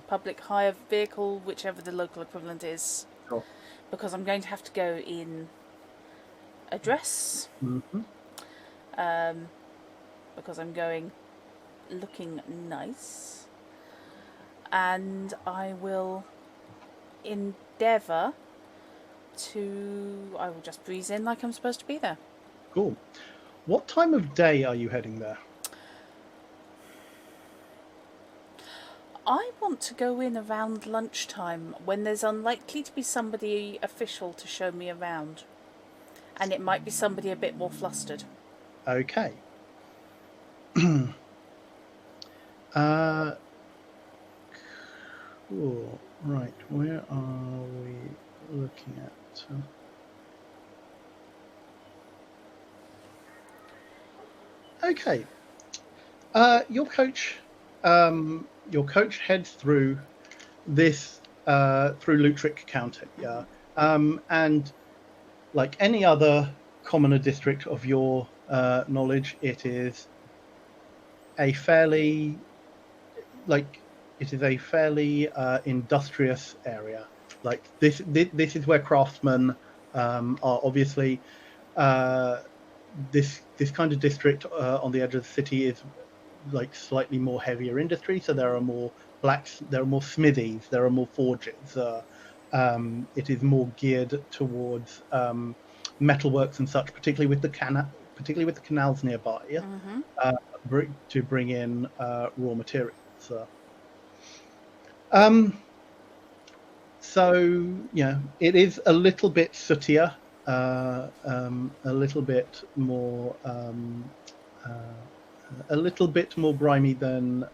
public hire vehicle, whichever the local equivalent is, Sure. because I'm going to have to go in a dress. Mm-hmm. Because I'm going looking nice, and I will endeavour I will just breeze in like I'm supposed to be there. Cool. What time of day are you heading there? I want to go in around lunchtime when there's unlikely to be somebody official to show me around, and it might be somebody a bit more flustered. Okay. Cool. Right, where are we looking at? Okay. Your coach heads through this through Lutric County, and like any other commoner district of your knowledge, it is a fairly industrious area. Like this is where craftsmen are obviously. This kind of district on the edge of the city is like slightly more heavier industry. So there are more smithies, there are more forges. It is more geared towards metalworks and such, particularly with the canals nearby, to bring in raw materials. So yeah, it is a little bit sootier, a little bit more grimy than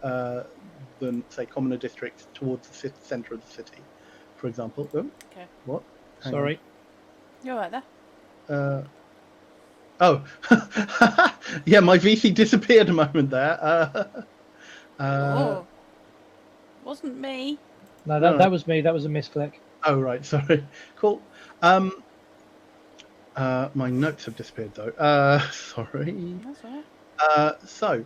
say commoner districts towards the center of the city, for example. Oh, Okay. what? Hang Sorry. You're right there. on. Oh, yeah, my VC disappeared a moment there. Oh, wasn't me. No, No. that was me. That was a misclick. Oh, right, sorry. Cool. My notes have disappeared though. Sorry. That's all right. So,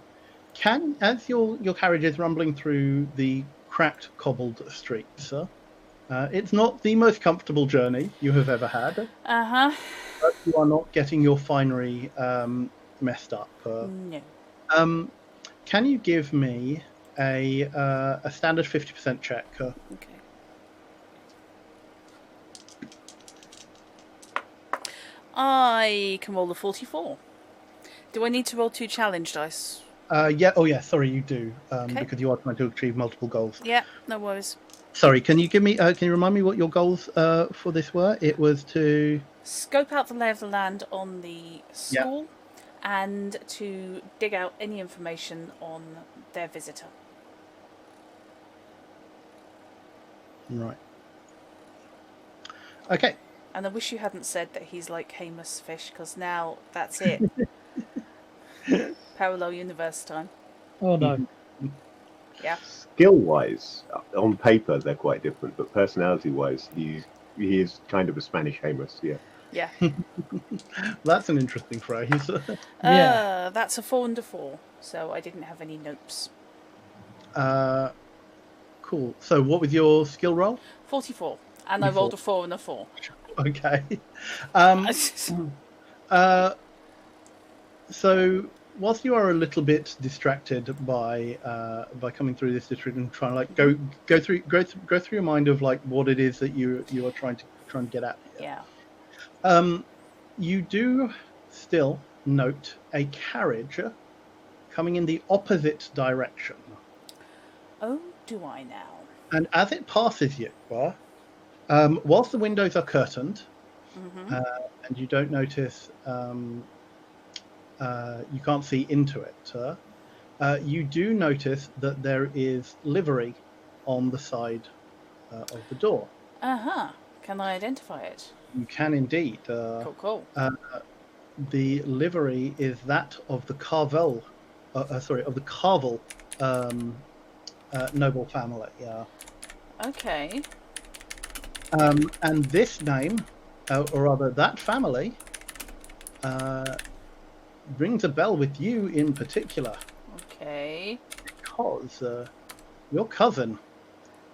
as your carriage is rumbling through the cracked cobbled streets, it's not the most comfortable journey you have ever had. Uh-huh. But you are not getting your finery messed up. No. Can you give me a standard 50% check? Okay. I can roll a 44. Do I need to roll 2 challenge dice? Yeah. Oh, yeah. Sorry, you do. Okay. Because you are trying to achieve multiple goals. Yeah, no worries. Sorry. Can you give me? Can you remind me what your goals for this were? It was to Scope out the lay of the land on the school, and to dig out any information on their visitor. right. Okay. And I wish you hadn't said that he's like Hamus Fish, because now that's it. Parallel universe time. Oh no. Yeah. Skill-wise, on paper they're quite different, but personality-wise, he is kind of a Spanish Hamus. Yeah. Yeah. That's an interesting phrase. Yeah. That's a 4 and a 4, so I didn't have any notes. Cool. So, what was your skill roll? 44, and I rolled a 4 and a 4. Okay. So, whilst you are a little bit distracted by coming through this district and trying to like go through your mind of like what it is that you are trying to get at. Yeah. You do still note a carriage coming in the opposite direction. Oh, do I now? And as it passes you, whilst the windows are curtained, and you don't notice, you can't see into it, you do notice that there is livery on the side of the door. Can I identify it? You can indeed. Cool. The livery is that of the Carvel, of the Carvel noble family. Okay. And this name, or rather that family, rings a bell with you in particular. Okay. Because your cousin,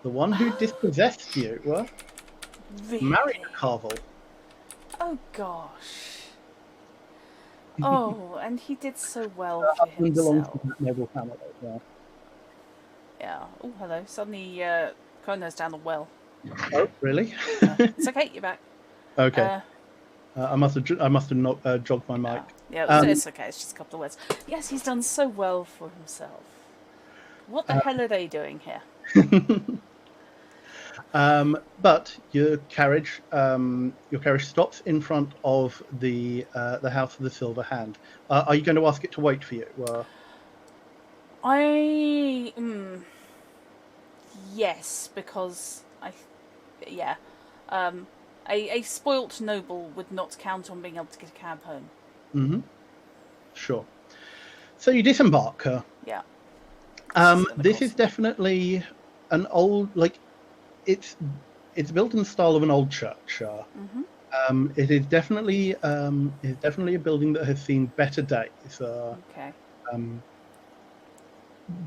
the one who dispossessed you, Really? married a Carvel. Oh gosh. Oh, and he did so well for He belongs to himself. that noble family. Yeah. Yeah. Oh, hello. Suddenly, Kono's down the well. Oh, really? It's okay. You're back. Okay. I must have not jogged my mic. Yeah, it's okay. It's just a couple of words. Yes, he's done so well for himself. What the hell are they doing here? But your carriage stops in front of the House of the Silver Hand. Are you going to ask it to wait for you? Yes, because yeah, a spoilt noble would not count on being able to get a cab home. Mm-hmm. Sure. So you disembark. Yeah. This is definitely an old, it's built in the style of an old church. It is definitely a building that has seen better days. Okay.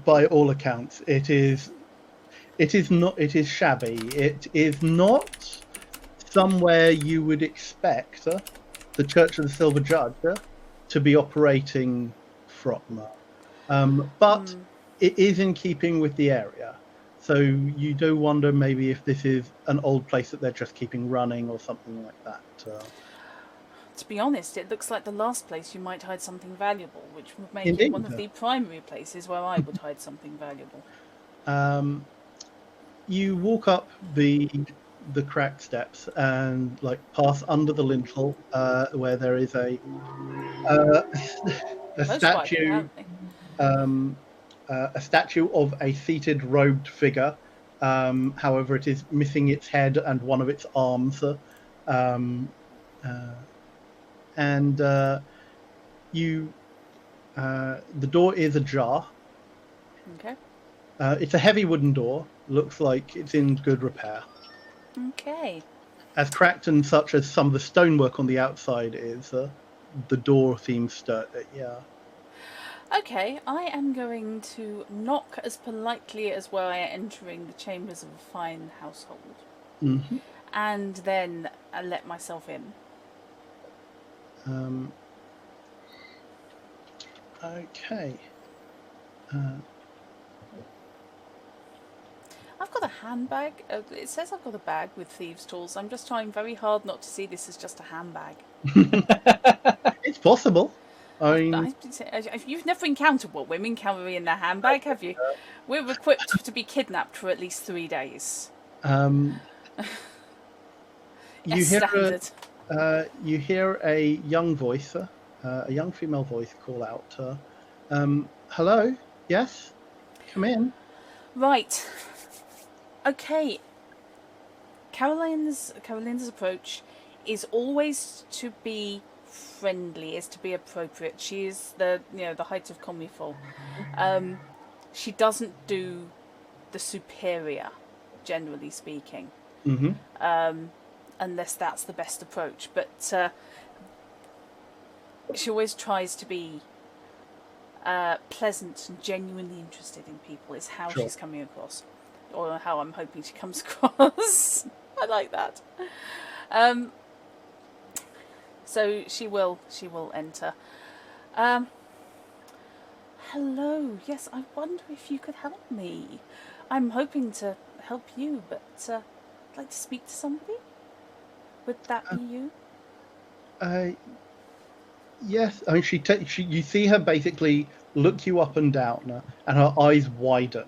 By all accounts, it is shabby. It is not somewhere you would expect the Church of the Silver Judge to be operating from. But it is in keeping with the area. So you do wonder maybe if this is an old place that they're just keeping running or something like that. To be honest, it looks like the last place you might hide something valuable, which would make Indeed. it one of the primary places where I would hide something valuable. You walk up the cracked steps and pass under the lintel where there is a statue. A statue of a seated, robed figure. However, it is missing its head and one of its arms. And the door is ajar. Okay. It's a heavy wooden door. Looks like it's in good repair. Okay. As cracked and such as some of the stonework on the outside is, the door seems sturdy. Yeah. Okay, I am going to knock as politely as were I entering the chambers of a fine household, and then let myself in. Okay. I've got a handbag. It says I've got a bag with thieves' tools. I'm just trying very hard not to see this as just a handbag. It's possible. I mean, you've never encountered what women carry in their handbag, have you? We're equipped to be kidnapped for at least 3 days. You Standard. You hear a young voice, a young female voice, call out, "Hello, yes, come in." Right. Okay. Caroline's approach is always to be friendly, is to be appropriate. She is the height of comme il faut. She doesn't do the superior, generally speaking, unless that's the best approach. But she always tries to be pleasant and genuinely interested in people. Is how she's coming across, or how I'm hoping she comes across. I like that. So she will enter. Hello. Yes, I wonder if you could help me. I'm hoping to help you, but I'd like to speak to somebody. Would that be you? Yes, I mean you see her basically look you up and down, and her eyes widen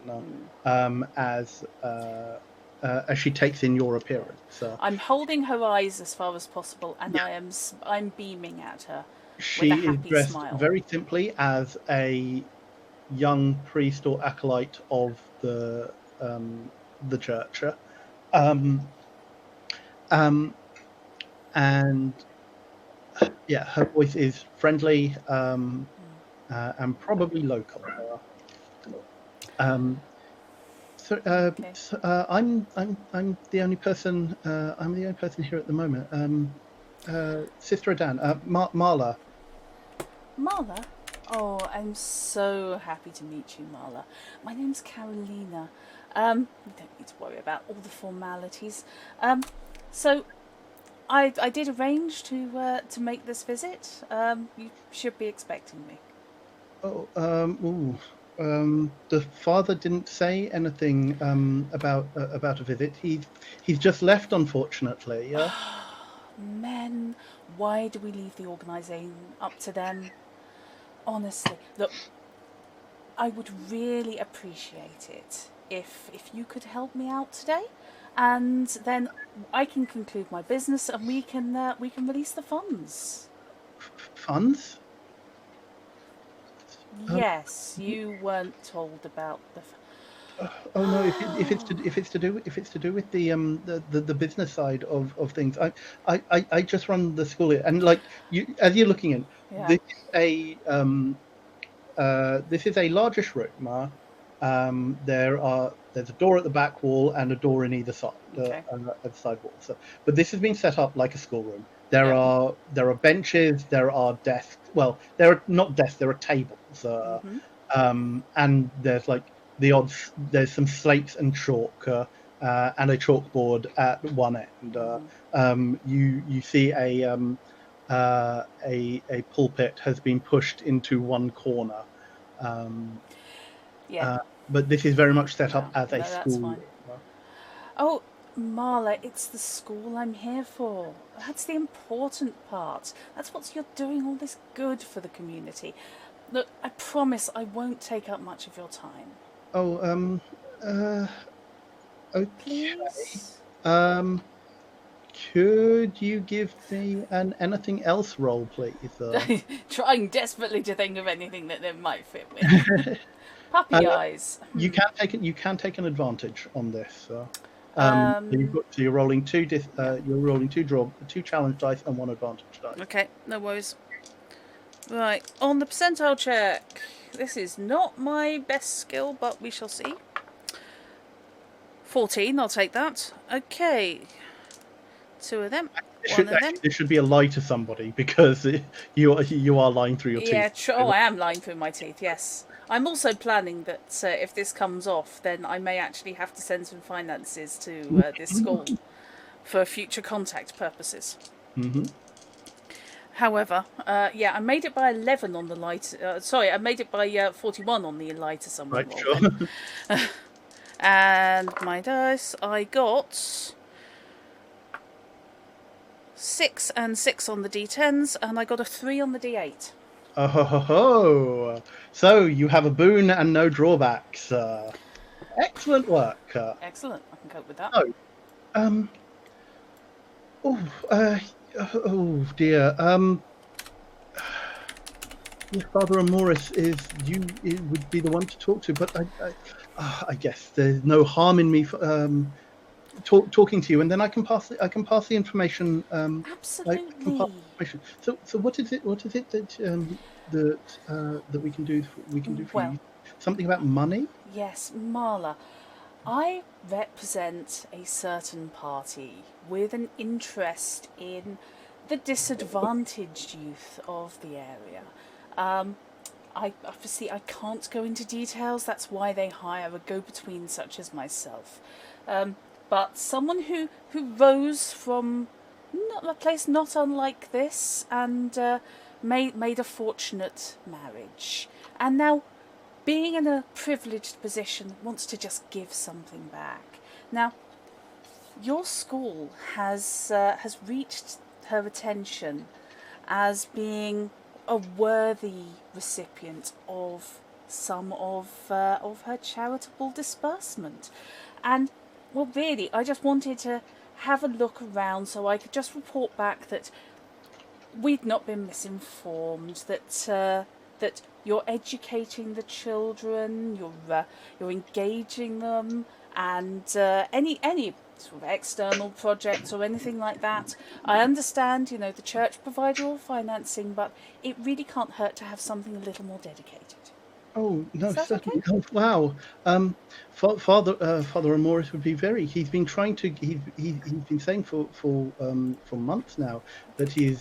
as she takes in your appearance. I'm holding her eyes as far as possible, and Yeah. I'm beaming at her with a She is happy dressed smile. very simply as a young priest or acolyte of the church, um, um, and yeah, her voice is friendly and probably local. Um, Okay. I'm the only person. I'm the only person here at the moment. Sister Adan, Marla. Marla? Oh, I'm so happy to meet you, Marla. My name's Carolina. You don't need to worry about all the formalities. So I did arrange to make this visit. You should be expecting me. Oh, the father didn't say anything about a visit. He's just left, unfortunately. Yeah. Men, why do we leave the organising up to them? Honestly, look, I would really appreciate it if you could help me out today, and then I can conclude my business and we can release the funds. Funds? Um, Yes, you weren't told about the. oh no! If it's to do with the business side of things, I just run the school here, and like you, as you're looking in, Yeah. this is this is a largish room. There's a door at the back wall and a door in either side Okay. at the side wall. So, but this has been set up like a schoolroom. Yeah. There are benches, there are desks. Well, there are not desks, there are tables, and there's like there's some slates and chalk. And a chalkboard at one end. You see a pulpit has been pushed into one corner. Um, Yeah. uh, but this is very much set No, up as a no, that's school. fine. Oh, Marla, it's the school I'm here for. That's the important part. That's what you're doing all this good for the community. Look, I promise I won't take up much of your time. Oh, uh, okay. Please? Um, could you give me an anything else roll, please? Trying desperately to think of anything that it might fit with. Uh, Puppy eyes. you can take an advantage on this. Um, So you're rolling yeah. you're rolling two challenge dice and one advantage dice. Okay, no worries. Right, on the percentile check. This is not my best skill, but we shall see. 14, I'll take that. Okay. Two of them. One of them. This should be a lie to somebody because you are lying through your Yeah, teeth. I am lying through my teeth, yes. I'm also planning that if this comes off, then I may actually have to send some finances to this school for future contact purposes. Mm-hmm. However, yeah, I made it by 11 on the light. Sorry, I made it by 41 on the light to someone Right, roll. sure. And my dice, I got 6 and 6 on the d10s, and I got a 3 on the d8. Oh, ho, ho, ho. So you have a boon and no drawbacks. Excellent work. Excellent, I can cope with that. So, oh dear. Your father Amoris would be the one to talk to, but I guess there's no harm in me talking to you, and then I can pass the information. Absolutely. So what is it that that we can do for Well, you? Something about money? yes, Marla. I represent a certain party with an interest in the disadvantaged youth of the area. I obviously I can't go into details. That's why they hire a go-between such as myself. But someone who rose from a place not unlike this and made a fortunate marriage, and now, being in a privileged position, wants to just give something back. Now, your school has reached her attention as being a worthy recipient of some of her charitable disbursement. And, well, really, I just wanted to have a look around so I could just report back that we'd not been misinformed, that you're educating the children, you're engaging them, and any sort of external projects or anything like that. I understand, the church provide all financing, but it really can't hurt to have something a little more dedicated. Oh no, Is that certainly. okay? Oh wow. Father Amoris would be very. He's been trying to. He's been saying for months now that he's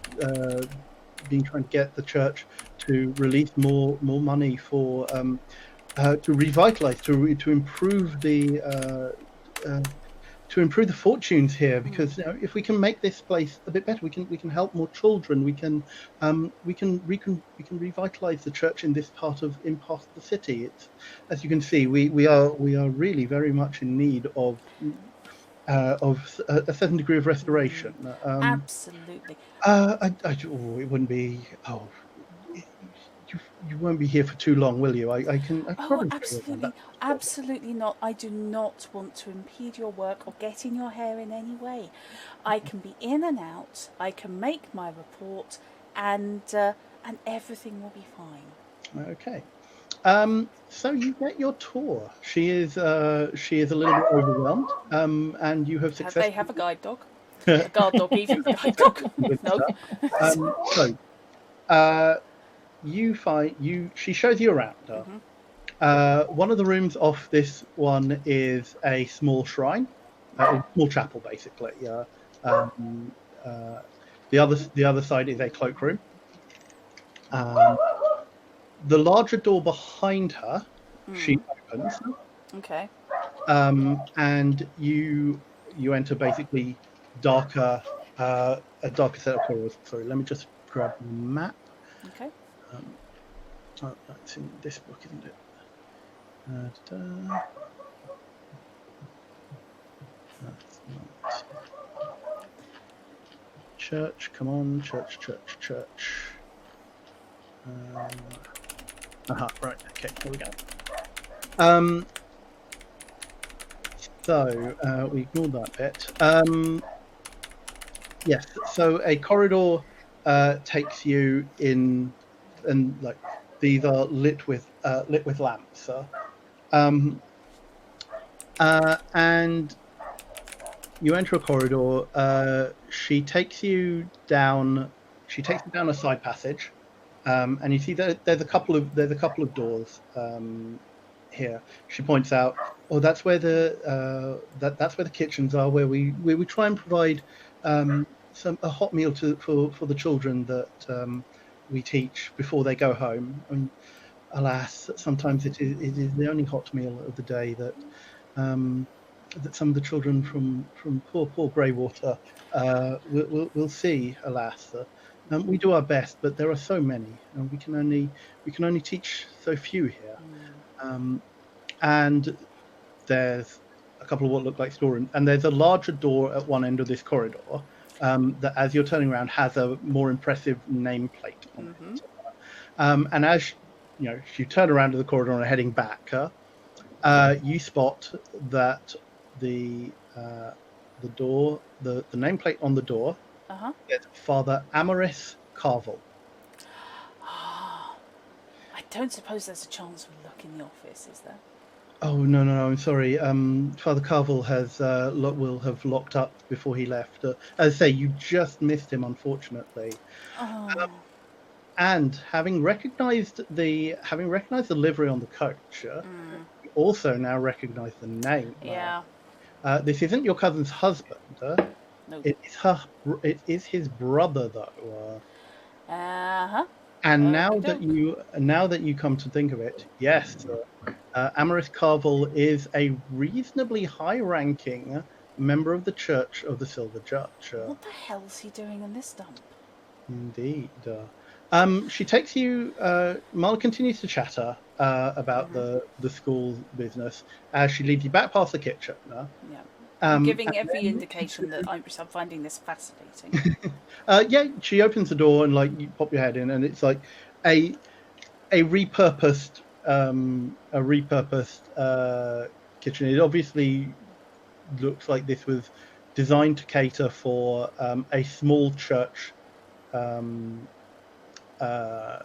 been trying to get the church to release more money for to revitalize, to improve the fortunes here, because if we can make this place a bit better, we can help more children. We can revitalize the church in part of the city. It's, as you can see, we are really very much in need of a certain degree of restoration. Absolutely. It wouldn't be. Oh, you won't be here for too long, will you? I can Oh, probably show you around. absolutely, absolutely not. I do not want to impede your work or get in your hair in any way. I can be in and out. I can make my report, and everything will be fine. Okay. So you get your tour. She is a little bit overwhelmed. And you have They successfully. have a guide dog, a guard dog, even guide dog. No. So, you find you. She shows you around. One of the rooms off this one is a small shrine, a small chapel, basically. The other side is a cloakroom. The larger door behind her, she opens, Okay. and you enter basically a darker set of corridors. Sorry, let me just grab the map. Okay. That's in this book, isn't it? That's not. Church, come on, church. Right, okay, here we go. So we ignored that bit. Yes, so a corridor takes you in, and like these are lit with lamps. And you enter a corridor. She takes you down a side passage. And you see that there's a couple of doors here. She points out, "Oh, that's where that's where the kitchens are, where we try and provide a hot meal for the children that we teach before they go home. And alas, sometimes it is the only hot meal of the day that some of the children from poor Greywater will see. Alas." We do our best, but there are so many, and we can only teach so few here. And there's a couple of what look like storerooms, and there's a larger door at one end of this corridor that, as you're turning around, has a more impressive nameplate on it. And as you turn around to the corridor and are heading back, you spot that the door, the nameplate on the door. It's Father Amoris Carvel. I don't suppose there's a chance we'll look in the office, is there? Oh no, I'm sorry. Father Carvel will have locked up before he left. As I say, you just missed him, unfortunately. And having recognised the livery on the coach, you also now recognise the name. Yeah. This isn't your cousin's husband. No. It is his brother, though. Okey-doke. And now that you come to think of it, yes, Amaris Carvel is a reasonably high-ranking member of the Church of the Silver Judge. What the hell's he doing in this dump? Indeed. She takes you. Marla continues to chatter about the school business as she leads you back past the kitchen. Yeah. I'm and giving every then indication that I'm finding this fascinating. yeah, she opens the door and like you pop your head in, and it's like a repurposed kitchen. It obviously looks like this was designed to cater for a small church, um, uh,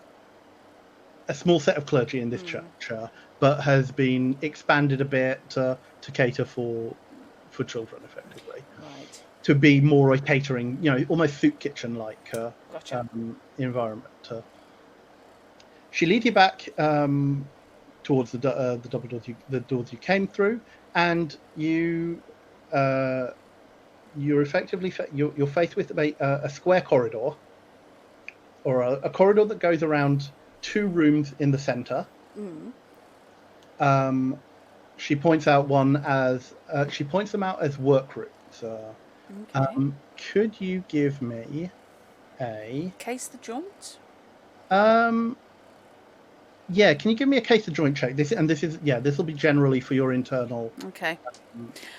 a small set of clergy in this church, but has been expanded a bit to cater for children, effectively, Right. to be more a catering, almost soup kitchen like Gotcha. environment. She leads you back towards the double doors the doors you came through, and you're effectively you're faced with a square corridor, or a corridor that goes around two rooms in the center. She points out she points them out as workrooms. Okay. Could you give me a Case the joint. yeah, can you give me a case of joint check? This will be generally for your internal. Okay.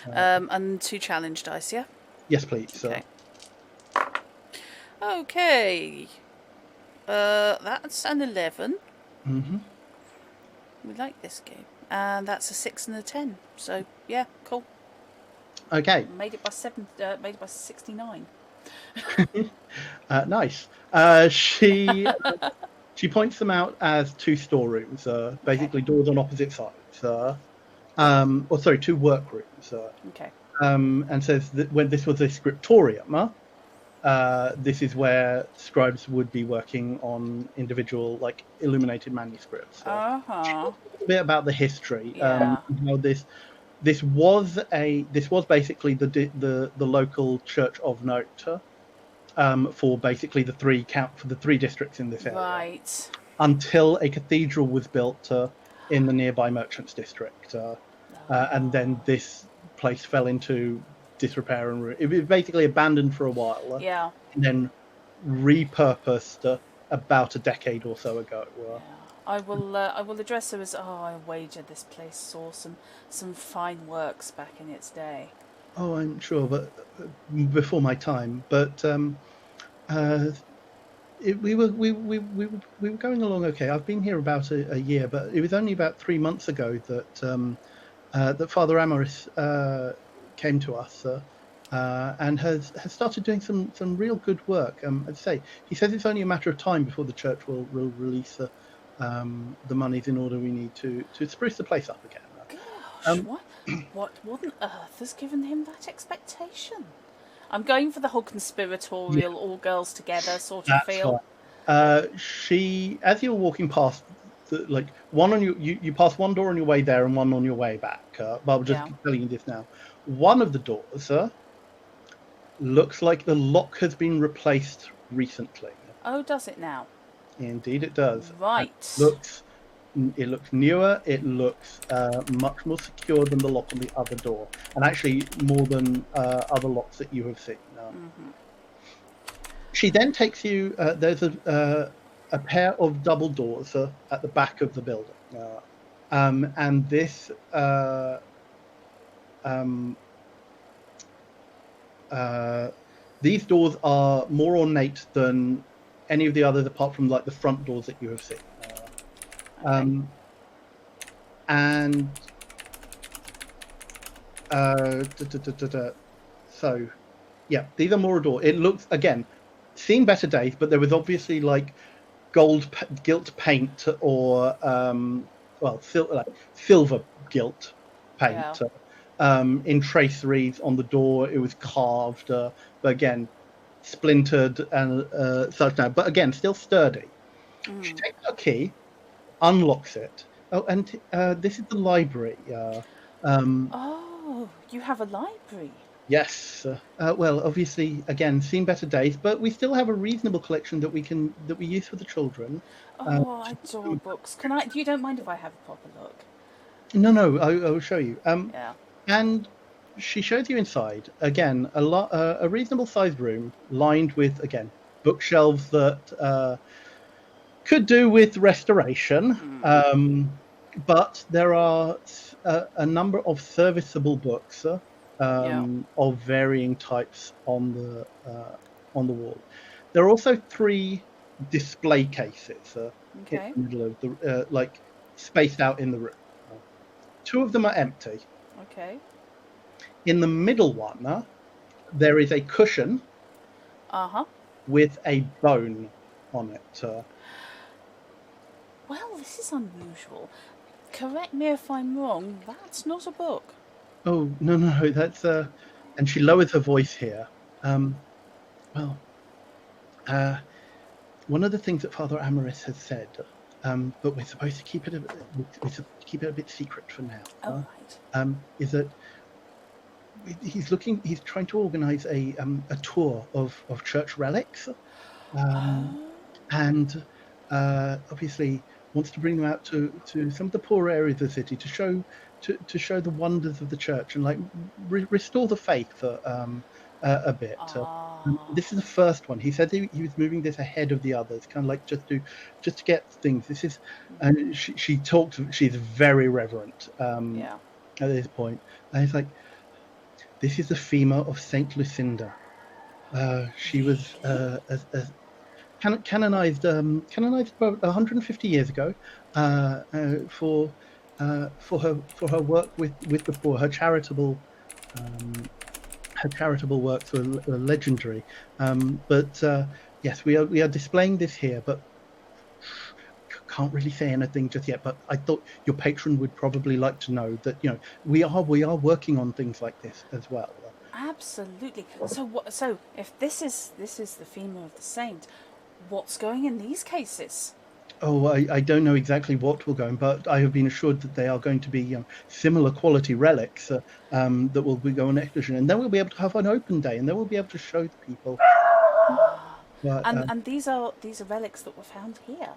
And 2 challenge dice, yeah? Yes, please. Okay. Okay. That's an 11. Mm-hmm. We like this game. And that's a 6 and a 10. So, yeah, cool. Okay. Made it by 69. Nice. She points them out as two storerooms, basically doors on opposite sides. Or sorry, two workrooms. Okay. And says that when this was a scriptorium, this is where scribes would be working on individual, like, illuminated manuscripts. Uh-huh. A bit about the history. Yeah. How this was basically the local church of note. For basically the three districts in this area, Right. until a cathedral was built in the nearby merchants district, and then this place fell into disrepair and it was basically abandoned for a while. Yeah. And then repurposed about a decade or so ago. I will address her as, I wager this place saw some fine works back in its day. Oh, I'm sure, but before my time. But we were going along okay. I've been here about a year, but it was only about 3 months ago that that Father Amaris came to us and has started doing some real good work. I'd say he says it's only a matter of time before the church will release the monies in order we need to spruce the place up again. Gosh, what on earth has given him that expectation? I'm going for the whole conspiratorial, all girls together sort of feel. She, as you're walking past, one on you pass one door on your way there and one on your way back. But I'm just telling you this now. One of the doors looks like the lock has been replaced recently. Oh, does it now? Indeed, it does. Right. It looks newer. It looks much more secure than the lock on the other door, and actually more than other locks that you have seen. She then takes you. There's a pair of double doors at the back of the building, and this. These doors are more ornate than any of the others, apart from like the front doors that you have seen. And so, yeah, these are more adorable. It looks, again, seen better days, but there was obviously like gilt paint or silver gilt paint in traceries on the door. It was carved, but again, splintered and such now. But again, still sturdy. She takes a key, unlocks it. Oh, and this is the library. Oh, you have a library. Yes. Well, obviously, again, seen better days, but we still have a reasonable collection that we use for the children. Oh, I adore books. You don't mind if I have a proper look? No, I will show you. Yeah. And she shows you inside. Again, a reasonable sized room lined with, again, bookshelves that could do with restoration. But there are a number of serviceable books of varying types on the wall. There are also 3 display cases Okay. in the middle of the like spaced out in the room. 2 of them are empty. Okay. In the middle one, there is a cushion Uh-huh. with a bone on it. Well, this is unusual. Correct me if I'm wrong, that's not a book. Oh, no, that's and she lowers her voice here. Well, one of the things that Father Amaris has said, but we're supposed to keep it a bit secret for now. Oh, right. Is that he's trying to organise a tour of church relics, and obviously wants to bring them out to some of the poorer areas of the city to show the wonders of the church and like restore the faith a bit. This is the first one. He said he was moving this ahead of the others, kind of like just to get things. This is, and she talks. She's very reverent Yeah. at this point, and it's like, this is the femur of Saint Lucinda. She was canonized about 150 years ago for her work with the poor. Her charitable works were legendary. But yes, we are displaying this here, but can't really say anything just yet. But I thought your patron would probably like to know that we are working on things like this as well. Absolutely. So if this is the femur of the saint, what's going in these cases? Oh, I don't know exactly what will go in, but I have been assured that they are going to be similar quality relics that will be going on exhibition, and then we'll be able to have an open day, and then we'll be able to show the people. But, And these are relics that were found here.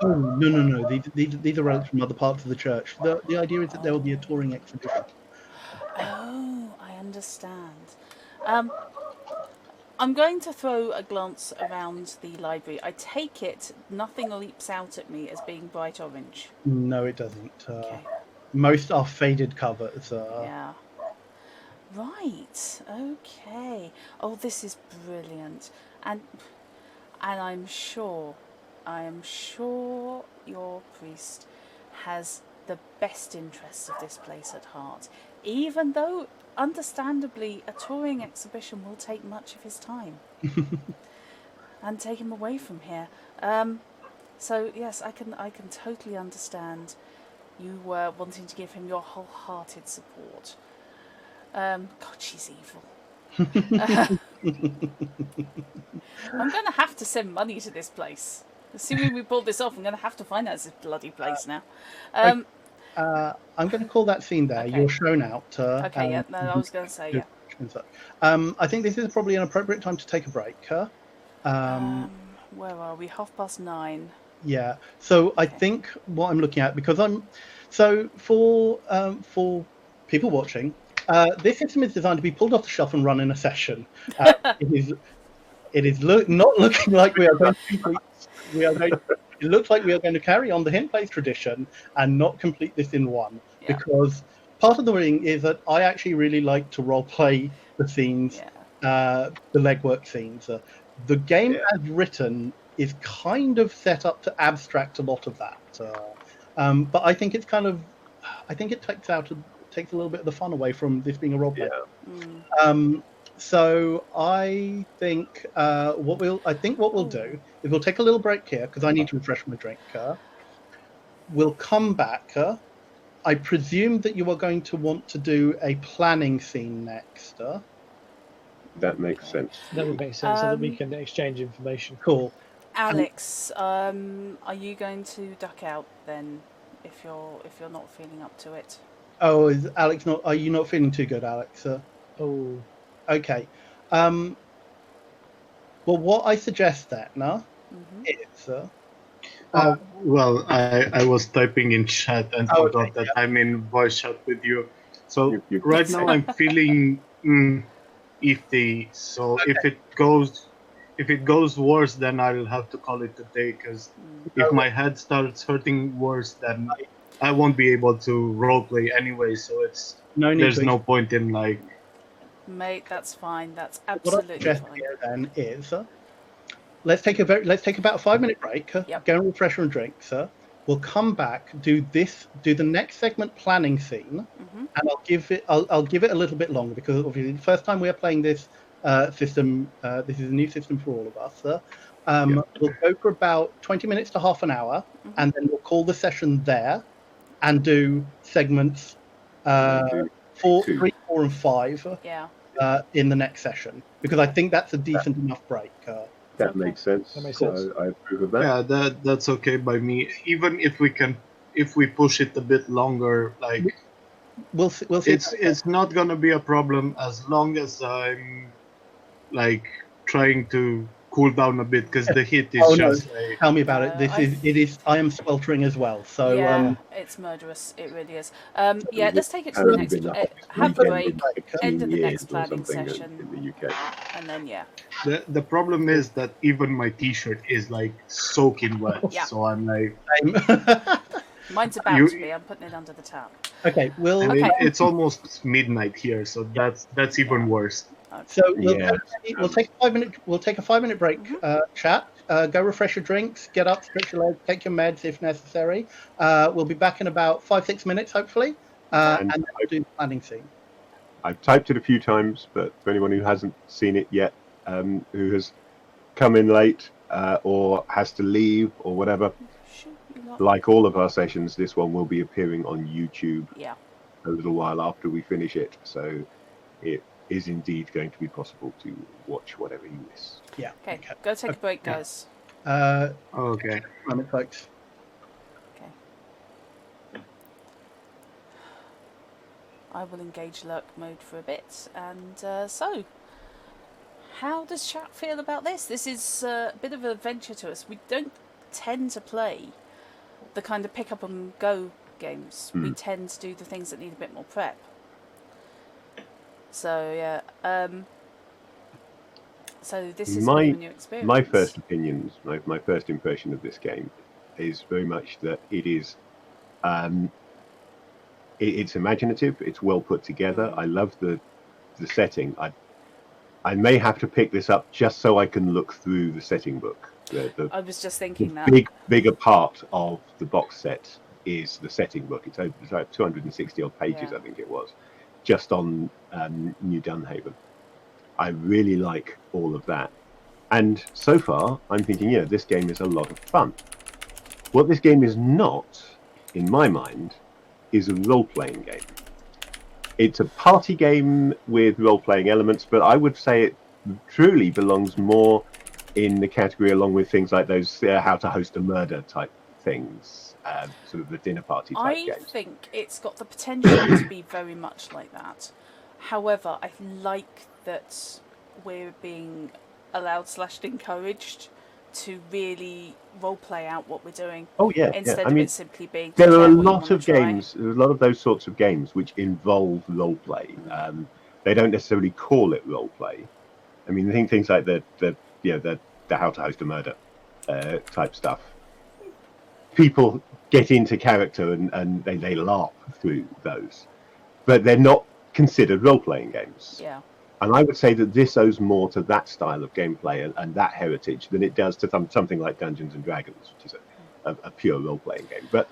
Oh no! These are relics from other parts of the church. The idea is that there will be a touring exhibition. Oh, I understand. I'm going to throw a glance around the library. I take it nothing leaps out at me as being bright orange. No, it doesn't. Okay. Most are faded covers. Yeah. Right. Okay. Oh, this is brilliant, and I'm sure your priest has the best interests of this place at heart, even though, understandably, a touring exhibition will take much of his time and take him away from here. So yes, I can totally understand you were wanting to give him your wholehearted support. God, she's evil. I'm going to have to send money to this place. Assuming we pulled this off, I'm going to have to finance this bloody place now. I'm going to call that scene there. Okay. You're shown out. Okay, yeah, no, I was going to say, yeah. I think this is probably an appropriate time to take a break. Where are we? 9:30. Yeah. So I think what I'm looking at, because for people watching, this system is designed to be pulled off the shelf and run in a session. It is not looking like we are going to it looks like we are going to carry on the hint place tradition and not complete this in one. Yeah. Because part of the thing is that I actually really like to role play the scenes, the legwork scenes. The game as written is kind of set up to abstract a lot of that. But I think it takes a little bit of the fun away from this being a role play. Yeah. So I think what we'll do is we'll take a little break here because I need to refresh my drink. We'll come back. I presume that you are going to want to do a planning scene next. That makes sense. That would make sense, so that we can exchange information. Cool. Alex, are you going to duck out then, if you're not feeling up to it? Oh, is Alex not? Are you not feeling too good, Alex? Oh. Okay. Well, what I suggest then is. Well, I was typing in chat and forgot that I'm in voice chat with you. So right now I'm feeling iffy. So if it goes worse, then I'll have to call it a day. Because if my head starts hurting worse, then I won't be able to roleplay anyway. So there's no point in like Mate, that's fine. That's What I absolutely suggest fine. here then is let's take about a 5-minute break. Yep. Go and refresh and drink, sir. We'll come back, do the next segment planning scene, Mm-hmm. and I'll give it a little bit longer because obviously the first time we are playing this system, this is a new system for all of us. We'll go for about 20 minutes to half an hour, Mm-hmm. and then we'll call the session there and do segments Do 2. 3, 4, and 5 Yeah. in the next session because I think that's a decent enough break. That Okay. makes sense. That makes sense. I approve of that. Yeah, that's okay by me. Even if we push it a bit longer, like We'll see. it's not gonna be a problem as long as I'm like trying to cool down a bit because the heat is Oh no! just like Tell me about it. No, It is. I am sweltering as well. So yeah, it's murderous. It really is. Yeah, let's take it to the Haven't next. been up this Have the weekend break. in End 15 of the years next or planning something session, in the UK. and then yeah. the problem is that even my t-shirt is like soaking wet. Yeah. So I'm like, Mine's about You- to be. I'm putting it under the tap. okay. We'll. and Okay. it's almost midnight here, so that's even worse. Okay. So Yeah. we'll take a 5-minute break. Chat. Go refresh your drinks. Get up, stretch your legs, take your meds if necessary. We'll be back in about 5-6 minutes, hopefully, and then we'll do the planning scene. I've typed it a few times, but for anyone who hasn't seen it yet, who has come in late or has to leave or whatever, Shoot, you lot. like all of our sessions, this one will be appearing on YouTube Yeah. a little while after we finish it. So it is indeed going to be possible to watch whatever you miss. Yeah. Okay. Go take a break, guys. Okay. Moment, folks. Okay. I will engage lurk mode for a bit, and so. How does chat feel about this? This is a bit of an adventure to us. We don't tend to play the kind of pick up and go games. We tend to do the things that need a bit more prep. So yeah, so this is a bit of a new experience. My first opinions, my first impression of this game is very much that it is, it's imaginative. It's well put together. I love the setting. I may have to pick this up just so I can look through the setting book. I was just thinking that. Bigger part of the box set is the setting book. It's like 260 odd pages, Yeah. I think it was, just on New Dunhaven. I really like all of that. And so far, I'm thinking, yeah, this game is a lot of fun. What this game is not, in my mind, is a role-playing game. It's a party game with role-playing elements, but I would say it truly belongs more in the category along with things like those how to host a murder type things, sort of the dinner party type I games. think it's got the potential to be very much like that. However, I like that we're being allowed / encouraged to really role play out what we're doing. Oh yeah, Instead I of mean, it simply being. there are a "Try what you lot wanna of try." games. There's a lot of those sorts of games which involve role play. They don't necessarily call it role play. I mean, I think things like the how to host a murder type stuff. People get into character and they laugh through those, but they're not considered role playing games. Yeah. And I would say that this owes more to that style of gameplay and that heritage than it does to something like Dungeons and Dragons, which is a pure role-playing game. But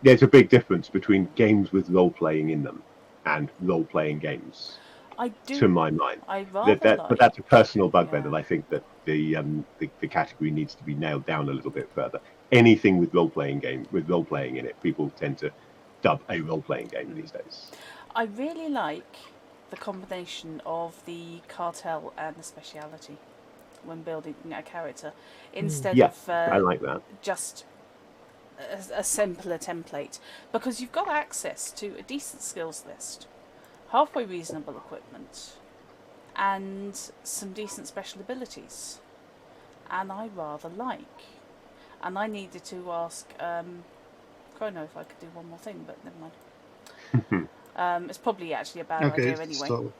there's a big difference between games with role-playing in them and role-playing games, I do. to my mind. I rather But that's a personal bugbear Yeah. that I think that the category needs to be nailed down a little bit further. Anything with role-playing in it, people tend to dub a role-playing game these days. I really like the combination of the cartel and the speciality when building a character, instead Yeah, of I like that. just a simpler template, because you've got access to a decent skills list, halfway reasonable equipment, and some decent special abilities, and I rather like. And I needed to ask Chrono if I could do one more thing, but never mind. It's probably actually a bad Okay. idea anyway. So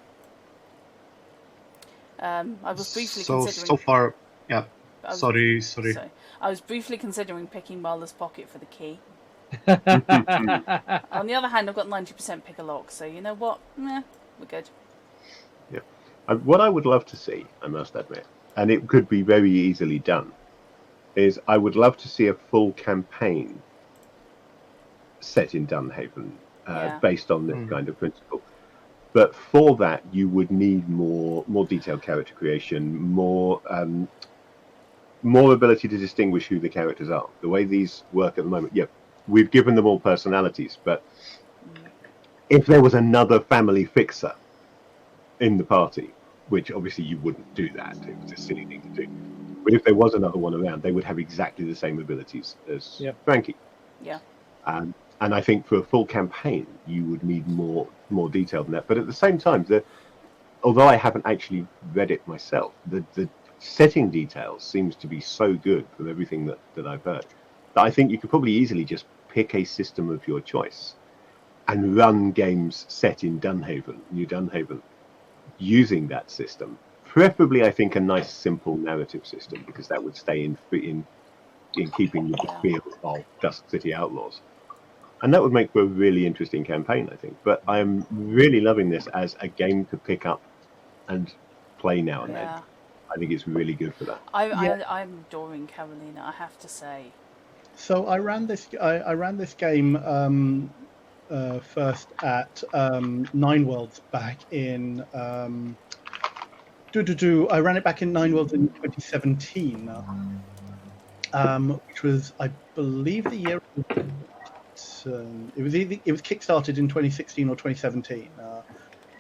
I was briefly so considering. far, yeah. I was- Sorry. Sorry. I was briefly considering picking Marla's pocket for the key. On the other hand, I've got 90% pick a lock, so you know what? We're good. What I would love to see, I must admit, and it could be very easily done, is I would love to see a full campaign set in Dunhaven Yeah. based on this kind of principle. But for that, you would need more detailed character creation, more ability to distinguish who the characters are. The way these work at the moment, yeah, we've given them all personalities, but if there was another family fixer in the party, which obviously you wouldn't do that, it was a silly thing to do. But if there was another one around, they would have exactly the same abilities as Frankie. Yeah. And I think for a full campaign, you would need more detail than that. But at the same time, although I haven't actually read it myself, the setting details seems to be so good from everything that I've heard that I think you could probably easily just pick a system of your choice and run games set in Dunhaven, New Dunhaven, using that system. Preferably, I think, a nice, simple narrative system, because that would stay in keeping with the feel of Dusk City Outlaws. And that would make for a really interesting campaign, I think. But I am really loving this as a game to pick up and play now and then. I think it's really good for that. I'm adoring Carolina, I have to say. So I ran this game first at Nine Worlds back in I ran it back in Nine Worlds in 2017, which was, I believe, the year it was kickstarted in 2016 or 2017,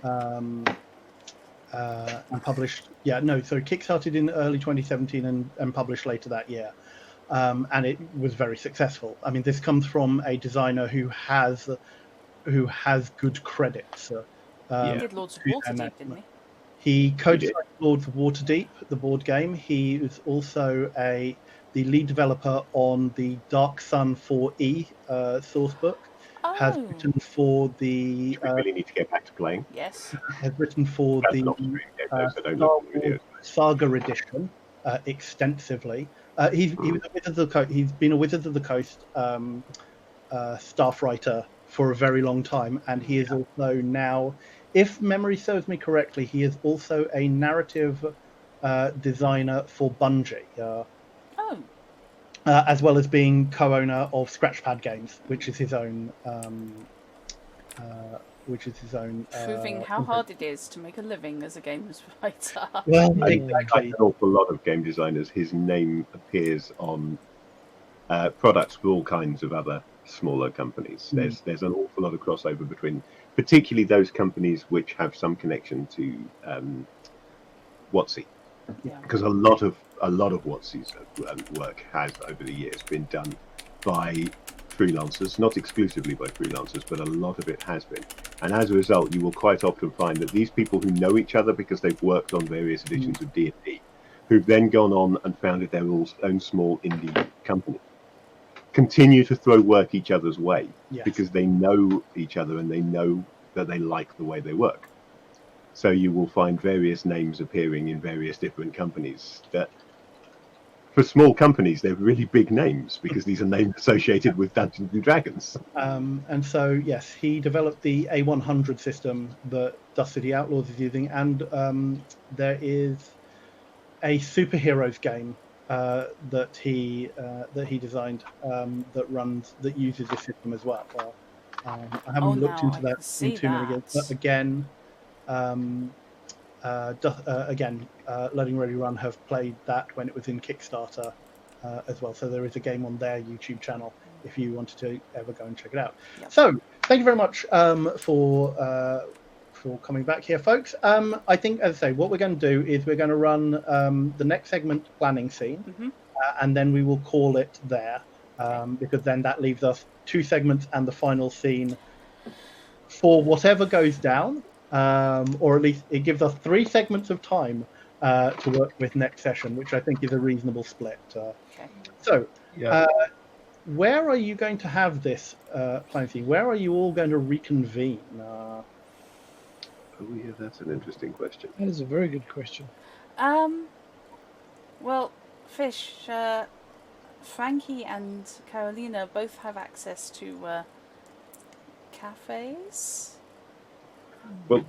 and published. Kickstarted in early 2017 and published later that year. And it was very successful. I mean, this comes from a designer who has good credits. He did Lords of Waterdeep, didn't he? He co-designed Lords of Waterdeep, the board game. He is also the lead developer on the Dark Sun 4E source book. Has written for the. We really need to get back to playing. Yes. Has written for the Saga edition extensively. He's been a Wizards of the Coast staff writer for a very long time, and he is also now, if memory serves me correctly, he is also a narrative designer for Bungie. As well as being co-owner of Scratchpad Games, which is his own. Proving how hard it is to make a living as a games writer. Well, exactly. Like an awful lot of game designers, his name appears on products for all kinds of other smaller companies. There's an awful lot of crossover between, particularly those companies which have some connection to WotC, because a lot of WotC's work has over the years been done by freelancers, not exclusively by freelancers, but a lot of it has been. And as a result, you will quite often find that these people who know each other because they've worked on various editions of D&D, who've then gone on and founded their own small indie company, continue to throw work each other's way because they know each other and they know that they like the way they work. So you will find various names appearing in various different companies that, for small companies, they're really big names because these are names associated with Dungeons and Dragons. And so, yes, he developed the A100 system that Dusk City Outlaws is using, and there is a superheroes game that he designed that uses this system as well. I haven't looked into that in too many games, but again. Loading Ready Run have played that when it was in Kickstarter as well. So there is a game on their YouTube channel if you wanted to ever go and check it out. Yep. So thank you very much for coming back here, folks. I think, as I say, what we're going to do is we're going to run the next segment, planning scene, and then we will call it there, because then that leaves us 2 segments and the final scene for whatever goes down. Or at least it gives us 3 segments of time to work with next session, which I think is a reasonable split. So, where are you going to have this planning scene? Where are you all going to reconvene? Oh yeah, that's an interesting question. That is a very good question. Well, Fish, Frankie and Carolina both have access to cafes. Well,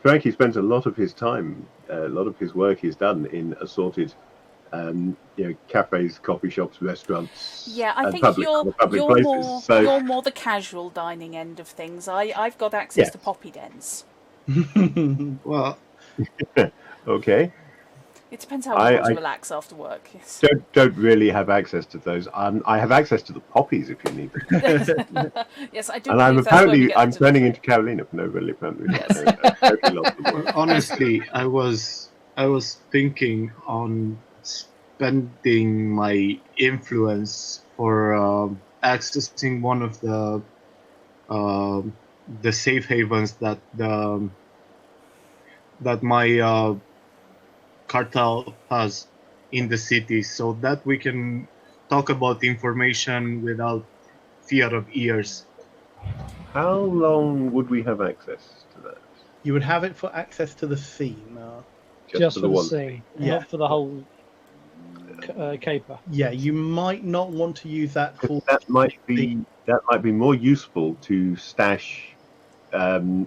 Frankie spends a lot of his time, a lot of his work is done in assorted, cafes, coffee shops, restaurants, Yeah, I and think public places. So you're more the casual dining end of things. I've got access Yes. to poppy dens. Well, okay, It depends how you want to I relax after work. Yes. don't really have access to those. I have access to the poppies if you need them. Yes, I do And I'm believe that's where we apparently get I'm the turning delivery. into Carolina for no really apparently. Yes. Totally lost the well, word. honestly, I was thinking on spending my influence for accessing one of the safe havens that my cartel has in the city, so that we can talk about information without fear of ears. How long would we have access to that? You would have it for access to the scene. Just for for the the one scene, Yeah. not for the whole caper. Yeah, you might not want to use that for. that might be more useful to stash the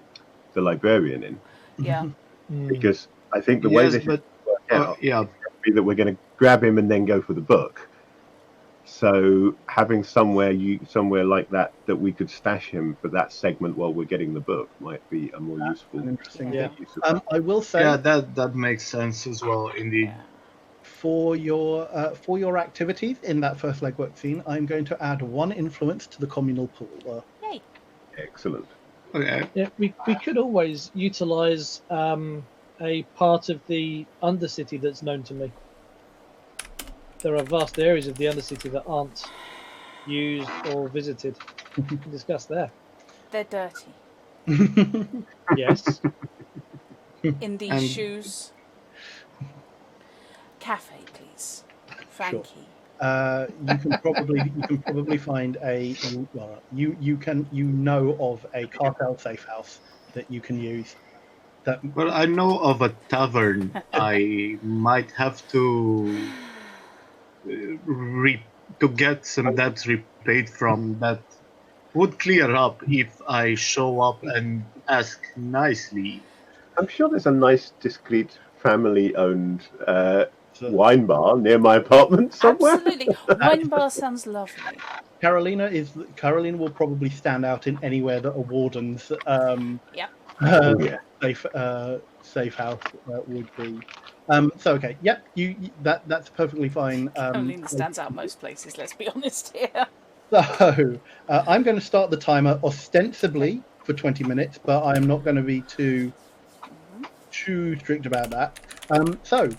librarian in, Yeah. Mm. because I think the way Yes, this is but work out yeah, is going to be that we're going to grab him and then go for the book. So having somewhere like that we could stash him for that segment while we're getting the book might be a more useful An interesting Yeah. thing. use of that. I will say yeah, that makes sense as well, indeed. Yeah. for your activities in that first legwork scene, I'm going to add 1 influence to the communal pool. Yay. Excellent. Okay. Yeah, we could always utilize a part of the Undercity that's known to me. There are vast areas of the Undercity that aren't used or visited. We can discuss there. They're dirty. Yes. In these And- shoes. Cafe, please. Frankie. You can probably find you know of a cartel safe house that you can use. That Well, I know of a tavern I might have to to get some debts repaid from, that would clear up if I show up and ask nicely. I'm sure there's a nice, discreet, family-owned wine bar near my apartment somewhere. Absolutely. Wine bar sounds lovely. Carolina will probably stand out in anywhere that a warden's Yep. Oh, yeah. safe house would be. So okay, yep, that's perfectly fine. Carolina stands out most places, let's be honest here. So I'm going to start the timer ostensibly for 20 minutes, but I am not going to be too strict about that. So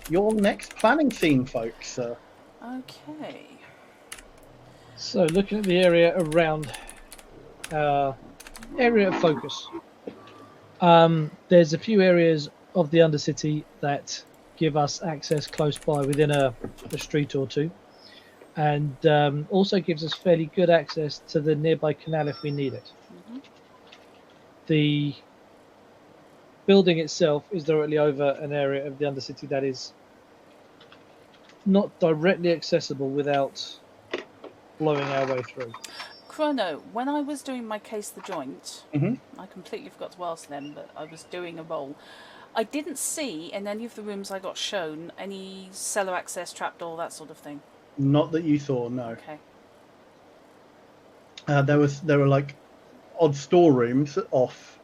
your next planning scene, folks. Okay. So looking at the area around area of focus, there's a few areas of the Undercity that give us access close by within a street or two, and also gives us fairly good access to the nearby canal if we need it. The building itself is directly over an area of the Undercity that is not directly accessible without blowing our way through. Chrono, when I was doing my case the joint, Mhm. I completely forgot to ask them, but I was doing a roll. I didn't see in any of the rooms I got shown any cellar access, trapdoor, that sort of thing. Not that you saw, no. Okay. There were like odd storerooms off,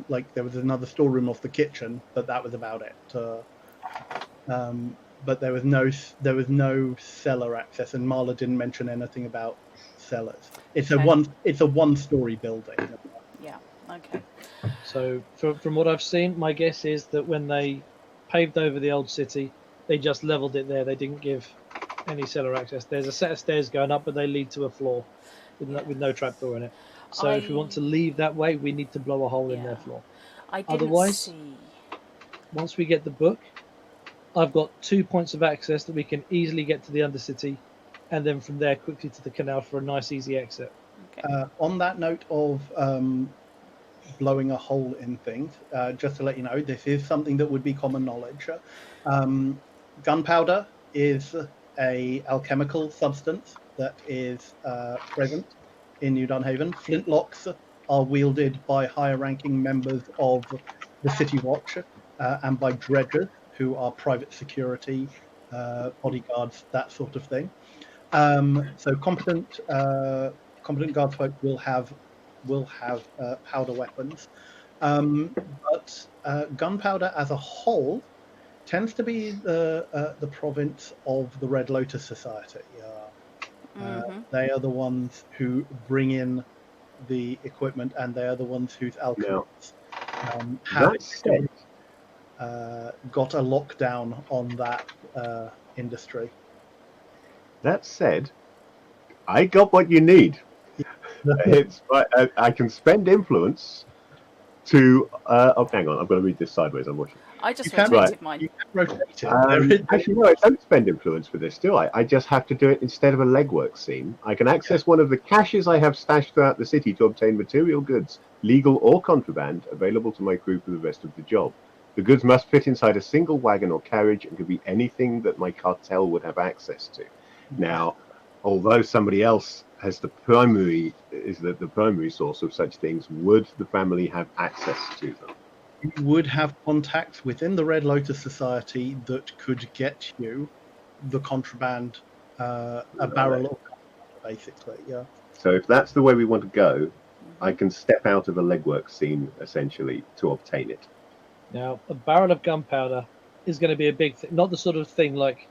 like there was another storeroom off the kitchen, but that was about it. But there was no cellar access, and Marla didn't mention anything about cellars. It's Okay. a one-story building. Yeah. Okay. So from what I've seen, my guess is that when they paved over the old city, they just leveled it there. They didn't give any cellar access. There's a set of stairs going up, but they lead to a floor with no trapdoor in it. So if we want to leave that way, we need to blow a hole in their floor. I didn't Otherwise- see. Once we get the book, I've got 2 points of access that we can easily get to the Undercity, and then from there quickly to the canal for a nice easy exit. Okay. On that note of blowing a hole in things, just to let you know, this is something that would be common knowledge. Gunpowder is a alchemical substance that is present in New Dunhaven. Flintlocks are wielded by higher ranking members of the City Watch, and by dredgers, who are private security, bodyguards, that sort of thing. So competent guardsfolk will have powder weapons, but gunpowder as a whole tends to be the province of the Red Lotus Society. They are the ones who bring in the equipment, and they are the ones whose alchemists have That said, got a lockdown on that industry. that said, I got what you need. It's I can spend influence to. Oh, hang on, I'm going to read this sideways. I'm watching. I just You can- rotated mine. You can rotate it. Actually, no, I don't spend influence for this, do I? I just have to do it instead of a legwork scene. I can access one of the caches I have stashed throughout the city to obtain material goods, legal or contraband, available to my crew for the rest of the job. The goods must fit inside a single wagon or carriage and can be anything that my cartel would have access to. Now, although somebody else has the primary source of such things, would the family have access to them? You would have contacts within the Red Lotus Society that could get you the contraband, a barrel of contraband, basically. Yeah. So if that's the way we want to go, I can step out of a legwork scene essentially to obtain it. Now, a barrel of gunpowder is going to be a big thing, not the sort of thing like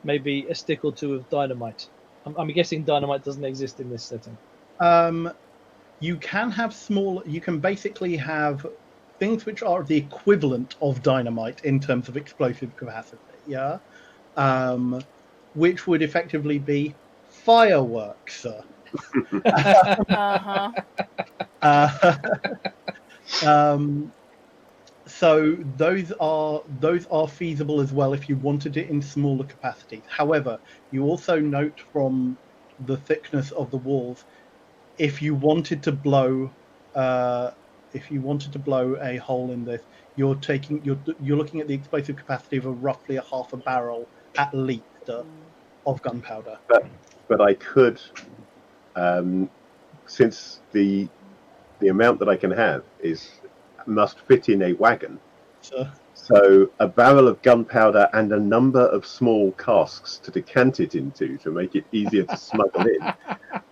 maybe a stick or two of dynamite. I'm guessing dynamite doesn't exist in this setting. You can have small. You can basically have things which are the equivalent of dynamite in terms of explosive capacity. Yeah. Which would effectively be fireworks. So those are feasible as well if you wanted it in smaller capacities. However, you also note from the thickness of the walls, if you wanted to blow a hole in this, you're looking at the explosive capacity of roughly a half a barrel at least of gunpowder. But I could, since the amount that I can have must fit in a wagon. So a barrel of gunpowder and a number of small casks to decant it into to make it easier to smuggle in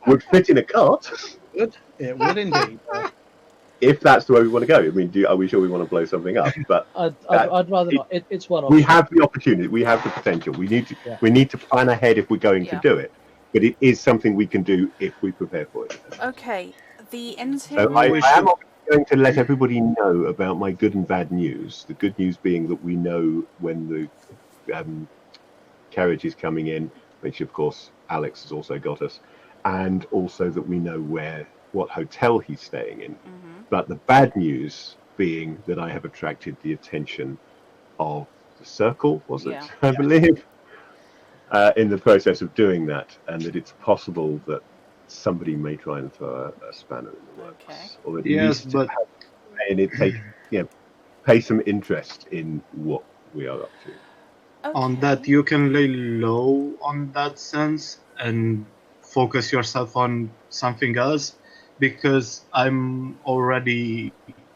would fit in a cart. It would indeed. If that's the way we want to go. I mean, are we sure we want to blow something up? But I'd rather not. It's one option. We have the opportunity. We have the potential. We need to plan ahead if we're going to do it. But it is something we can do if we prepare for it. Okay. The So I am going to let everybody know about my good and bad news. The good news being that we know when the carriage is coming in, which of course Alex has also got us, and also that we know what hotel he's staying in. But the bad news being that I have attracted the attention of the Circle, I believe, in the process of doing that, and that it's possible that somebody may try and throw a spanner in the works. Or at least pay some interest in what we are up to. On that, you can lay low on that sense and focus yourself on something else, because I'm already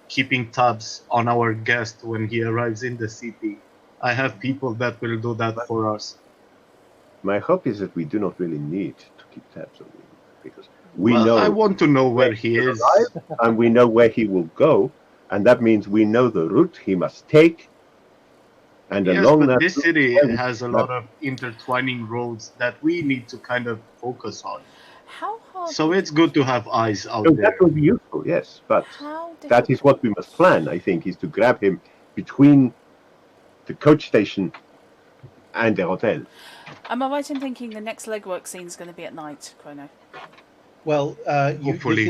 keeping tabs on our guest when he arrives in the city. I have people that will do that for us. My hope is that we do not really need to keep tabs on him, because we know. I want to know where he is, and we know where he will go, and that means we know the route he must take. And along that, this city has a lot of intertwining roads that we need to kind of focus on. How hard? So it's good to have eyes out there. That will be useful, yes, but that is what we must plan. I think is to grab him between the coach station and the hotel. Am I right in thinking the next legwork scene is going to be at night, Chrono? Well, hopefully.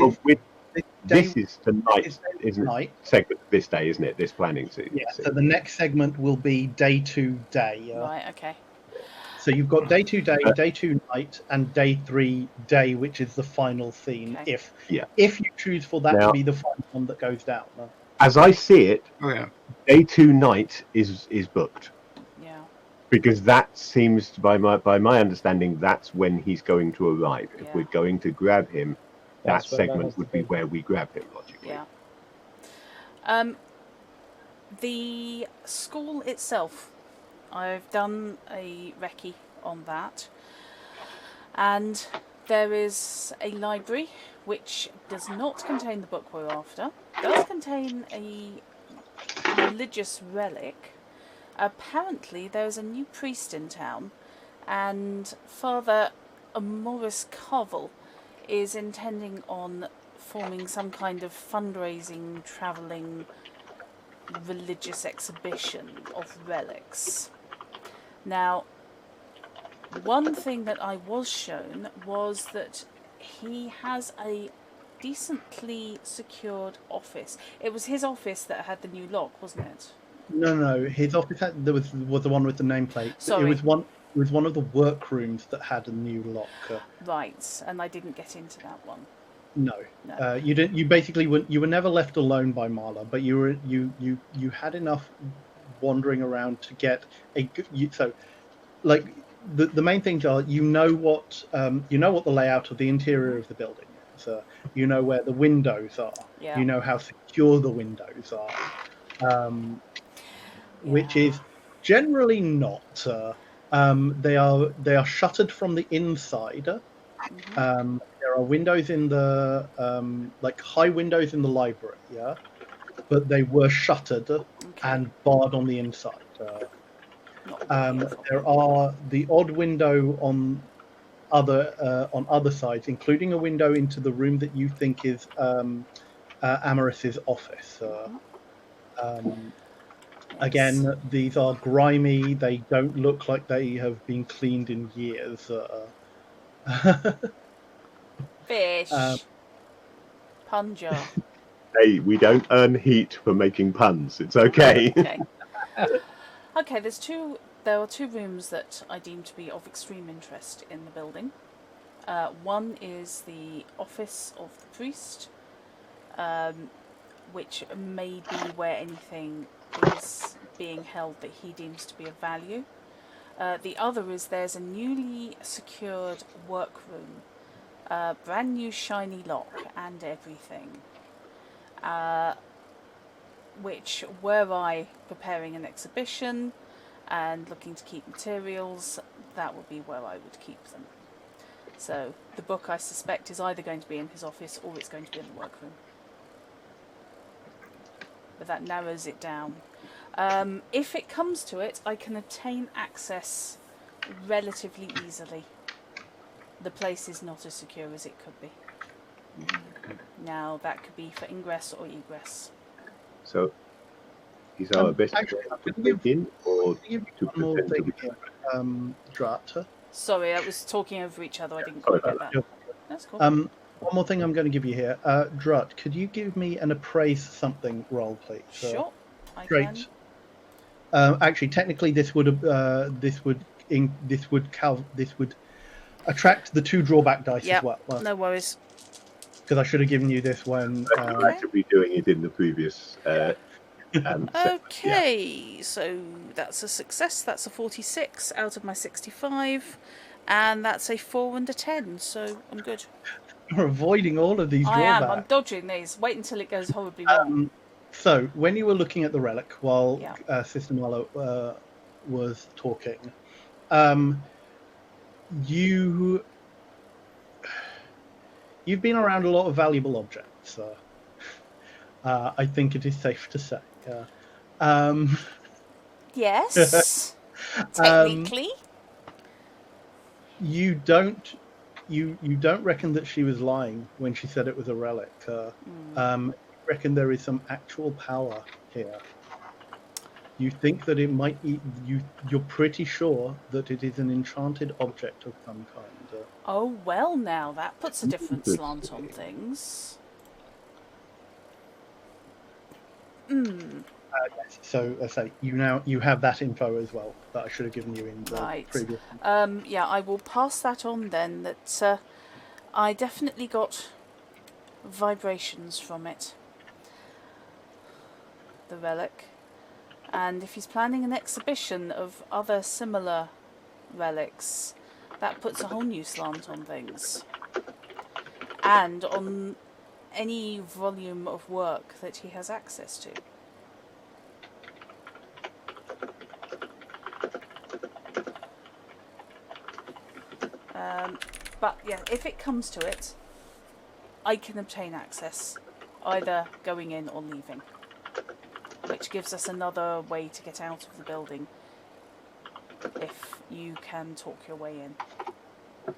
This is tonight, isn't it? Segment this day, isn't it? This planning season. Yeah. So the next segment will be day 2 day. Right. Okay. So you've got day 2 day, day 2 night, and day 3 day, which is the final scene. Okay. If you choose for that to be the final one that goes down. As I see it, day 2 night is booked. Yeah. Because that seems, by my understanding, that's when he's going to arrive. Yeah. If we're going to grab him, that segment would be where we grab him, logically. Yeah. The school itself, I've done a recce on that, and there is a library which does not contain the book we're after. Does contain a religious relic. Apparently there's a new priest in town, and Father Maurice Carvel is intending on forming some kind of fundraising, travelling, religious exhibition of relics. Now, one thing that I was shown was that he has a decently secured office. It was his office that had the new lock, wasn't it? No. His office was the one with the nameplate. Sorry. It was one of the workrooms that had a new lock. Right, and I didn't get into that one. No, No. you didn't. You basically you were never left alone by Marla, but you had enough wandering around to get a good. So, like the main things are you know what the layout of the interior of the building is. You know where the windows are. Yeah. You know how secure the windows are, which is generally not. They are shuttered from the inside. There are windows in the like high windows in the library, yeah, but they were shuttered and barred on the inside. There are the odd window on other sides, including a window into the room that you think is Amaris's office. Again, these are grimy. They don't look like they have been cleaned in years. Fish. Pun jar. Hey, we don't earn heat for making puns. It's okay. Okay. Okay, there are two rooms that I deem to be of extreme interest in the building. One is the office of the priest, which may be where anything is being held that he deems to be of value. The other is there's a newly secured workroom, brand new shiny lock and everything, which, were I preparing an exhibition and looking to keep materials, that would be where I would keep them. So the book, I suspect, is either going to be in his office or it's going to be in the workroom. But that narrows it down. If it comes to it, I can obtain access relatively easily. The place is not as secure as it could be. Now, that could be for ingress or egress. So, is our best actually, way I'm to gonna break in or Give you to one more pretend to thing be? here, Drat. Sorry, I was talking over each other. I didn't Sorry quite get about that. That's cool. One more thing I'm going to give you here, Drut. Could you give me an appraise something roll, please? Sure, I Great. can. Actually, technically, this would attract the 2 drawback dice as well. No worries. Because I should have given you this when. You were actively doing it in the previous. Okay, so that's a success. That's a 46 out of my 65, and that's a 4 and a 10. So I'm good. You're avoiding all of these drawbacks. I'm dodging these. Wait until it goes horribly wrong. So when you were looking at the relic while Yeah. Sister Marlowe was talking, you've been around a lot of valuable objects. I think it is safe to say. Yes, technically. You don't reckon that she was lying when she said it was a relic. You reckon there is some actual power here. You think that it might be. You're pretty sure that it is an enchanted object of some kind. Oh well, now that puts a different slant on things. Yes. So I say you have that info as well that I should have given you in the previous. Yeah, I will pass that on then. That I definitely got vibrations from it. The relic, and if he's planning an exhibition of other similar relics, that puts a whole new slant on things, and on any volume of work that he has access to. But yeah, if it comes to it, I can obtain access, either going in or leaving, which gives us another way to get out of the building if you can talk your way in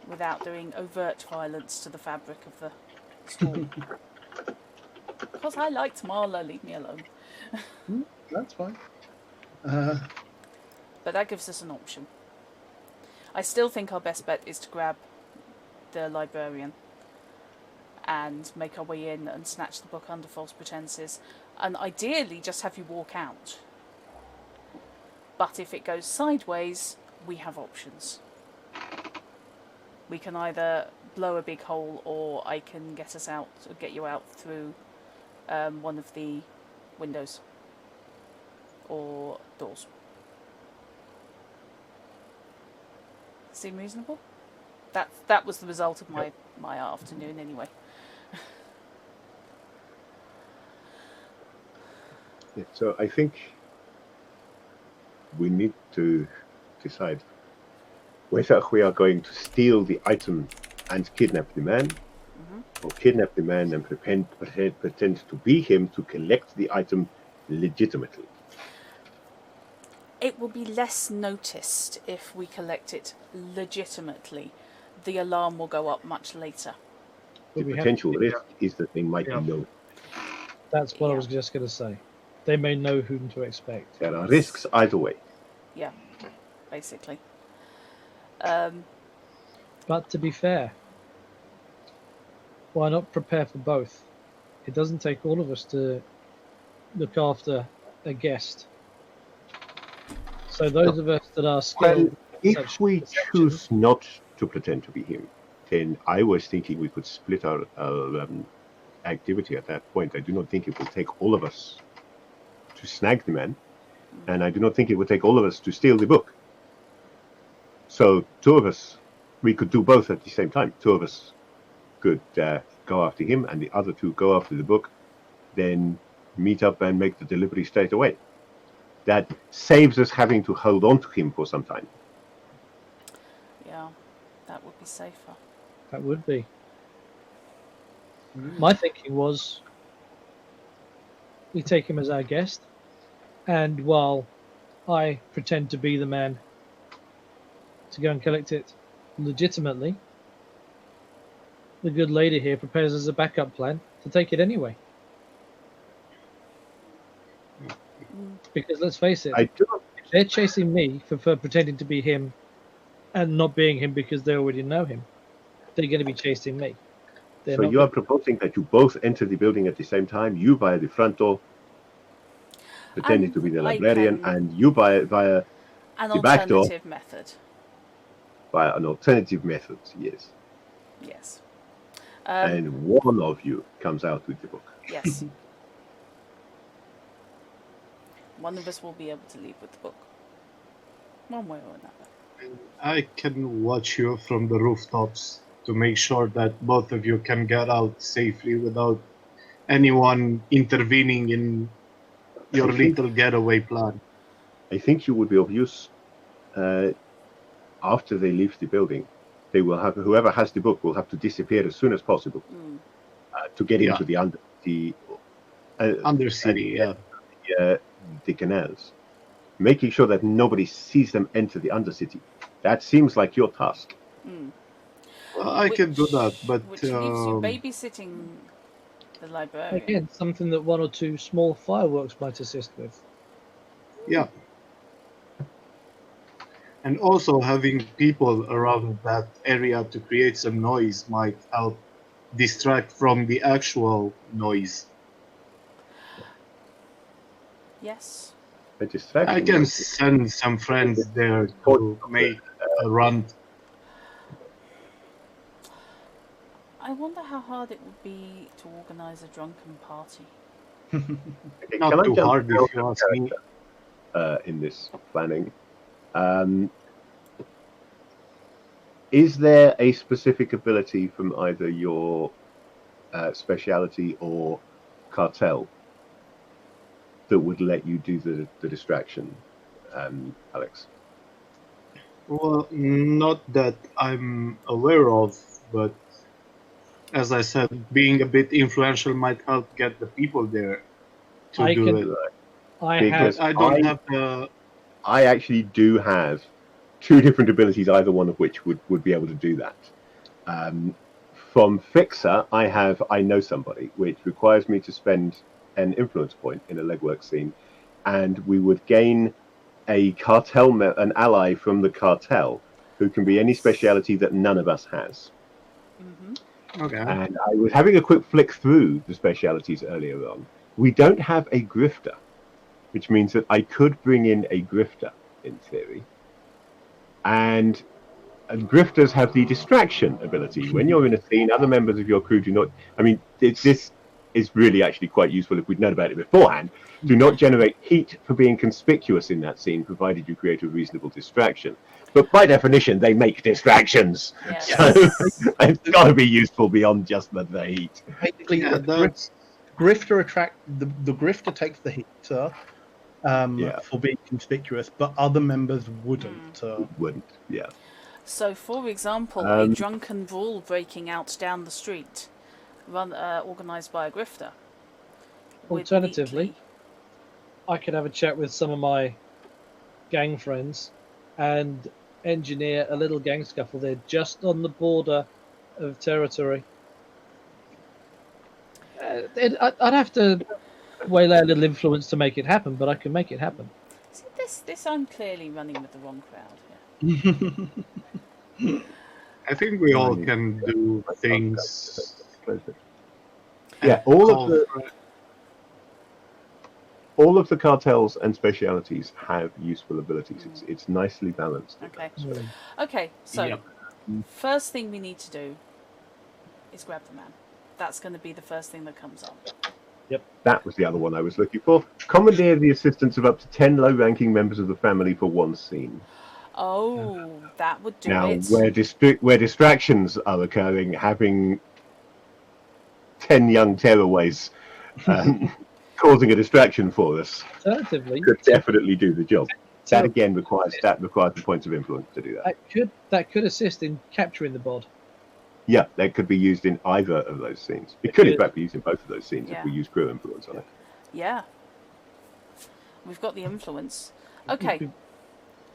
without doing overt violence to the fabric of the store. Because I liked Marla, leave me alone. That's fine. But that gives us an option. I still think our best bet is to grab the librarian and make our way in and snatch the book under false pretenses, and ideally just have you walk out. But if it goes sideways, we have options. We can either blow a big hole, or I can get us out, or get you out through one of the windows or doors. Seem reasonable? That was the result of my afternoon anyway. Yeah, so I think we need to decide whether we are going to steal the item and kidnap the man, or kidnap the man and pretend to be him to collect the item legitimately. It will be less noticed if we collect it legitimately. The alarm will go up much later. The But we have potential to- risk is that they might Yeah. know. That's what I Yeah. was just going to say. They may know whom to expect. There are risks either way. Yeah, basically. But to be fair, why not prepare for both? It doesn't take all of us to look after a guest. So those of us that are Well, skilled, if such we perception- choose not to pretend to be him, then I was thinking we could split our activity at that point. I do not think it will take all of us to snag the man, and I do not think it would take all of us to steal the book. So two of us, we could do both at the same time. Two of us could go after him, and the other two go after the book, then meet up and make the delivery straight away. That saves us having to hold on to him for some time. Yeah, that would be safer. that would be. My thinking was we take him as our guest, and while I pretend to be the man to go and collect it legitimately, the good lady here prepares as a backup plan to take it anyway. Because let's face it, I do not. if they're chasing me for pretending to be him and not being him because they already know him, they're going to be chasing me. They're So not you are gonna- proposing that you both enter the building at the same time, you via the front door, pretending And to be the I librarian, can- and you via An the back door. alternative method. By an alternative method, yes. Yes. And one of you comes out with the book. Yes. One of us will be able to leave with the book. One way or another. I can watch you from the rooftops to make sure that both of you can get out safely without anyone intervening in your I think- little getaway plan. I think you would be of use after they leave the building. They will have, whoever has the book will have to disappear as soon as possible to get Yeah. into the Undercity, yeah. the canals, making sure that nobody sees them enter the Undercity. That seems like your task. Well, I can do that, but Which leaves you babysitting the librarian. Again, something that one or two small fireworks might assist with. yeah. And also having people around that area to create some noise might help distract from the actual noise. Yes. A distraction. I can send some friends there to make a run. I wonder how hard it would be to organise a drunken party. Okay, Not can I too jump hard out if you of ask me. in this planning? Is there a specific ability from either your speciality or cartel that would let you do the distraction, Alex? Well, not that I'm aware of, but as I said, being a bit influential might help get the people there to I do can- it. I Because have. I don't have the. I actually do have two different abilities, either one of which would be able to do that. From Fixer, I know somebody, which requires me to spend an influence point in a legwork scene, and we would gain a an ally from the cartel, who can be any speciality that none of us has. Okay. And I was having a quick flick through the specialities earlier on. We don't have a grifter, which means that I could bring in a grifter in theory. And grifters have the distraction ability. When you're in a scene, other members of your crew do not. I mean, this is really actually quite useful if we'd known about it beforehand. Do not generate heat for being conspicuous in that scene, provided you create a reasonable distraction. But by definition, they make distractions. Yes. So it's got to be useful beyond just the heat. Basically, Yeah, that's the grifter takes the heat Yeah. for being conspicuous, but other members wouldn't. Wouldn't. Yeah. So, for example, a drunken brawl breaking out down the street, organised by a grifter. with Alternatively, Wheatley. I could have a chat with some of my gang friends and engineer a little gang scuffle. They're just on the border of territory. I'd have to waylay a little influence to make it happen, but I can make it happen. See, this I'm clearly running with the wrong crowd here. I think we all can do things. Yeah, all of the cartels and specialities have useful abilities. It's nicely balanced. Okay. Okay, so Yep. first thing we need to do is grab the man. That's going to be the first thing that comes up. That was the other one I was looking for. Commandeer the assistance of up to 10 low-ranking members of the family for one scene. Oh, that would do Now, it. where distractions are occurring, having 10 young tearaways causing a distraction for us Alternatively, could definitely do the job. That again requires the points of influence to do that. that could assist in capturing the bod. Yeah, that could be used in either of those scenes. It could in fact be used in both of those scenes Yeah. if we use crew influence on it. Yeah. We've got the influence. Okay.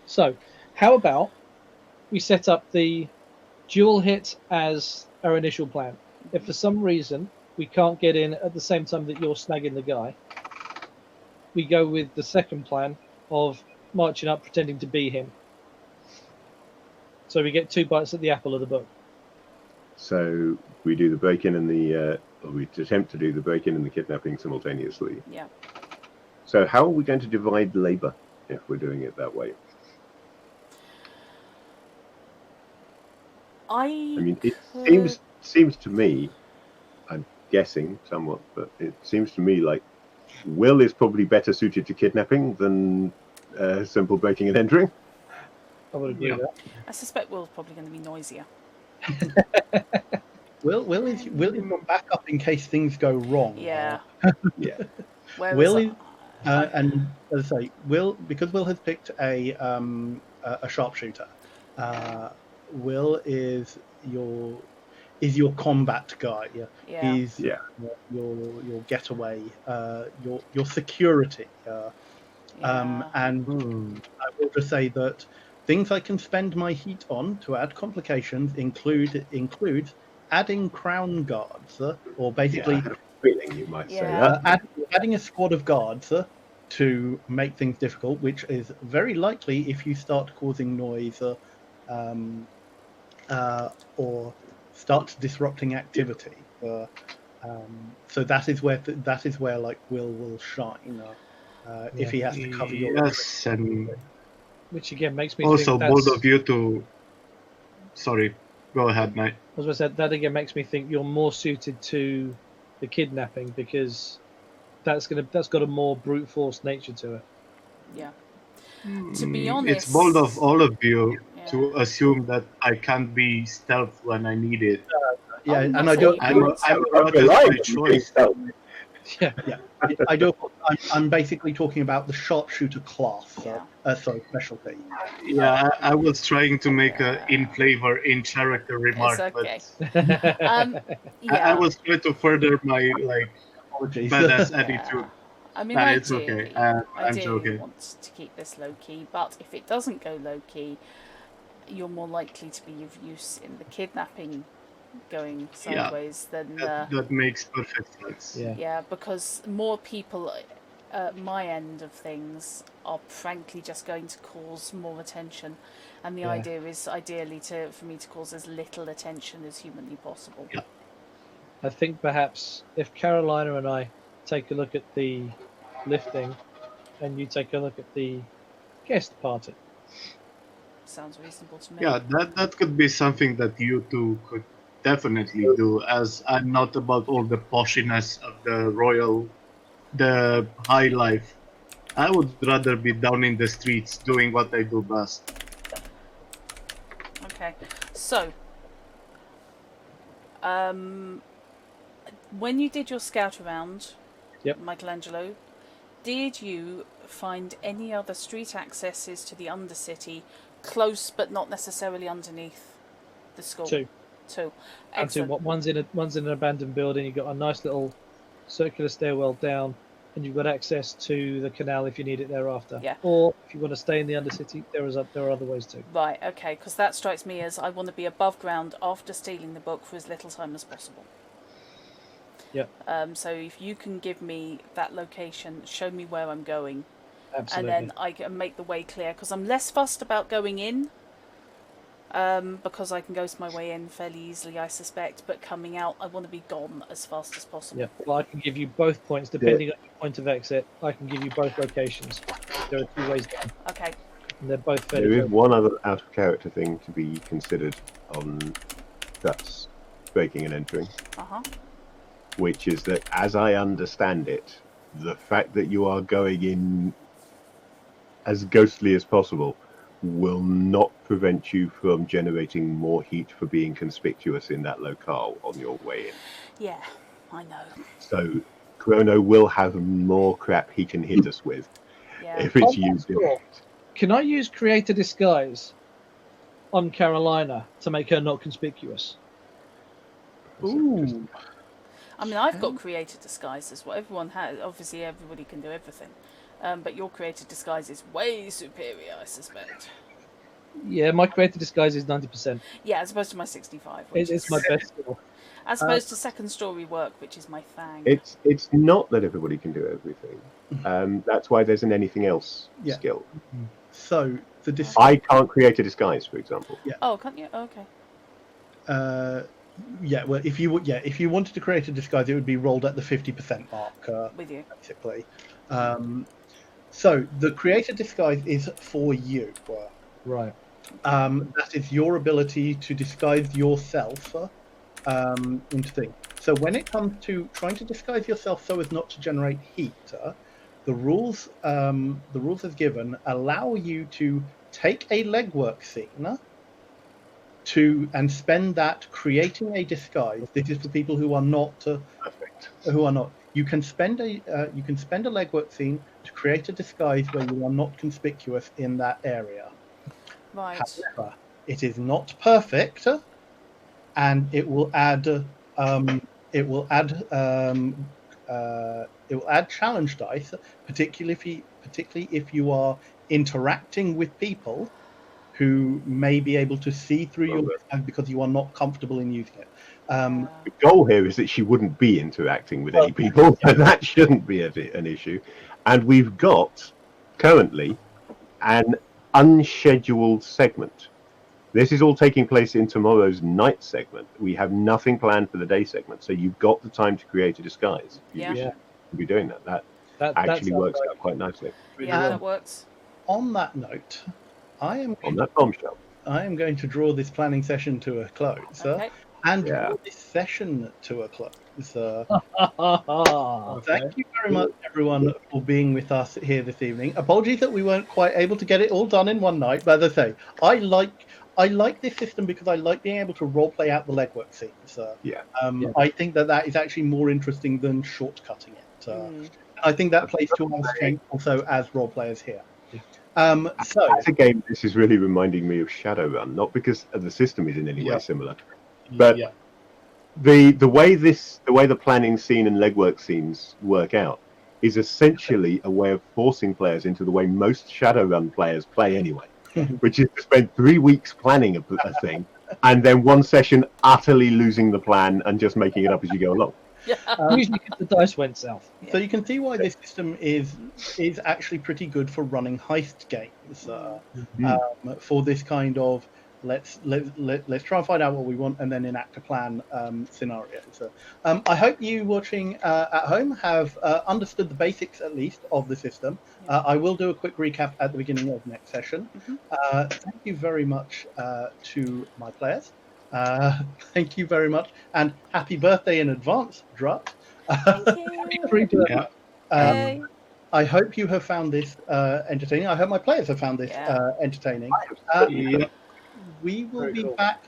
So, how about we set up the dual hit as our initial plan? If for some reason we can't get in at the same time that you're snagging the guy, we go with the second plan of marching up pretending to be him. So we get 2 bites at the apple of the book. So we do the break-in and or we attempt to do the break-in and the kidnapping simultaneously. Yeah. So how are we going to divide labour if we're doing it that way? I mean, it seems to me, I'm guessing somewhat, but it seems to me like Will is probably better suited to kidnapping than simple breaking and entering. I would agree with that. I suspect Will's probably going to be noisier. Will is your backup in case things go wrong. Yeah. Yeah. Will is, and as I say, because Will has picked a sharpshooter. Will is your combat guy. Yeah. He's your getaway, your security. And I will just say that things I can spend my heat on to add complications include adding crown guards, or basically Feeling you might say that. adding a squad of guards to make things difficult, which is very likely if you start causing noise or start disrupting activity. So that is where like Will shine if he has to cover your. Yes, and Which again makes me also think bold of you to. Sorry, go ahead, mate. As I said, that again makes me think you're more suited to the kidnapping because that's got a more brute force nature to it. Yeah. To be honest, It's bold of all of you to assume that I can't be stealth when I need it. Yeah, I'm and not I don't. saying I'm a by choice. Yeah. Yeah, I do. I'm basically talking about the sharpshooter class. Sorry, specialty. Yeah, I was trying to make a in flavor, in character remark, It's okay. but I Yeah. was trying to further my Apologies. badass Yeah. attitude. I mean, Nah, it's okay. I'm ideally joking. want to keep this low key, but if it doesn't go low key, you're more likely to be of use in the kidnapping going Yeah. sideways than That makes perfect sense. Yeah. yeah, because more people at my end of things are frankly just going to cause more attention, and the Yeah. idea is ideally for me to cause as little attention as humanly possible. Yeah. I think perhaps if Carolina and I take a look at the lifting, and you take a look at the guest party. Sounds reasonable to me. Yeah, that could be something that you two could definitely do, as I'm not about all the poshiness of the high life. I would rather be down in the streets doing what I do best. Okay, so when you did your scout around, Yep. Michelangelo, did you find any other street accesses to the Undercity close but not necessarily underneath the school? Two. Two. And two. Excellent. One's in an abandoned building. You've got a nice little circular stairwell down, and you've got access to the canal if you need it thereafter. Yeah. Or if you want to stay in the Undercity, there are other ways too. Right, okay, because that strikes me as I want to be above ground after stealing the book for as little time as possible. Yep. So if you can give me that location, show me where I'm going, Absolutely. and then I can make the way clear, because I'm less fussed about going in, because I can ghost my way in fairly easily, I suspect, but coming out, I want to be gone as fast as possible. Yeah. Well, I can give you both points depending on your point of exit. I can give you both locations. There are two ways down, Okay. and they're both fairly There is close. one other out of character thing to be considered on that's breaking and entering, Uh-huh. which is that, as I understand it, the fact that you are going in as ghostly as possible will not prevent you from generating more heat for being conspicuous in that locale on your way in. Yeah, I know. So Chrono will have more crap he can hit us with Yeah. if it's On that used in score, Can I use Create a Disguise on Carolina to make her not conspicuous? Ooh. I mean, I've got creative disguise as well. Everyone has. Obviously, everybody can do everything. But your creative disguise is way superior, I suspect. Yeah, my Create a Disguise is 90%. Yeah, as opposed to my 65. Which It's is, my best skill. as opposed to second story work, which is my thing. It's not that everybody can do everything. That's why there's an anything else Yeah. skill. So the I can't create a disguise, for example. Oh, can't you? Oh, okay. well, if you wanted to create a disguise, it would be rolled at the 50% mark, With you. basically. So the create a disguise is for you. Right. That is your ability to disguise yourself into things. So when it comes to trying to disguise yourself so as not to generate heat, the rules as given allow you to take a legwork scene and spend that creating a disguise. This is for people who are not Perfect. You can spend a legwork scene to create a disguise where you are not conspicuous in that area. Right. However, it is not perfect, and it will add challenge dice, particularly if you are interacting with people who may be able to see through your disguise because you are not comfortable in using it. The goal here is that she wouldn't be interacting with any people, so that shouldn't be an issue. And we've got currently an unscheduled segment. This is all taking place in tomorrow's night segment. We have nothing planned for the day segment, so you've got the time to create a disguise. Yeah. Yeah. You'll be doing that. That That actually sounds works like out quite nicely. Yeah, that works. On that note, I am On that bombshell. going to draw this planning session to a close, Okay. and Yeah. draw this session to a close. Okay. Thank you very much, everyone, for being with us here this evening. Apologies that we weren't quite able to get it all done in one night, but as I say, I like this system because I like being able to role play out the legwork scenes. Yeah. I think that is actually more interesting than shortcutting it. I think that plays to our strength also as role players here. So As a game, this is really reminding me of Shadowrun, not because the system is in any way Yeah. similar, but Yeah. the way the planning scene and legwork scenes work out is essentially a way of forcing players into the way most Shadowrun players play anyway, which is to spend 3 weeks planning a thing and then one session utterly losing the plan and just making it up as you go along. Usually because the dice went south. So you can see why this system is actually pretty good for running heist games. For this kind of let's try and find out what we want and then enact a plan scenario. So I hope you watching at home have understood the basics at least of the system. I will do a quick recap at the beginning of next session. Thank you very much to my players. Thank you very much, and happy birthday in advance, Drut. Thank you. Yeah. I hope you have found this entertaining. I hope my players have found this entertaining. Yeah. We will Very be cool. back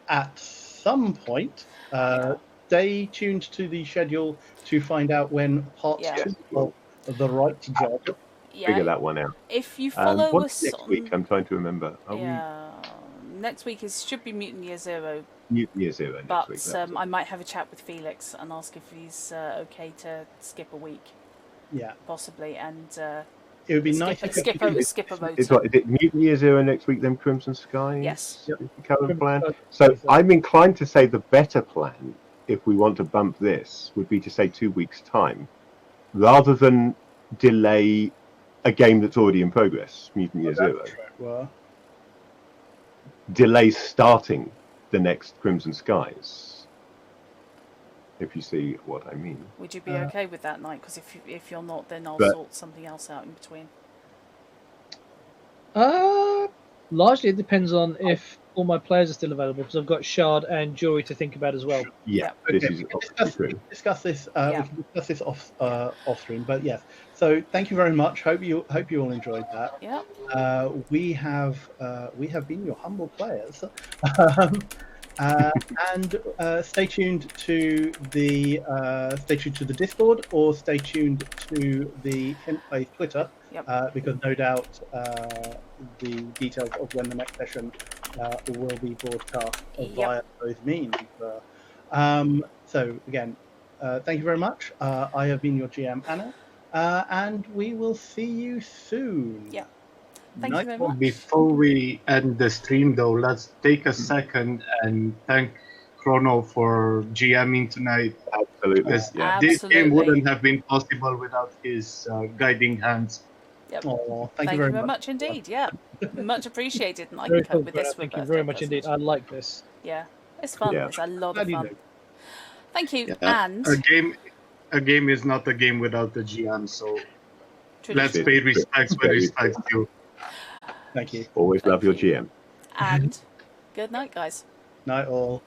at some point. Stay tuned to the schedule to find out when part 2 of The Right Job. Figure that one out. If you follow what's us next on... week? I'm trying to remember. Next week should be Mutant Year Zero. Mutant Year Zero next But week. I might have a chat with Felix and ask if he's okay to skip a week. Yeah. Possibly, and it would be nice skip if a vote. Is it Mutant Year Zero next week, then Crimson Skies? Yes. Is the current plan. So I'm inclined to say the better plan, if we want to bump this, would be to say 2 weeks' time, rather than delay a game that's already in progress, Mutant Year Zero. Well, Delay starting the next Crimson Skies, if you see what I mean. Would you be okay with that night? Because if you're not, then I'll But- sort something else out in between. Largely it depends on if all my players are still available, because I've got Shard and Jury to think about as well. Yeah, okay, this is we can obviously true. discuss this. We can discuss this off stream. But yes, so thank you very much. Hope you all enjoyed that. Yeah. We have been your humble players, and stay tuned to the Discord, or stay tuned to the Hintplay Twitter, because no doubt the details of when the next session will be broadcast via those means. So again, thank you very much. I have been your GM, Anna, and we will see you soon. Yeah. Thank you very much. Before we end the stream, though, let's take a second and thank Chrono for GMing tonight. Absolutely. Because Yeah. this game wouldn't have been possible without his guiding hands. Yep. Oh, Thank you very much indeed. Yeah, much appreciated, and I Very can cool, cope with this. Thank you very much indeed. I like this. Yeah, it's fun. Yeah. It's a lot Glad of you fun. do. Thank you. Yeah. And A game is not a game without the GM, so Tradition. let's pay respects where respects due. Thank you. Always love your GM. And good night, guys. Night all.